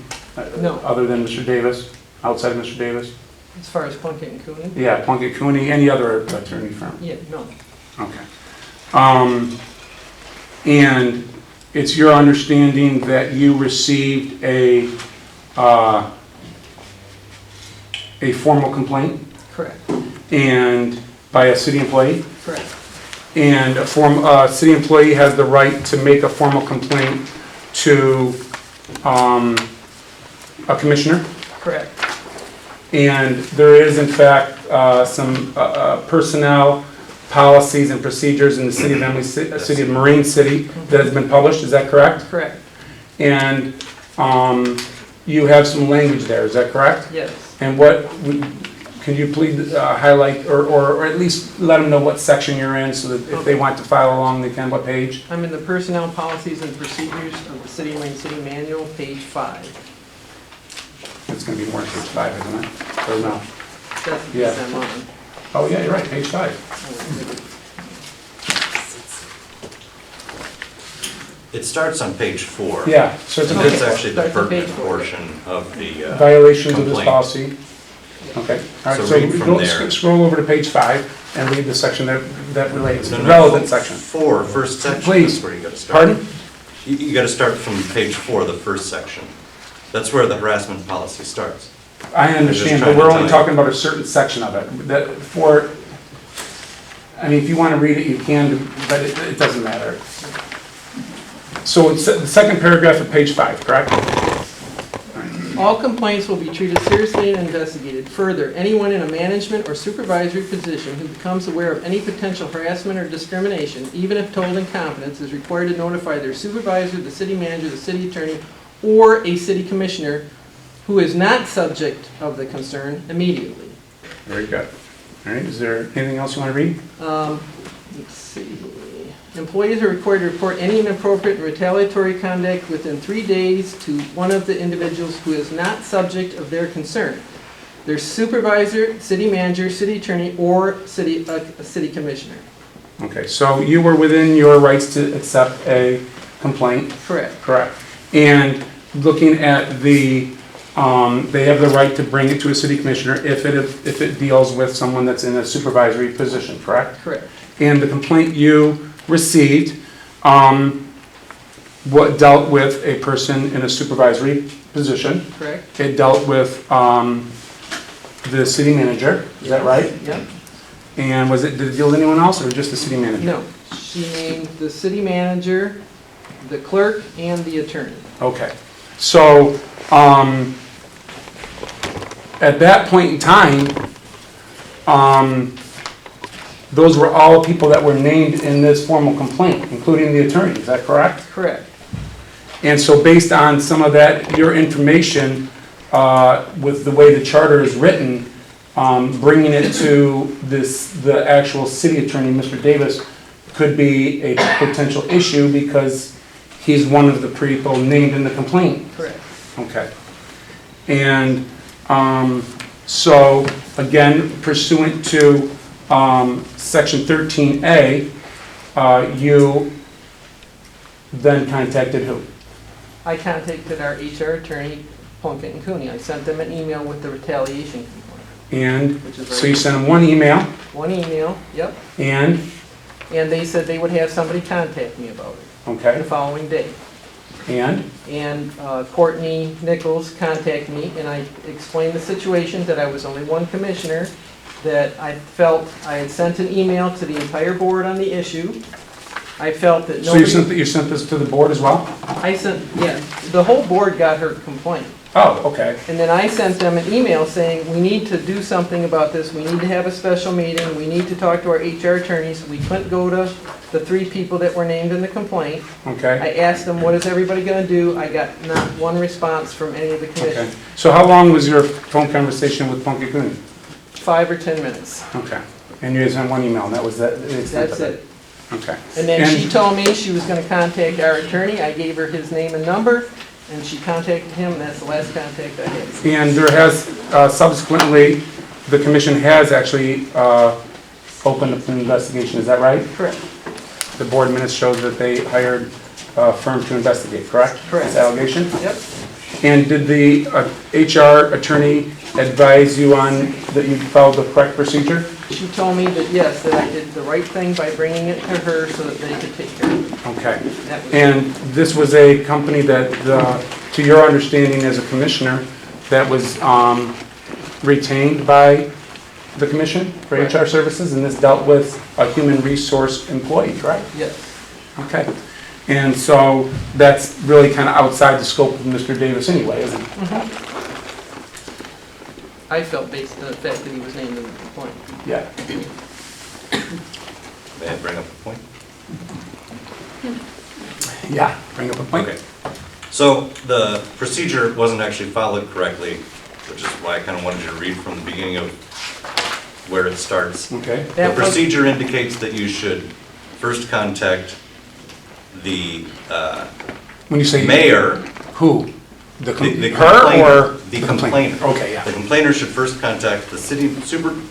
No. Other than Mr. Davis, outside of Mr. Davis? As far as Plunkett and Cooney? Yeah, Plunkett Cooney, any other attorney firm? Yeah, no. Okay. And it's your understanding that you received a formal complaint? Correct. And by a city employee? Correct. And a city employee has the right to make a formal complaint to a commissioner? Correct. And there is in fact some personnel policies and procedures in the city of Emily, city of Marine City that has been published, is that correct? Correct. And you have some language there, is that correct? Yes. And can you please highlight or at least let them know what section you're in so that if they want to follow along, they can, what page? I'm in the Personnel Policies and Procedures of the City of Marine City Manual, page 5. It's going to be more than page 5, isn't it? Or no? That's the Yeah. piece I'm on. Oh, yeah, you're right, page 5. It starts on page 4. Yeah, so it's And on that's page- actually the starts on page pertinent 4. portion of the Violations of this complaint. policy. Okay, all right, So so read from go, there. scroll over to page 5 and read the section that relates, No, the no, relevant section. 4, first section, Please. that's where you gotta start. Pardon? You gotta start from page 4, the first section. That's where the harassment policy starts. I understand, but we're only talking about a certain section of it. I mean, if you want to read it, you can, but it doesn't matter. So it's the second paragraph of page 5, correct? All complaints will be treated seriously and investigated. Further, anyone in a management or supervisory position who becomes aware of any potential harassment or discrimination, even if told in confidence, is required to notify their supervisor, the city manager, the city attorney, or a city commissioner who is not subject of the concern immediately. Very good. All right, is there anything else you want to read? Let's see. Employees are required to report any inappropriate and retaliatory conduct within 3 days to one of the individuals who is not subject of their concern. Their supervisor, city manager, city attorney, or a city commissioner. Okay, so you were within your rights to accept a complaint? Correct. Correct. And looking at they have the right to bring it to a city commissioner if it deals with someone that's in a supervisory position, correct? Correct. And the complaint you received, what dealt with a person in a supervisory position. Correct. It dealt with the city manager, is that right? Yep. And did it deal with anyone else or just the city manager? No. She named the city manager, the clerk, and the attorney. Okay. So, at that point in time, those were all people that were named in this formal complaint, including the attorney, is that correct? Correct. And so based on some of that, your information, with the way the charter is written, bringing it to the actual city attorney, Mr. Davis, could be a potential issue because he's one of the people named in the complaint. Correct. Okay. And so, again, pursuant to Section 13A, you then contacted who? I contacted our HR attorney, Plunkett and Cooney. I sent them an email with the retaliation complaint. And Which is so you sent them one email, One email, yep. and, And they said they would have somebody contact me about it okay, the following day. and, And Courtney Nichols contacted me, and I explained the situation, that I was only one commissioner, that I felt I had sent an email to the entire board on the issue. I felt that so nobody... you sent this to the board as well? Yeah, the whole board got her complaint. Oh, okay. And then I sent them an email saying, we need to do something about this, we need to have a special meeting, we need to talk to our HR attorneys. We couldn't go to the 3 people that were named in the complaint. Okay. I asked them, what is everybody gonna do? I got not one response from any of the Okay. commissioners. So how long was your phone conversation with Plunkett Cooney? 5 or 10 minutes. Okay. And you sent one email, and that was that? That's it. Okay. And then she told me she was gonna contact our attorney. I gave her his name and number, and she contacted him, and that's the last contact I had. And there has, subsequently, the commission has actually opened up an investigation, is that right? Correct. The board minutes shows that they hired firm to investigate, correct? Correct. This allegation? Yep. And did the HR attorney advise you on that you followed the correct procedure? She told me that, yes, that I did the right thing by bringing it to her so that they could take care of it. Okay. That was- And this was a company that, to your understanding as a commissioner, that was retained by the commission for HR services, and this dealt with a human resource employee, correct? Yes. Okay. And so that's really kind of outside the scope of Mr. Davis anyway, isn't it? I felt based on the fact that he was named in the complaint. Yeah. May I bring up a point? Yeah, bring up a point. Okay. So the procedure wasn't actually followed correctly, which is why I kind of wanted you to read from the beginning of where it starts. Okay. The procedure indicates that you should first contact the When you say mayor. Who? The her complainer, or the complainer? Okay, yeah. The complainer should first contact the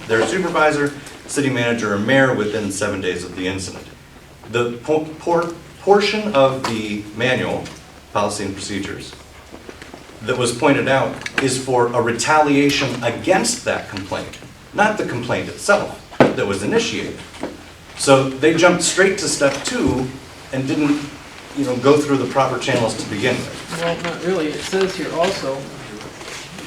their supervisor, city manager, or mayor within 7 days of the incident. The portion of the manual, policy and procedures, that was pointed out is for a retaliation against that complaint, not the complaint itself that was initiated. So they jumped straight to step 2 and didn't, go through the proper channels to begin with. Well, not really. It says here also,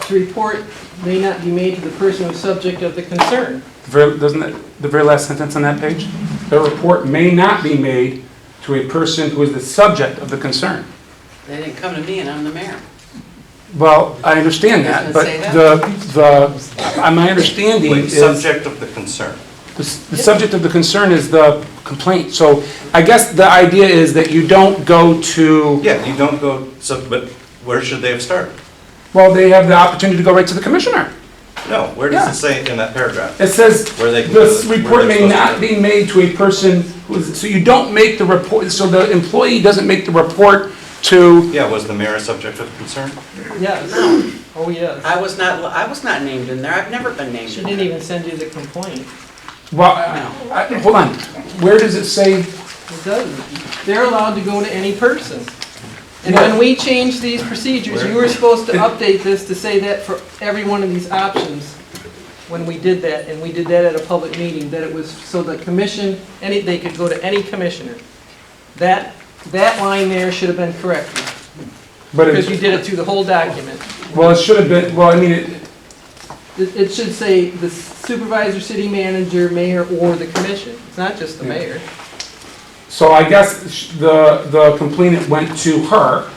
the report may not be made to the person who's subject of the concern. Doesn't it, the very last sentence on that page? The report may not be made to a person who is the subject of the concern. They didn't come to me and I'm the mayor. Well, I understand that, but my understanding Wait, is... subject of the concern. The subject of the concern is the complaint. So I guess the idea is that you don't go to... Yeah, you don't go, but where should they have started? Well, they have the opportunity to go right to the commissioner. No, where does it say in that paragraph? It says, Where they can this go- where report they're may supposed to not go. be made to a person who is... So you don't make the report, so the employee doesn't make the report to... Yeah, was the mayor a subject of concern? Yes. Oh, yes. I was not named in there. I've never been named She in didn't there. even send you the complaint. Well, hold on. Where does it say... It doesn't. They're allowed to go to any person. And when we changed these procedures, you were supposed to update this to say that for every one of these options when we did that, and we did that at a public meeting, that it was so the commission, they could go to any commissioner. That line there should have been corrected. Because you did it through the whole document. Well, it should have been... Well, I mean, It should say the supervisor, city manager, mayor, or the commission. It's not just the mayor. So I guess the complainant went to her.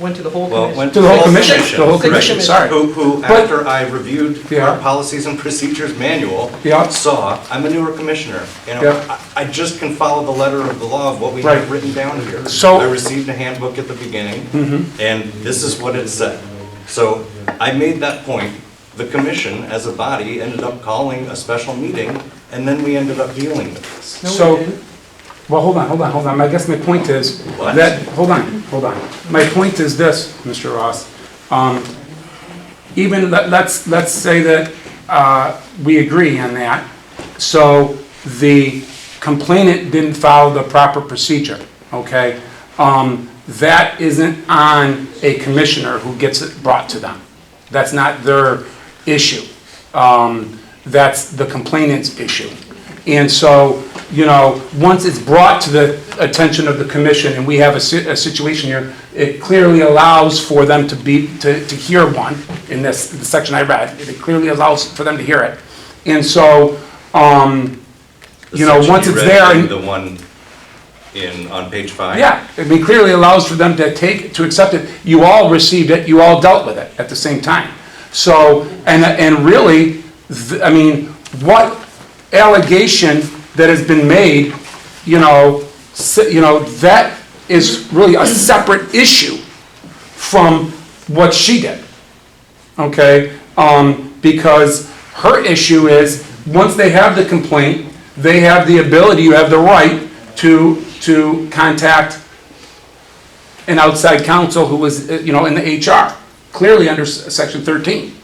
Went to the whole Well, commission. went To the whole commission. The whole Correct. commission, sorry. Who But- after I reviewed our policies and procedures manual, Yeah. saw, I'm a newer commissioner, Yeah. I just can follow the letter of the law of what we Right. have written down here. So- I received a handbook at the beginning, Mhm. and this is what it said. So I made that point. The commission, as a body, ended up calling a special meeting, and then we ended up dealing with this. So, well, hold on. I guess my point is What? that, hold on. My point is this, Mr. Ross. Even, let's say that we agree on that. So the complainant didn't follow the proper procedure, okay? That isn't on a commissioner who gets it brought to them. That's not their issue. That's the complainant's issue. And so, once it's brought to the attention of the commission, and we have a situation here, it clearly allows for them to hear one, in the section I read, it clearly allows for them to hear it. And so, once it's there. The one on page 5? Yeah, clearly allows for them to accept it. You all received it, you all dealt with it at the same time. So, and really, what allegation that has been made, that is really a separate issue from what she did. Okay? Because her issue is, once they have the complaint, they have the ability, you have the right to contact an outside counsel who was, in the HR, clearly under section 13.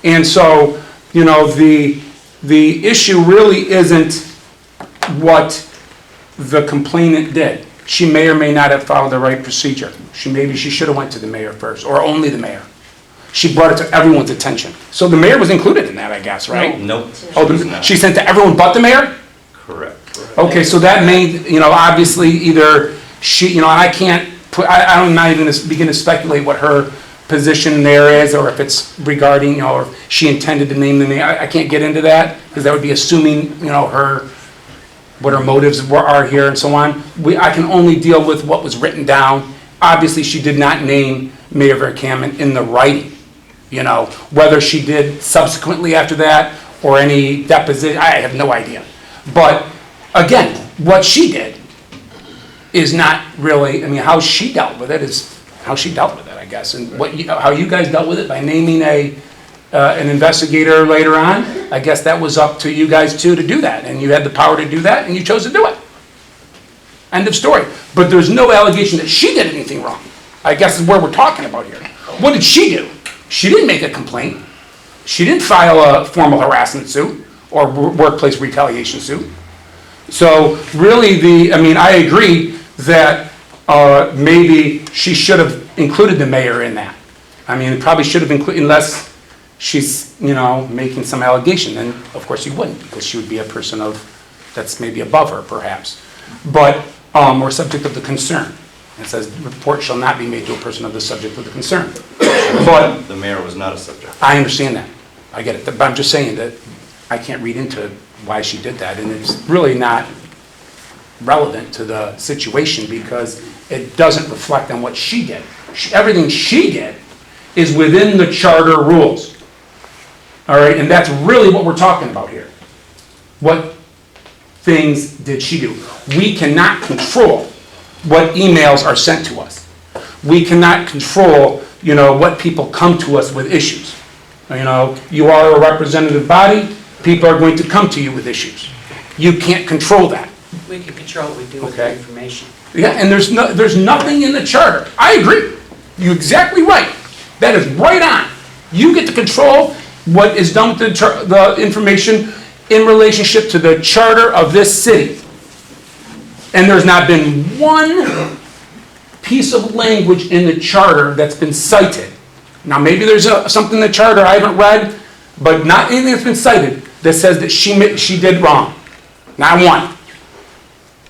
And so, the issue really isn't what the complainant did. she may or may not have followed the right procedure. Maybe she should have went to the mayor first, or only the mayor. She brought it to everyone's attention. So the mayor was included in that, I guess, right? Nope. Oh, she sent to everyone but the mayor? Correct. Okay, so that made, obviously either she, and I can't put, I'm not even gonna begin to speculate what her position there is, or if it's regarding, or if she intended to name the mayor. I can't get into that, because that would be assuming, what her motives are here and so on. I can only deal with what was written down. Obviously, she did not name Mayor Verkaman in the writing. Whether she did subsequently after that, or any deposition, I have no idea. But again, what she did is not really, how she dealt with it is how she dealt with it, I guess. And how you guys dealt with it by naming an investigator later on, I guess that was up to you guys too to do that. And you had the power to do that, and you chose to do it. End of story. But there's no allegation that she did anything wrong, I guess is where we're talking about here. What did she do? She didn't make a complaint. She didn't file a formal harassment suit or workplace retaliation suit. So really I agree that maybe she should have included the mayor in that. It probably should have included, unless she's, making some allegation, then of course you wouldn't, because she would be a person that's maybe above her perhaps. But, or subject of the concern. It says, report shall not be made to a person of the subject of the concern. But the mayor was not a subject. I understand that. I get it. But I'm just saying that I can't read into why she did that. And it's really not relevant to the situation, because it doesn't reflect on what she did. Everything she did is within the charter rules. All right? And that's really what we're talking about here. What things did she do? We cannot control what emails are sent to us. We cannot control, what people come to us with issues. You are a representative body, people are going to come to you with issues. You can't control that. We can control what we do with the information. Yeah, and there's nothing in the charter. I agree. You're exactly right. That is right on. You get to control what is done with the information in relationship to the charter of this city. And there's not been one piece of language in the charter that's been cited. Now, maybe there's something in the charter I haven't read, but not anything that's been cited that says that she did wrong. Not one.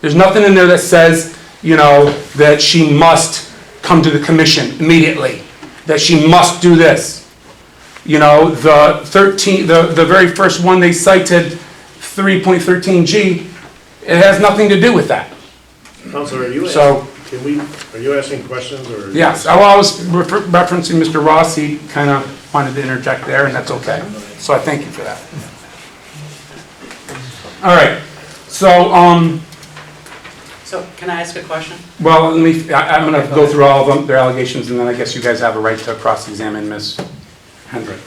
There's nothing in there that says, that she must come to the commission immediately, that she must do this. The very first one they cited, 3.13G, it has nothing to do with that. Counselor, are you asking questions or? Yes, I was referencing Mr. Ross. He kind of wanted to interject there, and that's okay. So I thank you for that. All right. So can I ask a question? Well, I'm going to go through all of them, their allegations, and then I guess you guys have a right to cross-examine Ms. Hendrick.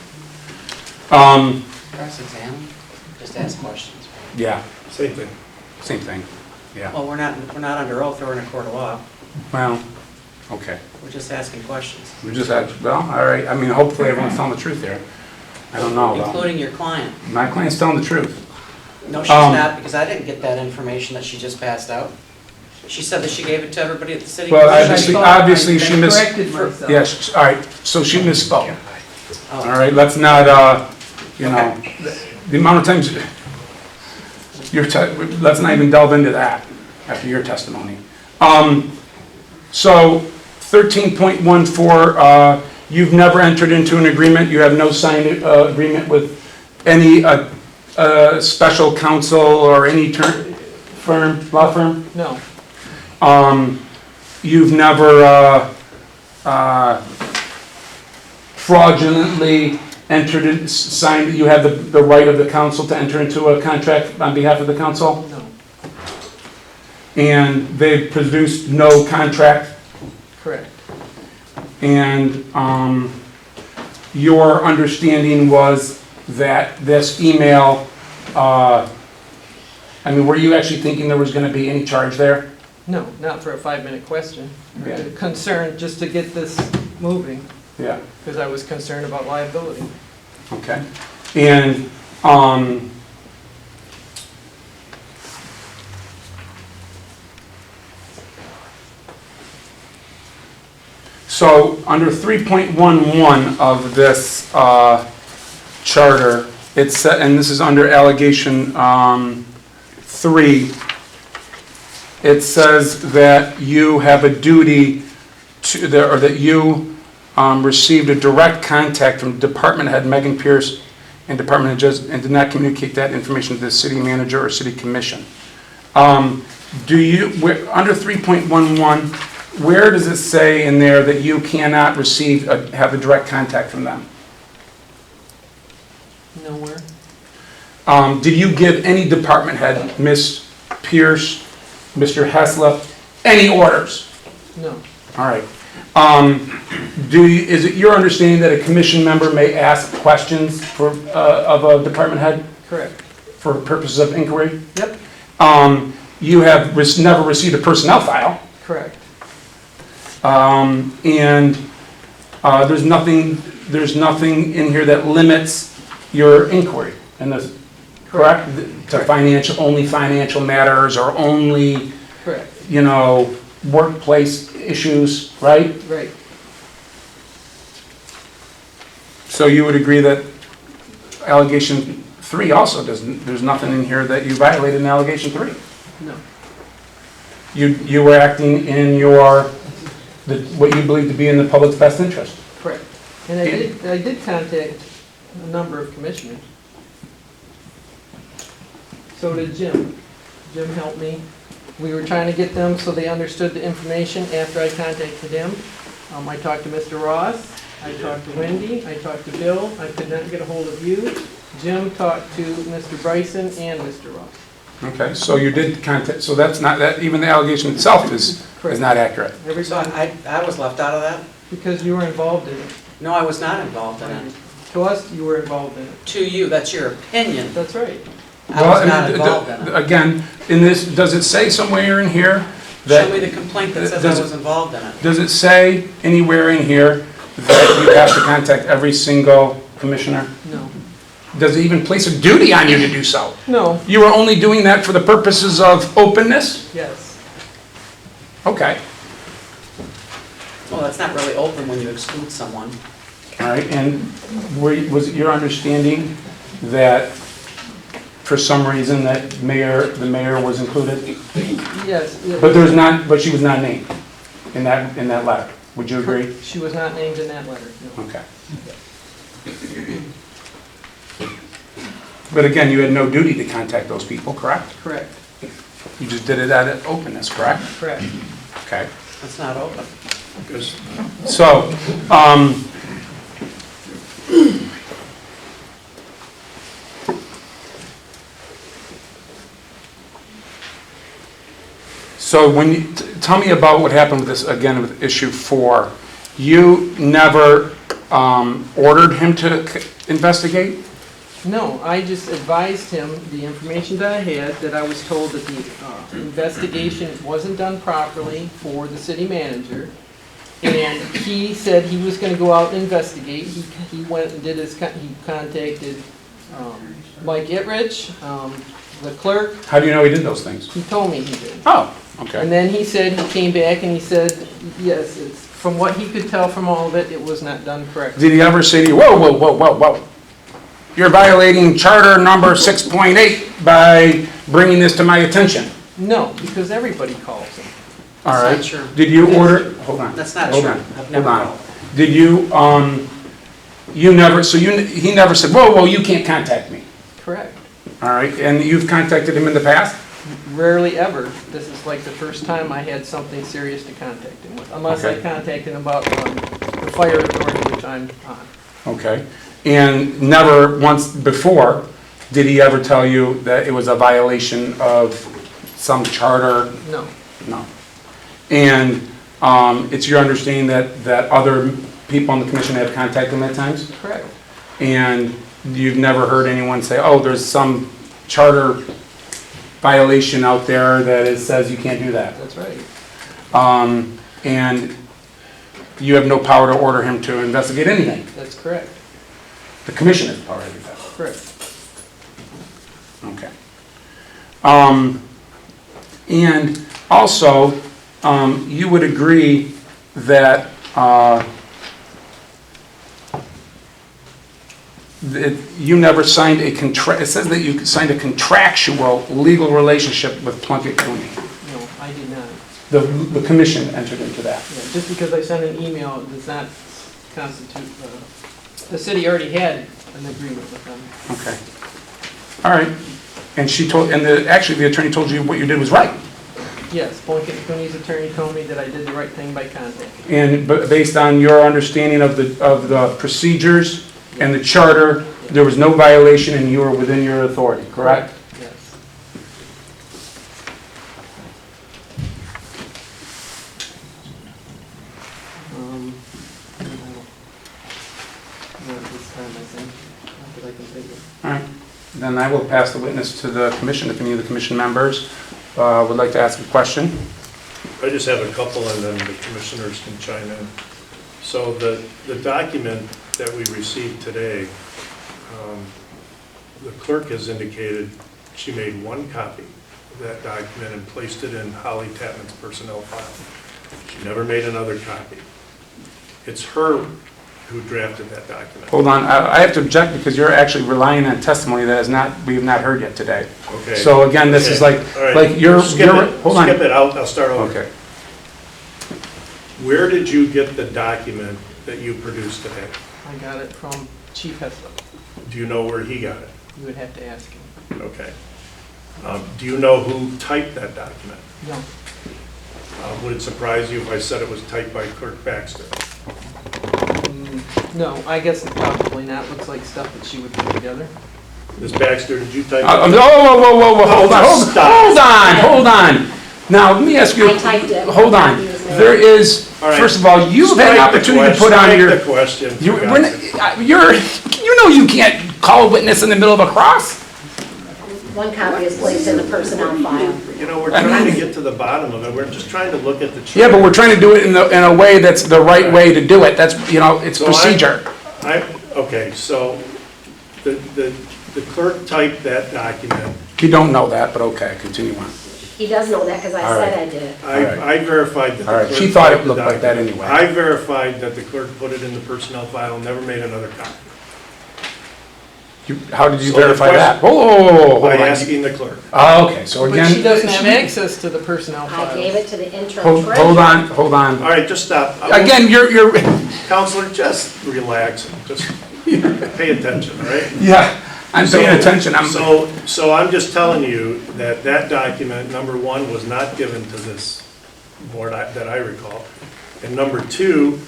Cross-examine? Just ask questions. Yeah. Same thing. Same thing. Yeah. Well, we're not under oath or in a court of law. Well, okay. We're just asking questions. We just had, all right. Hopefully everyone's telling the truth here. I don't know. Including your client. My client's telling the truth. No, she's not, because I didn't get that information that she just passed out. She said that she gave it to everybody at the city. Well, obviously she corrected myself. Yes, all right, so she misspoke. All right, let's not, the amount of times, let's not even delve into that after your testimony. So 13.14, you've never entered into an agreement, you have no signed agreement with any special counsel or any law firm? No. You've never fraudulently signed, you have the right of the council to enter into a contract on behalf of the council? No. And they produced no contract? Correct. And your understanding was that this email, were you actually thinking there was going to be any charge there? No, not for a 5-minute question. Yeah. Concerned just to get this moving. Yeah. Because I was concerned about liability. Okay. And So under 3.11 of this charter, it's, and this is under allegation 3, it says that you have a duty to, or that you received a direct contact from Department Head Megan Pierce and Department Head Judge and did not communicate that information to the city manager or city commission. Do you, under 3.11, where does it say in there that you cannot receive, have a direct contact from them? Nowhere. Did you give any department head, Ms. Pierce, Mr. Heslop, any orders? No. All right. Is it your understanding that a commission member may ask questions for, of a department head? Correct. For purposes of inquiry? Yep. You have never received a personnel file. Correct. And there's nothing in here that limits your inquiry in this, correct? To financial, only financial matters or only, correct, you know, workplace issues, right? Right. So you would agree that allegation 3 also doesn't, there's nothing in here that you violated in allegation 3? No. You were acting in your, what you believe to be in the public's best interest? Correct. And I did contact a number of commissioners. So did Jim. Jim helped me. We were trying to get them so they understood the information after I contacted him. I talked to Mr. Ross, I talked to Wendy, I talked to Bill, I could not get a hold of you. Jim talked to Mr. Bryson and Mr. Ross. Okay, so you did contact, so that's not, that even the allegation itself is not accurate. So I was left out of that? Because you were involved in it. No, I was not involved in it. To us, you were involved in it. To you, that's your opinion. That's right. I was not involved in it. Again, in this, does it say somewhere in here that... Show me the complaint that says I was involved in it. Does it say anywhere in here that you have to contact every single commissioner? No. Does it even place a duty on you to do so? No. You were only doing that for the purposes of openness? Yes. Okay. Well, that's not really open when you exclude someone. All right, and was it your understanding that for some reason that the mayor was included? Yes. But she was not named in that letter. Would you agree? She was not named in that letter, no. Okay. But again, you had no duty to contact those people, correct? Correct. You just did it out of openness, correct? Correct. Okay. That's not open. So, so when you, tell me about what happened with this, again, with issue 4. You never ordered him to investigate? No, I just advised him the information that I had, that I was told that the investigation wasn't done properly for the city manager. And he said he was gonna go out and investigate. He went and did his, he contacted Mike Itrich, the clerk. How do you know he did those things? He told me he did. Oh, okay. And then he said, he came back and he said, yes, it's, from what he could tell from all of it, it was not done correctly. Did he ever say to you, whoa, whoa, whoa, whoa, whoa, you're violating charter number 6.8 by bringing this to my attention? No, because everybody calls him. All right. That's not true. Did you order, hold on. That's not hold true. on, I've never hold on. called. Did you, you never, so he never said, whoa, whoa, you can't contact me? Correct. All right, and you've contacted him in the past? Rarely ever. This is like the first time I had something serious to contact him with, unless I Okay. contacted him about the fire authority, which I'm on. Okay. And never once before did he ever tell you that it was a violation of some charter? No. No. And it's your understanding that other people on the commission have contacted him at times? Correct. And you've never heard anyone say, oh, there's some charter violation out there that it says you can't do that? That's right. And you have no power to order him to investigate anything? That's correct. The commission has the power to do that? Correct. Okay. And also, you would agree that you never signed a contract, it says that you signed a contractual legal relationship with Plunkett Cooney. No, I did not. The commission entered into that. Yeah, just because I sent an email does not constitute, the city already had an agreement with them. Okay. All right. And she told, and actually the attorney told you what you did was right. Yes, Plunkett Cooney's attorney told me that I did the right thing by contacting. And based on your understanding of the procedures and the charter, there was no violation and you were within your authority, correct? Yes. Not this time, I think. Not that I can think of. All right. Then I will pass the witness to the commission, if any of the commission members would like to ask a question. I just have a couple and then the commissioners can chime in. So the document that we received today, the clerk has indicated she made one copy of that document and placed it in Holly Tapman's personnel file. She never made another copy. It's her who drafted that document. Hold on, I have to object because you're actually relying on testimony that we have not heard yet today. Okay. So again, this is like, All right. like you're, Skip it. hold on. Skip it, I'll start over. Okay. Where did you get the document that you produced today? I got it from Chief Heslop. Do you know where he got it? You would have to ask him. Okay. Do you know who typed that document? No. Would it surprise you if I said it was typed by Clerk Baxter? No, I guess probably not. Looks like stuff that she would put together. Ms. Baxter, did you type it? Whoa, hold on, hold on. Now, let me ask you, I typed it. hold on. There is, All right. first of all, you've had an opportunity to put on your, Strike the question. you know you can't call a witness in the middle of a cross. One copy is placed in the personnel file. You know, we're trying to get to the bottom of it. We're just trying to look at the chart. Yeah, but we're trying to do it in a way that's the right way to do it. That's, it's So procedure. Okay, so the clerk typed that document. You don't know that, but okay, continue on. He does know that because I All said right. I did. I verified that the All right, clerk she thought it typed the looked like that document. anyway. I verified that the clerk put it in the personnel file, never made another copy. How did you So the verify that? question- Hold By on. asking the clerk. Oh, okay, so But again. she doesn't have access to the personnel I files. gave it to the interim Hold treasurer. on. All right, just stop. Again, you're, Counselor, just relax, just pay attention, all right? yeah, I'm paying attention. So I'm just telling you that that document, number one, was not given to this board that I recall. And number two,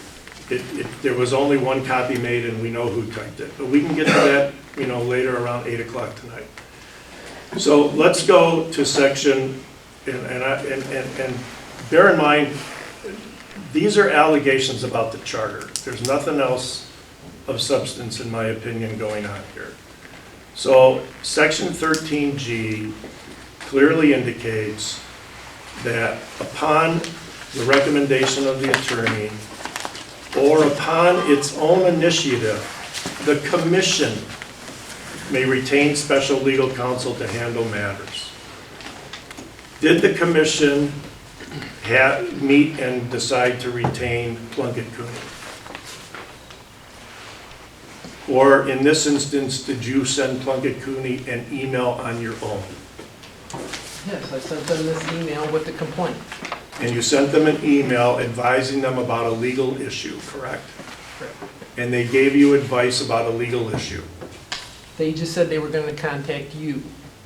there was only one copy made and we know who typed it. But we can get to that, later around 8 o'clock tonight. So let's go to section, and bear in mind, these are allegations about the charter. There's nothing else of substance, in my opinion, going on here. So section 13G clearly indicates that upon the recommendation of the attorney or upon its own initiative, the commission may retain special legal counsel to handle matters. Did the commission meet and decide to retain Plunkett Cooney? Or in this instance, did you send Plunkett Cooney an email on your own? Yes, I sent them this email with the complaint. And you sent them an email advising them about a legal issue, correct? Correct. And they gave you advice about a legal issue. They just said they were going to contact you.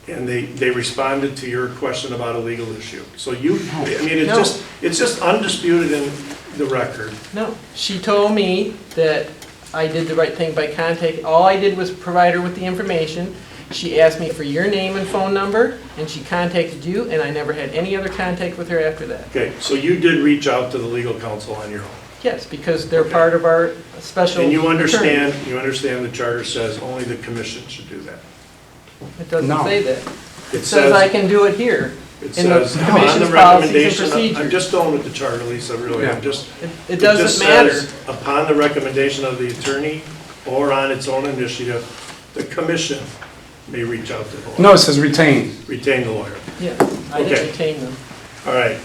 And they responded to your question about a legal issue. So No. it's just undisputed in the record. No, she told me that I did the right thing by contacting, all I did was provide her with the information. She asked me for your name and phone number, and she contacted you, and I never had any other contact with her after that. Okay, so you did reach out to the legal counsel on your own. Yes, because they're part of our special And you attorney. understand the charter says only the commission should do that. It doesn't No. say that. It It says I can do it here. It in the says, on commission's the policies and recommendation, I'm procedures. just going with the charter, Lisa, really, Yeah. It doesn't just matter. says, upon the recommendation of the attorney or on its own initiative, the commission may reach out to the lawyer. No, it says retain. Retain the lawyer. Yeah, I Okay. didn't retain them. All right.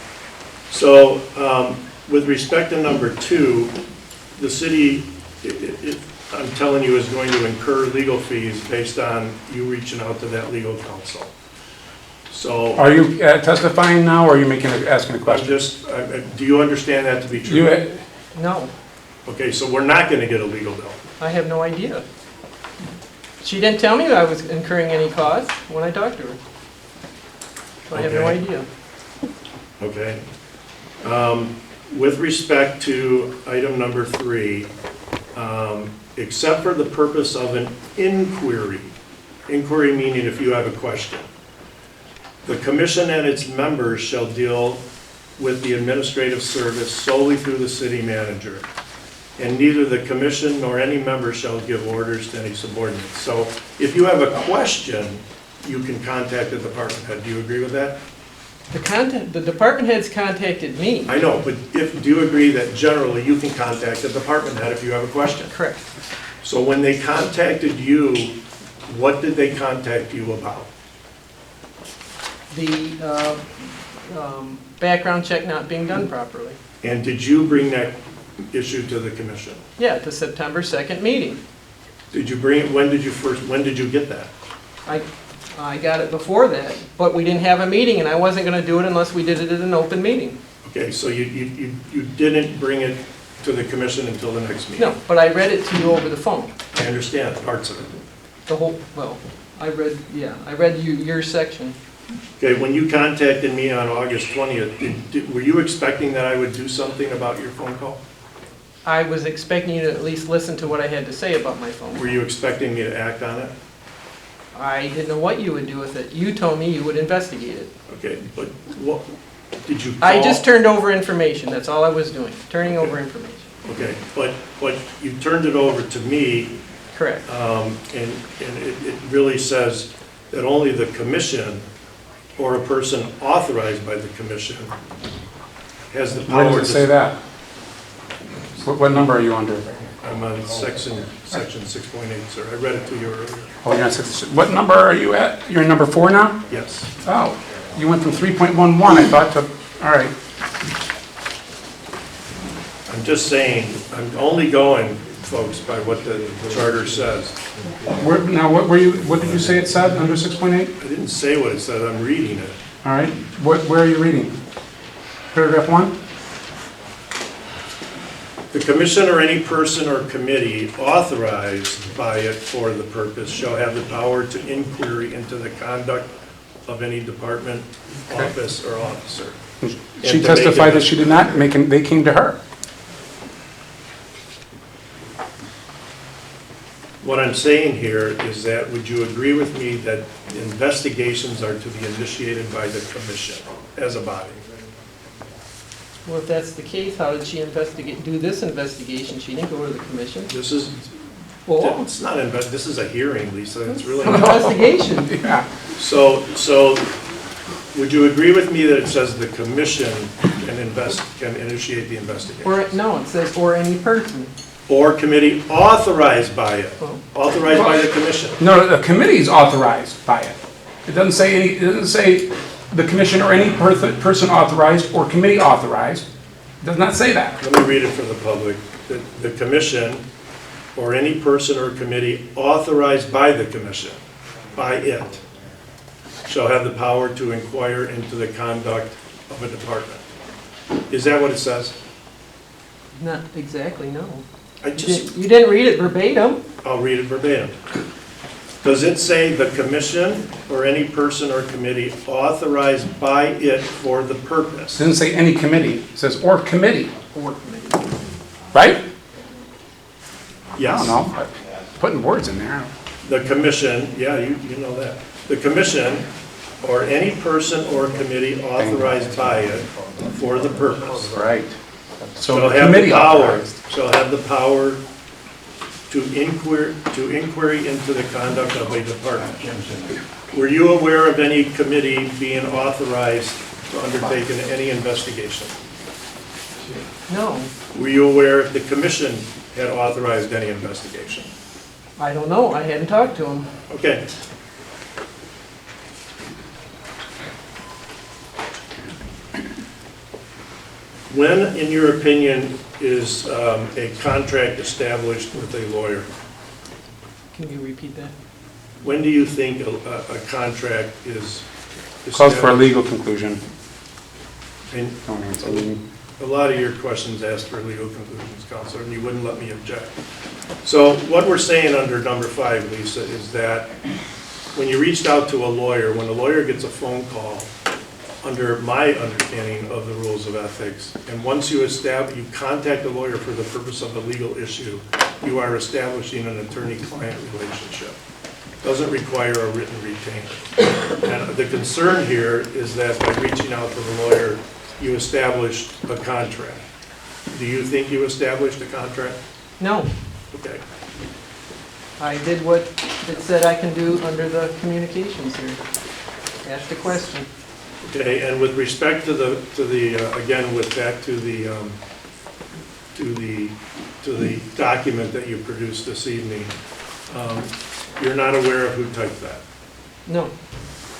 So with respect to number 2, the city, I'm telling you, is going to incur legal fees based on you reaching out to that legal counsel. So. Are you testifying now, or are you asking a question? Do you understand that to be true? No, Okay, so we're not going to get a legal bill. I have no idea. She didn't tell me that I was incurring any cost when I talked to her. So I have no Okay. idea. Okay. With respect to item number 3, except for the purpose of an inquiry meaning if you have a question, the commission and its members shall deal with the administrative service solely through the city manager, and neither the commission nor any member shall give orders to any subordinates. So if you have a question, you can contact the department head. Do you agree with that? The department heads contacted me. I know, but do you agree that generally you can contact the department head if you have a question? Correct. So when they contacted you, what did they contact you about? The background check not being done properly. And did you bring that issue to the commission? Yeah, at the September 2nd meeting. Did you bring it, when did you get that? I got it before that, but we didn't have a meeting, and I wasn't going to do it unless we did it at an open meeting. Okay, so you didn't bring it to the commission until the next meeting? No, but I read it to you over the phone. I understand parts of it. The whole, well, I read your section. Okay, when you contacted me on August 20th, were you expecting that I would do something about your phone call? I was expecting you to at least listen to what I had to say about my phone. Were you expecting me to act on it? I didn't know what you would do with it. You told me you would investigate it. Okay, but what, did you call? I just turned over information, that's all I was doing, turning over information. Okay, but you turned it over to me. Correct. And it really says that only the commission or a person authorized by the commission has the power to... Where does it say that? What number are you under? I'm on section 6.8, sir. I read it to you earlier. Oh, you're on 6. What number are you at? You're in number 4 now? Yes. Oh, you went from 3.11, I thought, to, all right. I'm just saying, I'm only going, folks, by what the charter says. Now, what did you say it said under 6.8? I didn't say what it said, I'm reading it. All right, where are you reading? Paragraph 1? The commission or any person or committee authorized by it for the purpose shall have the power to inquiry into the conduct of any department, office, or officer. She testified that she did not make, they came to her. What I'm saying here is that, would you agree with me that investigations are to be initiated by the commission as a body? Well, if that's the case, how did she do this investigation? She didn't go to the commission. This is, Well, it's not, this is a hearing, Lisa, it's really. an investigation. Yeah. So, would you agree with me that it says the commission can initiate the investigation? No, it says or any person. Or committee authorized by it, authorized by the commission. No, the committee is authorized by it. It doesn't say the commission or any person authorized or committee authorized. It does not say that. Let me read it for the public. The commission or any person or committee authorized by the commission, by it, shall have the power to inquire into the conduct of a department. Is that what it says? Not exactly, no. You didn't read it verbatim. I'll read it verbatim. Does it say the commission or any person or committee authorized by it for the purpose? It doesn't say any committee. It says or committee. Or committee. Right? Yes. I don't know. Putting words in there. The commission, yeah, you know that. The commission or any person or committee authorized by it for the purpose. Right. So Shall the have committee the power, authorized. shall have the power to inquiry into the conduct of a department. Were you aware of any committee being authorized to undertake any investigation? No, Were you aware if the commission had authorized any investigation? I don't know. I hadn't talked to him. Okay. When, in your opinion, is a contract established with a lawyer? Can you repeat that? When do you think a contract is Calls for a established? legal conclusion. And Don't answer me. a lot of your questions ask for legal conclusions, Counselor, and you wouldn't let me object. So what we're saying under number 5, Lisa, is that when you reached out to a lawyer, when a lawyer gets a phone call, under my understanding of the rules of ethics, and once you contact a lawyer for the purpose of a legal issue, you are establishing an attorney-client relationship. Doesn't require a written retainer. And the concern here is that by reaching out to the lawyer, you established a contract. Do you think you established a contract? No. Okay. I did what it said I can do under the communications here. Asked a question. Okay, and with respect to the again, with back to the document that you produced this evening, you're not aware of who typed that? No.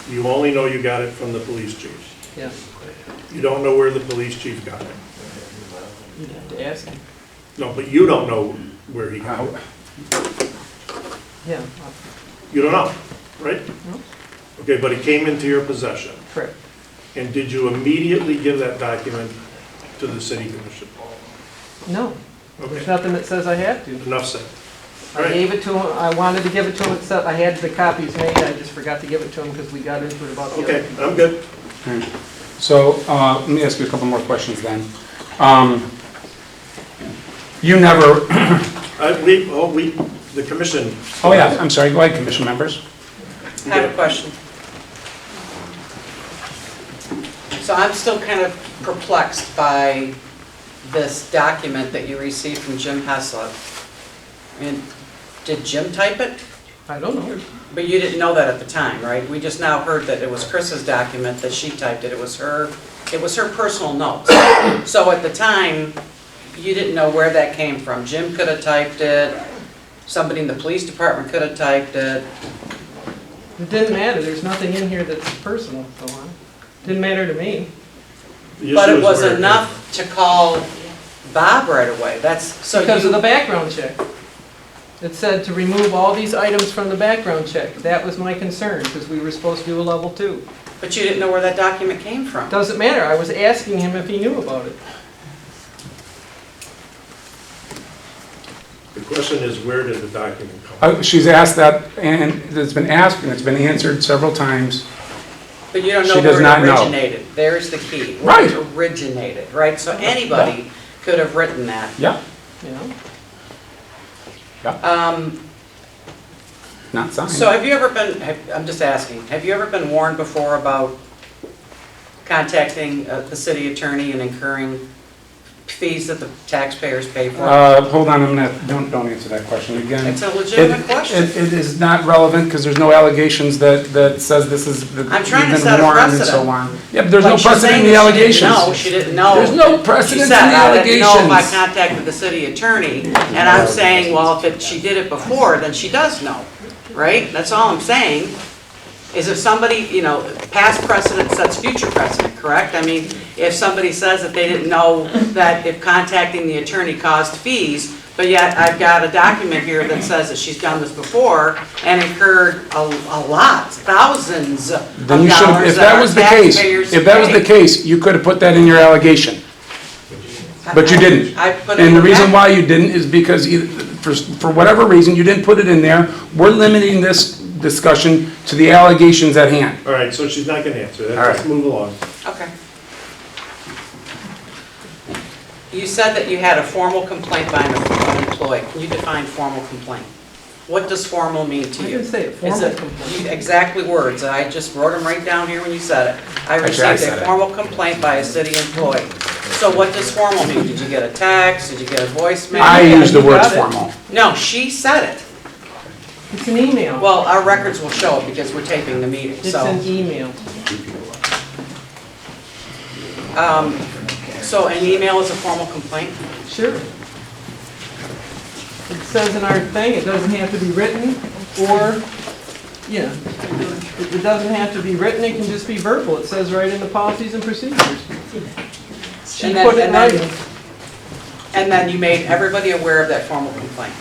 You only know you got it from the police chief? Yes. You don't know where the police chief got it? You'd have to ask him. No, but you don't know where he got it? Yeah. You don't know, right? No. Okay, but it came into your possession? Correct. And did you immediately give that document to the city commission? No. Okay. There's nothing that says I have to. Enough said. I gave it to him, I wanted to give it to him, except I had the copies made, I just forgot to give it to him because we got into it about the other. Okay, I'm good. So, let me ask you a couple more questions then. You never, The commission. oh yeah, I'm sorry, go ahead, commission members. I have a question. So I'm still kind of perplexed by this document that you received from Jim Heslop. And did Jim type it? I don't know. But you didn't know that at the time, right? We just now heard that it was Chris's document, that she typed it. It was her personal notes. So at the time, you didn't know where that came from. Jim could have typed it. Somebody in the police department could have typed it. It didn't matter, there's nothing in here that's personal, so on. Didn't matter to me. But it was enough to call Bob right away. That's so because of the background check. It said to remove all these items from the background check. That was my concern, because we were supposed to do a level 2. But you didn't know where that document came from. Doesn't matter, I was asking him if he knew about it. The question is, where did the document come from? She's asked that, and it's been asked, and it's been answered several times. But you don't know She does where not it know. originated. There's the key. Where Right. it originated, right? So anybody could have written that. Yeah. Yeah. Not signed. So have you ever been, I'm just asking, have you ever been warned before about contacting the city attorney and incurring fees that the taxpayers pay for? Hold on a minute, don't answer that question again. It's a legitimate question. It is not relevant, because there's no allegations that says this is, that I'm trying to you've set been a warned and precedent. so on. Yeah, but there's Like no she's precedent in saying the that she didn't allegations. know, she didn't know. There's no She precedent in said, the I didn't know if I allegations. contacted the city attorney, and I'm saying, well, if she did it before, then she does know, right? That's all I'm saying, is if somebody, past precedent sets future precedent, correct? I mean, if somebody says that they didn't know that if contacting the attorney caused fees, but yet I've got a document here that says that she's done this before and incurred a lot, thousands of Then you should have, dollars if that that our was the case, taxpayers if that was the pay. case, you could have put that in your allegation. But you didn't. I put it And the in reason back. why you didn't is because for whatever reason, you didn't put it in there. We're limiting this discussion to the allegations at hand. All right, so she's not going to answer that. All Let's right. move along. Okay. You said that you had a formal complaint by an employee. Can you define formal complaint? What does formal mean to I you? didn't say it, Is formal it complaint. exactly words? I just wrote them right down here when you said it. I Actually, I received said a it. formal complaint by a city employee. So what does formal mean? Did you get a text? Did you get a voicemail? I use the you word got it. formal. No, she said it. It's an email. Well, our records will show it because we're taping the meeting, It's so. an email. So an email is a formal complaint? Sure. It says in our thing, it doesn't have to be written, or, yeah, it doesn't have to be written, it can just be verbal. It says right in the policies and procedures. She put it in writing. And then you made everybody aware of that formal complaint.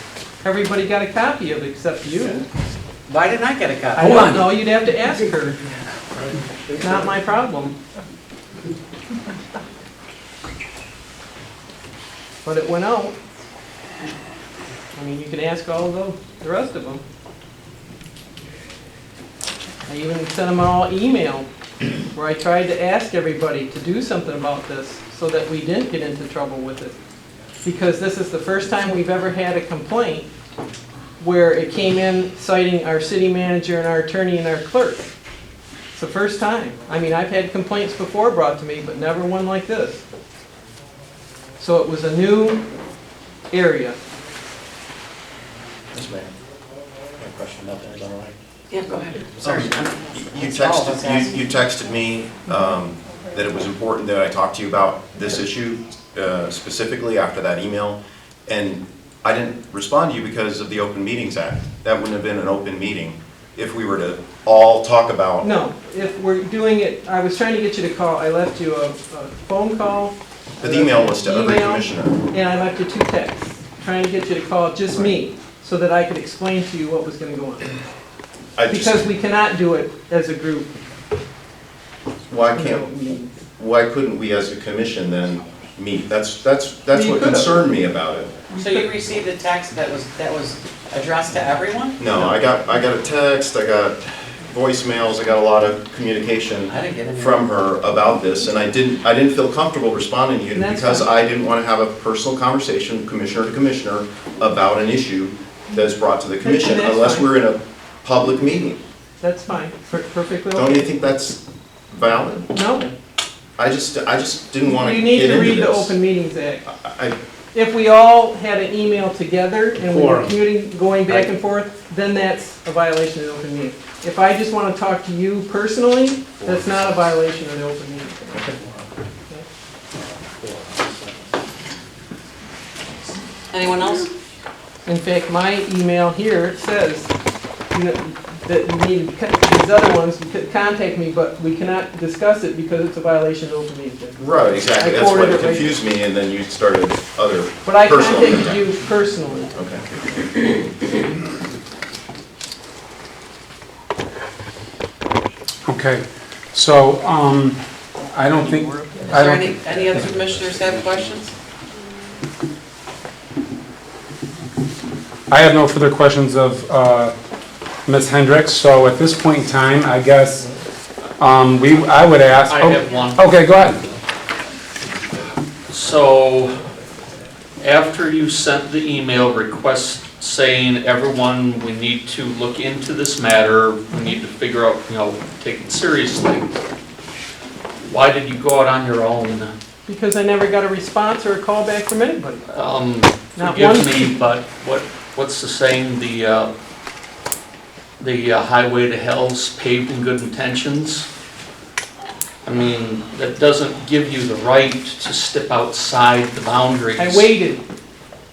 Everybody got a copy of it except you. Why didn't I get a copy? I don't know, you'd have to ask her. Not my problem. But it went out. I mean, you can ask all of the rest of them. I even sent them all email where I tried to ask everybody to do something about this so that we didn't get into trouble with it. Because this is the first time we've ever had a complaint where it came in citing our city manager and our attorney and our clerk. It's the first time. I mean, I've had complaints before brought to me, but never one like this. So it was a new area. Yes, ma'am. My question about that, is that all right? Yeah, go ahead. Sorry. You texted me that it was important that I talk to you about this issue specifically after that email, and I didn't respond to you because of the Open Meetings Act. That wouldn't have been an open meeting if we were to all talk about... No, if we're doing it, I was trying to get you to call, I left you a phone call. But the email was to every commissioner. And I left you 2 texts, trying to get you to call just me, so that I could explain to you what was going to go on. Because we cannot do it as a group. Why couldn't we as a commission then meet? That's what concerned me about it. So you received a text that was addressed to everyone? No, I got a text, I got voicemails, I got a lot of communication from her about this, and I didn't feel comfortable responding to you because I didn't want to have a personal conversation, commissioner to commissioner, about an issue that's brought to the commission unless we're in a public meeting. That's fine, perfectly okay. Don't you think that's valid? No. I just didn't want to You need get to into read the this. Open Meetings Act. If we all had an email together and we were going back and forth, then that's a violation of the Open Meeting. If I just want to talk to you personally, that's not a violation of the Open Meeting Act. Anyone else? In fact, my email here says that you need, these other ones, you could contact me, but we cannot discuss it because it's a violation of the Open Meetings Act. Right, exactly. That's what confused me, and then you started other But I personal contacted contact. you personally. Okay. Okay, so, I don't think, Is there any other commissioners have questions? I have no further questions of Ms. Hendrick, so at this point in time, I guess, I would ask. I have one. Okay, go ahead. So, after you sent the email request saying, everyone, we need to look into this matter, we need to figure out, take it seriously, why did you go out on your own? Because I never got a response or a call back from anybody. Not Forgive one. me, but what's the saying, the highway to hell's paved in good intentions? I mean, that doesn't give you the right to step outside the boundaries. I waited.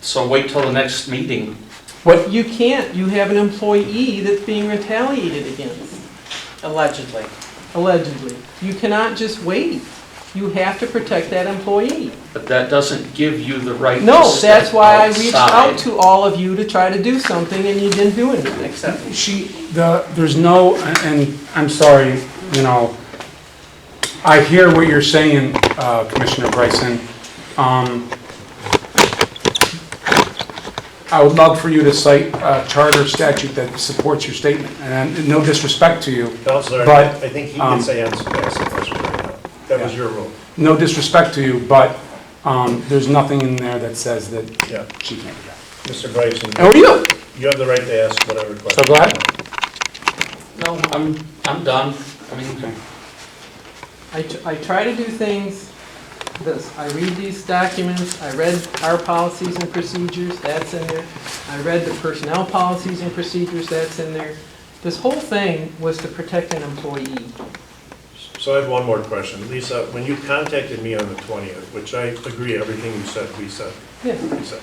So wait till the next meeting. What? You can't. You have an employee that's being retaliated against. Allegedly. Allegedly. You cannot just wait. You have to protect that employee. But that doesn't give you the right to No, step that's why I reached out outside. to all of you to try to do something and you didn't do anything. Except There's no, and I'm sorry, I hear what you're saying, Commissioner Bryson. I would love for you to cite a charter statute that supports your statement, and no disrespect to you. Counselor, but, I think he can say ask the question right now. That was your rule. No disrespect to you, but there's nothing in there that says that she can't do that. Mr. Bryson. Oh, you? You have the right to ask whatever question. So go ahead. No, I'm done. I mean, I try to do things this. I read these documents, I read our policies and procedures, that's in there. I read the personnel policies and procedures, that's in there. This whole thing was to protect an employee. So I have one more question. Lisa, when you contacted me on the 20th, which I agree, everything you said, we said. Yeah. We said.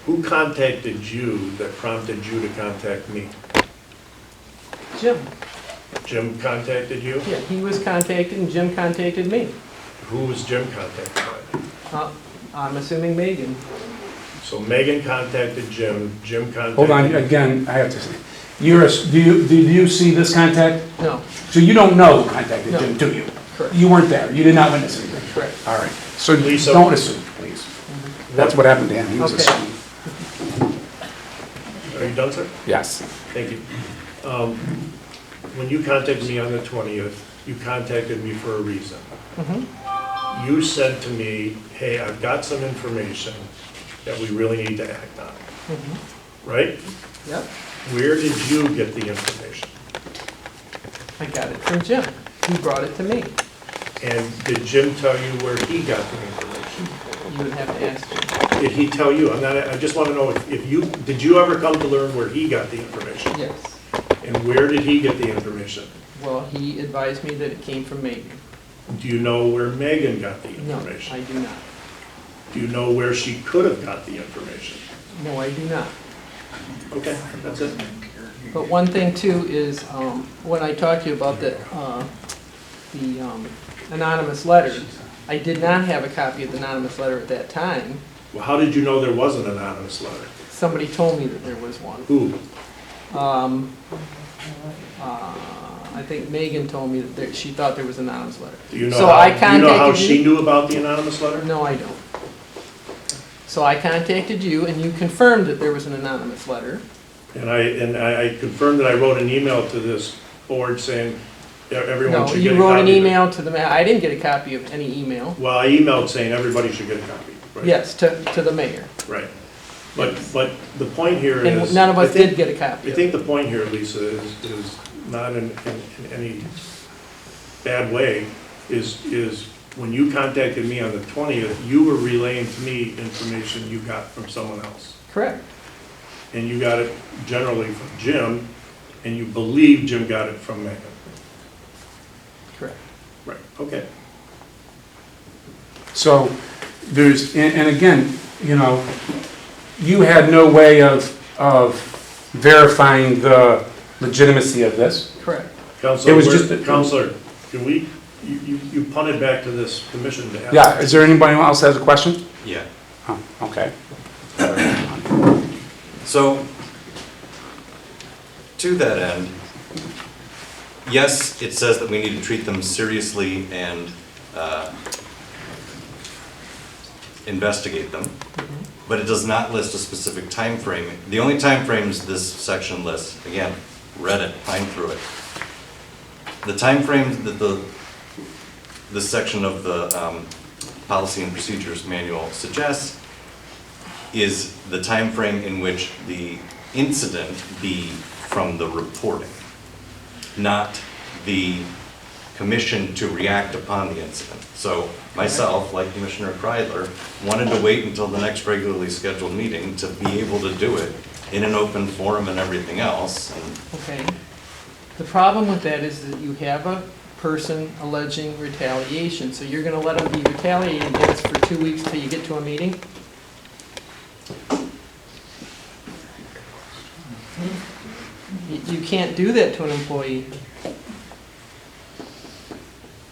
Who contacted you that prompted you to contact me? Jim. Jim contacted you? Yeah, he was contacted and Jim contacted me. Who was Jim contacted by? I'm assuming Megan. So Megan contacted Jim, Jim contacted... Hold on, again, I have to say, did you see this contact? No. So you don't know who contacted No. Jim, do you? Correct. You weren't there, you did not witness it? Correct. All right, so Lisa- don't assume, please. That's what happened to him, he was Okay. assuming. Are you done, sir? Yes. Thank you. When you contacted me on the 20th, you contacted me for a reason. Mhm. You said to me, hey, I've got some information that we really need to act on, Mhm. right? Yep, Where did you get the information? I got it from Jim. He brought it to me. And did Jim tell you where he got the information? You would have to ask him. Did he tell you? I just want to know if you, did you ever come to learn where he got the information? Yes. And where did he get the information? Well, he advised me that it came from Megan. Do you know where Megan got the No, information? I do not. Do you know where she could have got the information? No, I do not. Okay, that's it. But one thing too is, when I talked to you about the anonymous letter, I did not have a copy of the anonymous letter at that time. Well, how did you know there was an anonymous letter? Somebody told me that there was one. Who? I think Megan told me that she thought there was an anonymous letter. Do you know So how, I do you know how contacted she you? knew about the anonymous letter? No, I don't. So I contacted you and you confirmed that there was an anonymous letter. And I confirmed that I wrote an email to this board saying everyone No, should get you a wrote an copy of it. email to the, I didn't get a copy of any email. Well, I emailed saying everybody should get a copy. Right? Yes, to the mayor. Right. But the point here And is... none of us I think- did get a copy I of think the point here, Lisa, is not in any bad way, is when you contacted me on the 20th, you were relaying to me information you got from someone else. Correct. And you got it generally from Jim, and you believe Jim got it from Megan. Correct. Right, okay. So there's, and again, you know, you had no way of verifying the legitimacy of this. Correct. Counselor, It was just Counselor, can we, you punted back to this commission to ask. Yeah, is there anybody else that has a question? Yeah. Oh, okay. So, to that end, yes, it says that we need to treat them seriously and investigate them, but it does not list a specific time frame. The only time frames this section lists, again, read it, fine through it. The time frame that this section of the Policy and Procedures Manual suggests is the time frame in which the incident be from the reporting, not the commission to react upon the incident. So myself, like Commissioner Kreidler, wanted to wait until the next regularly scheduled meeting to be able to do it in an open forum and everything else. And Okay. The problem with that is that you have a person alleging retaliation, so you're gonna let them be retaliated against for 2 weeks till you get to a meeting? You can't do that to an employee.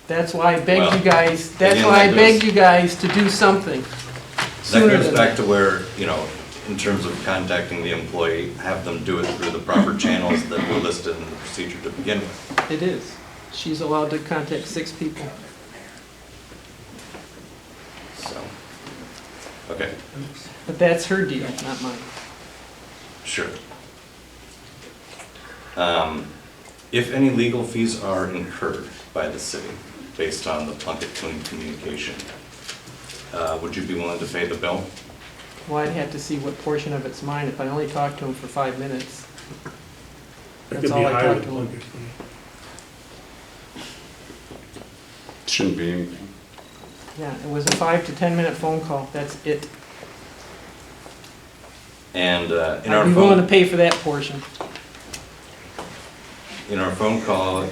That's why I begged you guys, that's again, why I that begged goes- you guys to do something that sooner goes than back that. to where, you know, in terms of contacting the employee, have them do it through the proper channels that were listed in the procedure to begin with. It is. She's allowed to contact 6 people. So, okay, But that's her deal, not mine. sure. If any legal fees are incurred by the city based on the Plunkett communication, would you be willing to pay the bill? Well, I'd have to see what portion of it's mine if I only talked to him for 5 minutes. It That's could all be I higher talked to than him. Shouldn't be anything. Yeah, it was a 5 to 10 minute phone call, that's it. And in our I'd be willing to phone, pay for that portion. in our phone call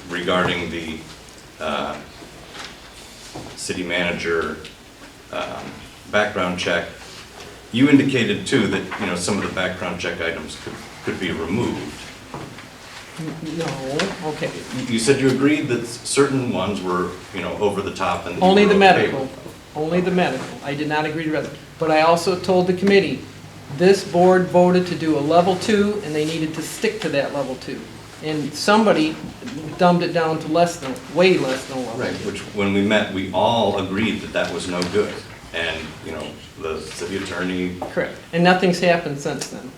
regarding the city manager background check, you indicated too that, you know, some of the background check items could be removed. No, okay. You said you agreed that certain ones were, over the top and. Only you the were okay medical, with them. only the medical. I did not agree to the rest. But I also told the committee, this board voted to do a level 2, and they needed to stick to that level 2. And somebody dumbed it down to way less than a level 2. Right, which, when we met, we all agreed that that was no good. And, the city attorney. Correct. And nothing's happened since then.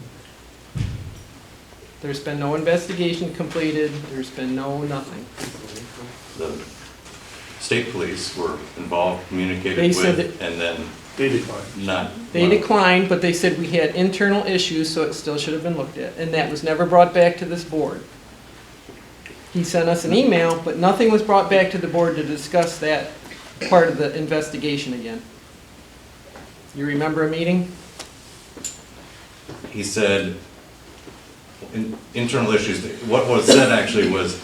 There's been no investigation completed, there's been nothing. The state police were involved, communicated They said with, and then. They declined. Not. They declined, but they said we had internal issues, so it still should have been looked at. And that was never brought back to this board. He sent us an email, but nothing was brought back to the board to discuss that part of the investigation again. You remember a meeting? He said, internal issues, what was said actually was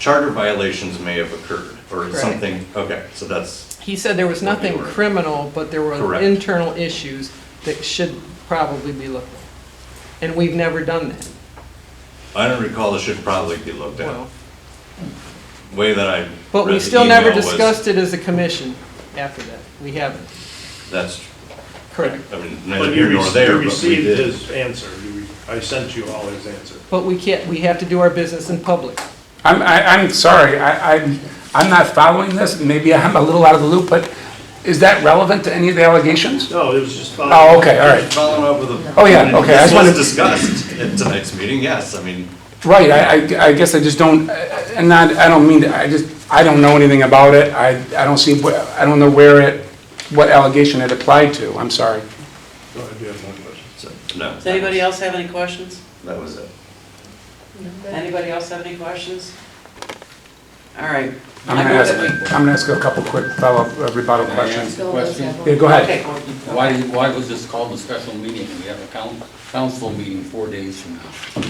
charter violations may have occurred, or Correct. something, okay, so that's. He said there was nothing criminal, but there were Correct. internal issues that should probably be looked at. And we've never done that. I don't recall it should probably be looked at. Well, Way that I. but we read the still never email was- discussed it as a commission after that. We haven't. That's. Correct. I mean, But neither you here nor there, but we received did. his answer. I sent you all his answer. But we can't, we have to do our business in public. I'm sorry, I'm not following this, maybe I'm a little out of the loop, but is that relevant to any of the allegations? No, it was just. Oh, okay, all right. Following up with a. Oh, yeah, okay, I This just wanted- was discussed at tonight's meeting, yes, I mean. Right, I guess I just don't, and not, I don't mean to, I don't know anything about it, I don't see, I don't know what allegation it applied to, I'm sorry. Go ahead, you have one question. No. Does anybody else have any questions? That was it. Anybody else have any questions? All right. I'm gonna ask a couple quick follow-up rebuttal questions. Question? Yeah, go ahead. Okay. Why was this called a special meeting? We have a council meeting 4 days from now.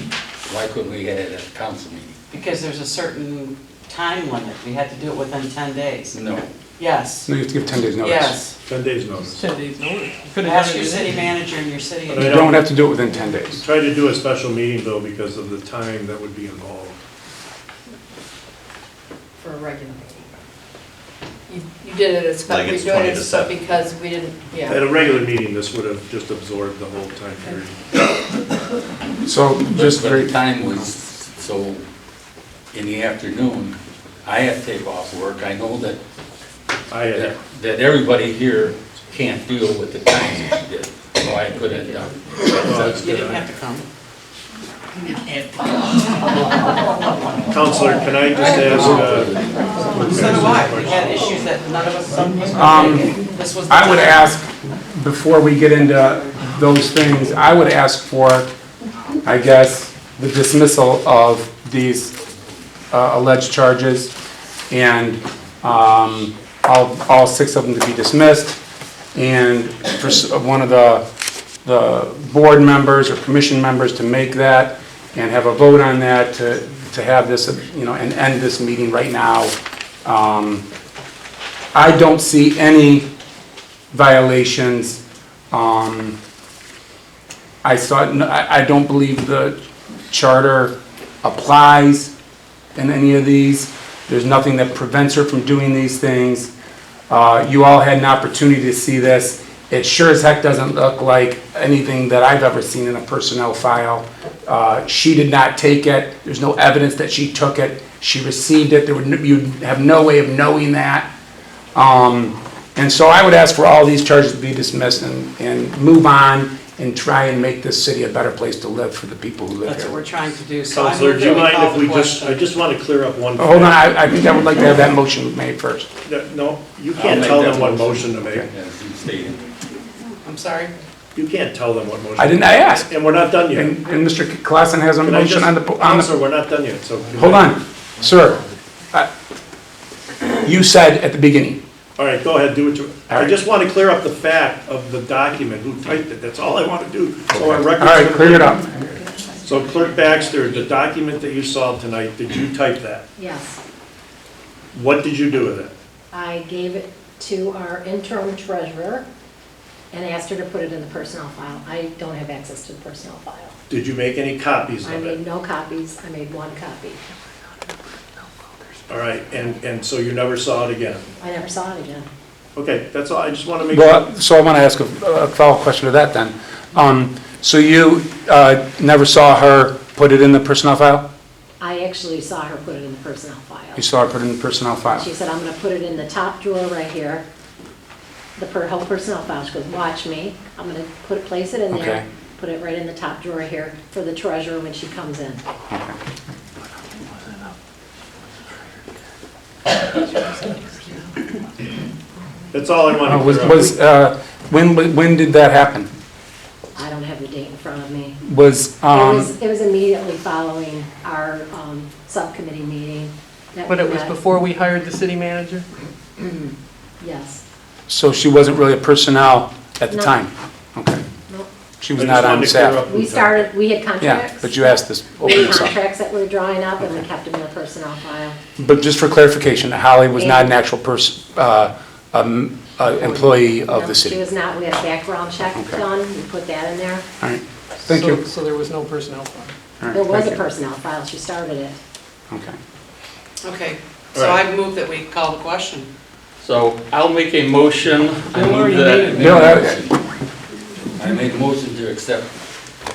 Why couldn't we have it at a council meeting? Because there's a certain time limit. We had to do it within 10 days. No. Yes. No, you have to give 10 days notice. Yes. 10 days notice. 10 days notice. Could've Ask done your it city today. manager and your city. But I You don't have to do it within 10 days. Try to do a special meeting though because of the time that would be involved. For a regular meeting. You did it as, Like we're it's doing 20 it to 7. because we didn't, At yeah. a regular meeting, this would have just absorbed the whole time period. So, just But very, the time was, so, in the afternoon, I have to take off work. I know that that everybody here can't deal with the times that you did, so I couldn't, You didn't have to come. Counselor, can I just ask? So do I. We had issues that none of us, some of us could. This was the I would time. ask, before we get into those things, I would ask for, I guess, the dismissal of these alleged charges and all 6 of them to be dismissed. And for one of the board members or commission members to make that and have a vote on that to have this, and end this meeting right now. I don't see any violations. I don't believe the charter applies in any of these. There's nothing that prevents her from doing these things. You all had an opportunity to see this. It sure as heck doesn't look like anything that I've ever seen in a personnel file. She did not take it. There's no evidence that she took it. She received it. You'd have no way of knowing that. And so I would ask for all these charges to be dismissed and move on and try and make this city a better place to live for the people who live That's what here. we're trying to do. So I Counselor, move do you that mind call if the we question. I just want to clear up one thing. Hold on, I think I would like to have that motion made first. No, you can't tell them what motion to make. as you stated. I'm sorry? You can't tell them what motion. I asked. And we're not done yet. And Mr. Clausen has a Can I motion just- on the. Counselor, we're not done yet, so. Hold on, sir. You said at the beginning. All right, go ahead, do what you, All I right. just want to clear up the fact of the document, who typed it, that's all I want to do. So our All records. right, clear it up. So Clerk Baxter, the document that you saw tonight, did you type that? Yes. What did you do with it? I gave it to our interim treasurer and asked her to put it in the personnel file. I don't have access to the personnel file. Did you make any copies I of it? made no copies, I made one copy. All right, and so you never saw it again? I never saw it again. Okay, that's all, I just want to make. Well, so I want to ask a follow-up question to that then. So you never saw her put it in the personnel file? I actually saw her put it in the personnel file. You saw her put it in the personnel file? She said, I'm gonna put it in the top drawer right here, the whole personnel file. She goes, watch me, I'm gonna place it in there, Okay. put it right in the top drawer here for the treasurer when she comes in. That's all I want to Was, when did that happen? I don't have the date in front of me. Was, It was immediately following our subcommittee meeting. that But we it was met. before we hired the city manager? Yes. so she wasn't really a personnel at the No. time? Okay. No. She was not on staff? We started, we had Yeah, contracts. but you asked this, We open had this up. contracts that we were drawing up and we kept them in the personnel file. But just for clarification, Holly was not an actual employee of No, the She city? was not, we had a background check Okay. done, we put that in there. All right, thank you. So there was no personnel file? All right, There was thank a you. personnel file, she started it. Okay. Okay, so All right. I move that we call the question. So I'll make a motion. I Bill move already that- made it. Bill, I make a motion to accept,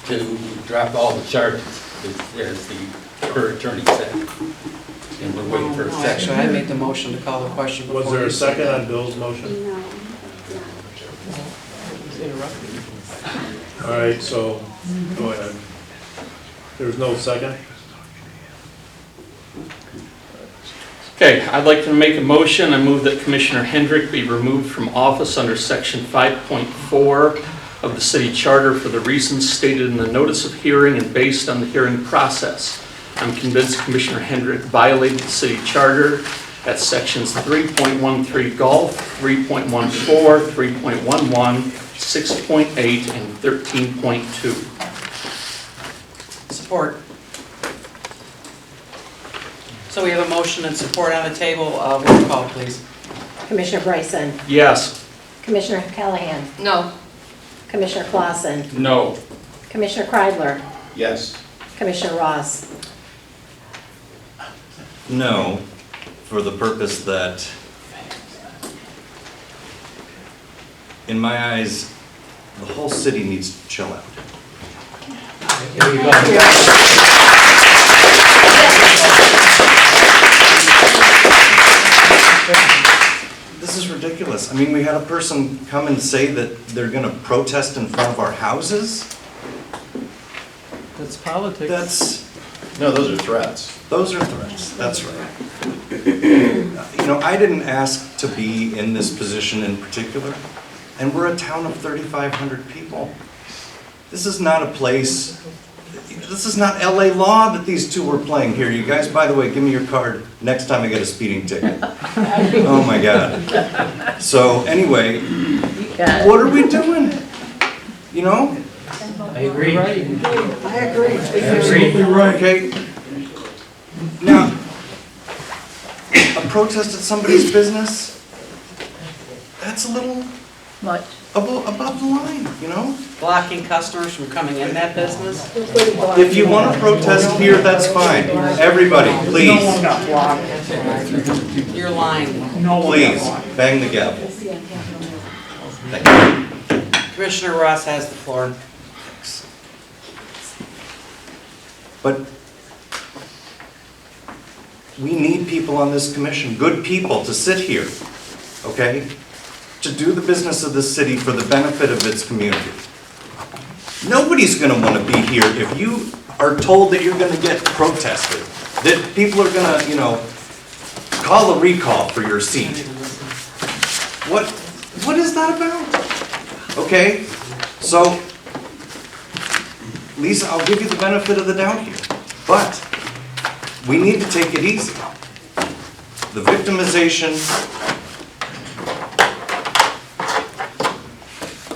to drop all the charges, as the her attorney said. And we're waiting for a No, actually, second. I made the motion to call the question before Was there you a said second that. on Bill's motion? No. It was interrupted. All right, so, go ahead. There was no second? Okay, I'd like to make a motion. I move that Commissioner Hendrick be removed from office under Section 5.4 of the city charter for the reasons stated in the notice of hearing and based on the hearing process. I'm convinced Commissioner Hendrick violated the city charter at Sections 3.13 golf, 3.14, 3.11, 6.8, and 13.2. Support. So we have a motion and support on the table. Roll call, please. Commissioner Bryson, Yes. Commissioner Callahan, No. Commissioner Clausen, No. Commissioner Kreidler, Yes. Commissioner Ross. No, for the purpose that, in my eyes, the whole city needs to chill out. This is ridiculous. I mean, we had a person come and say that they're gonna protest in front of our houses? That's politics. No, those are threats. Those are threats, that's right. You know, I didn't ask to be in this position in particular, and we're a town of 3,500 people. This is not a place, this is not LA law that these two were playing here. You guys, by the way, give me your card next time I get a speeding ticket. Oh my God. So anyway, what are we doing? You know? I agree. I agree. Absolutely right. Okay. Now, a protest at somebody's business, that's a little Much. above the line, you know? Blocking customers from coming in that business? If you want to protest here, that's fine. Everybody, please, You're lying. please, bang the gavel. Thank you. Commissioner Ross has the floor. But we need people on this commission, good people, to sit here, okay? To do the business of this city for the benefit of its community. Nobody's gonna wanna be here if you are told that you're gonna get protested, that people are gonna, you know, call a recall for your seat. What is that about? Okay, so, Lisa, I'll give you the benefit of the doubt here, but we need to take it easy. The victimization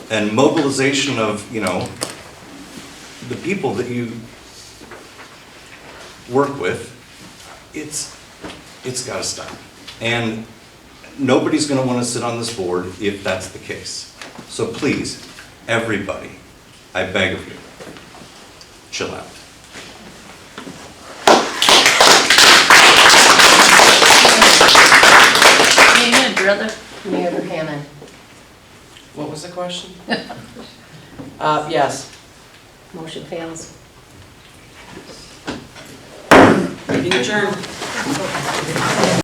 and mobilization of, you know, the people that you work with, it's gotta stop. And nobody's gonna wanna sit on this board if that's the case. So please, everybody, I beg of you, chill out. Amen, brother. Mayor Buchanan. What was the question? Yes. Motion fails. Meeting adjourned.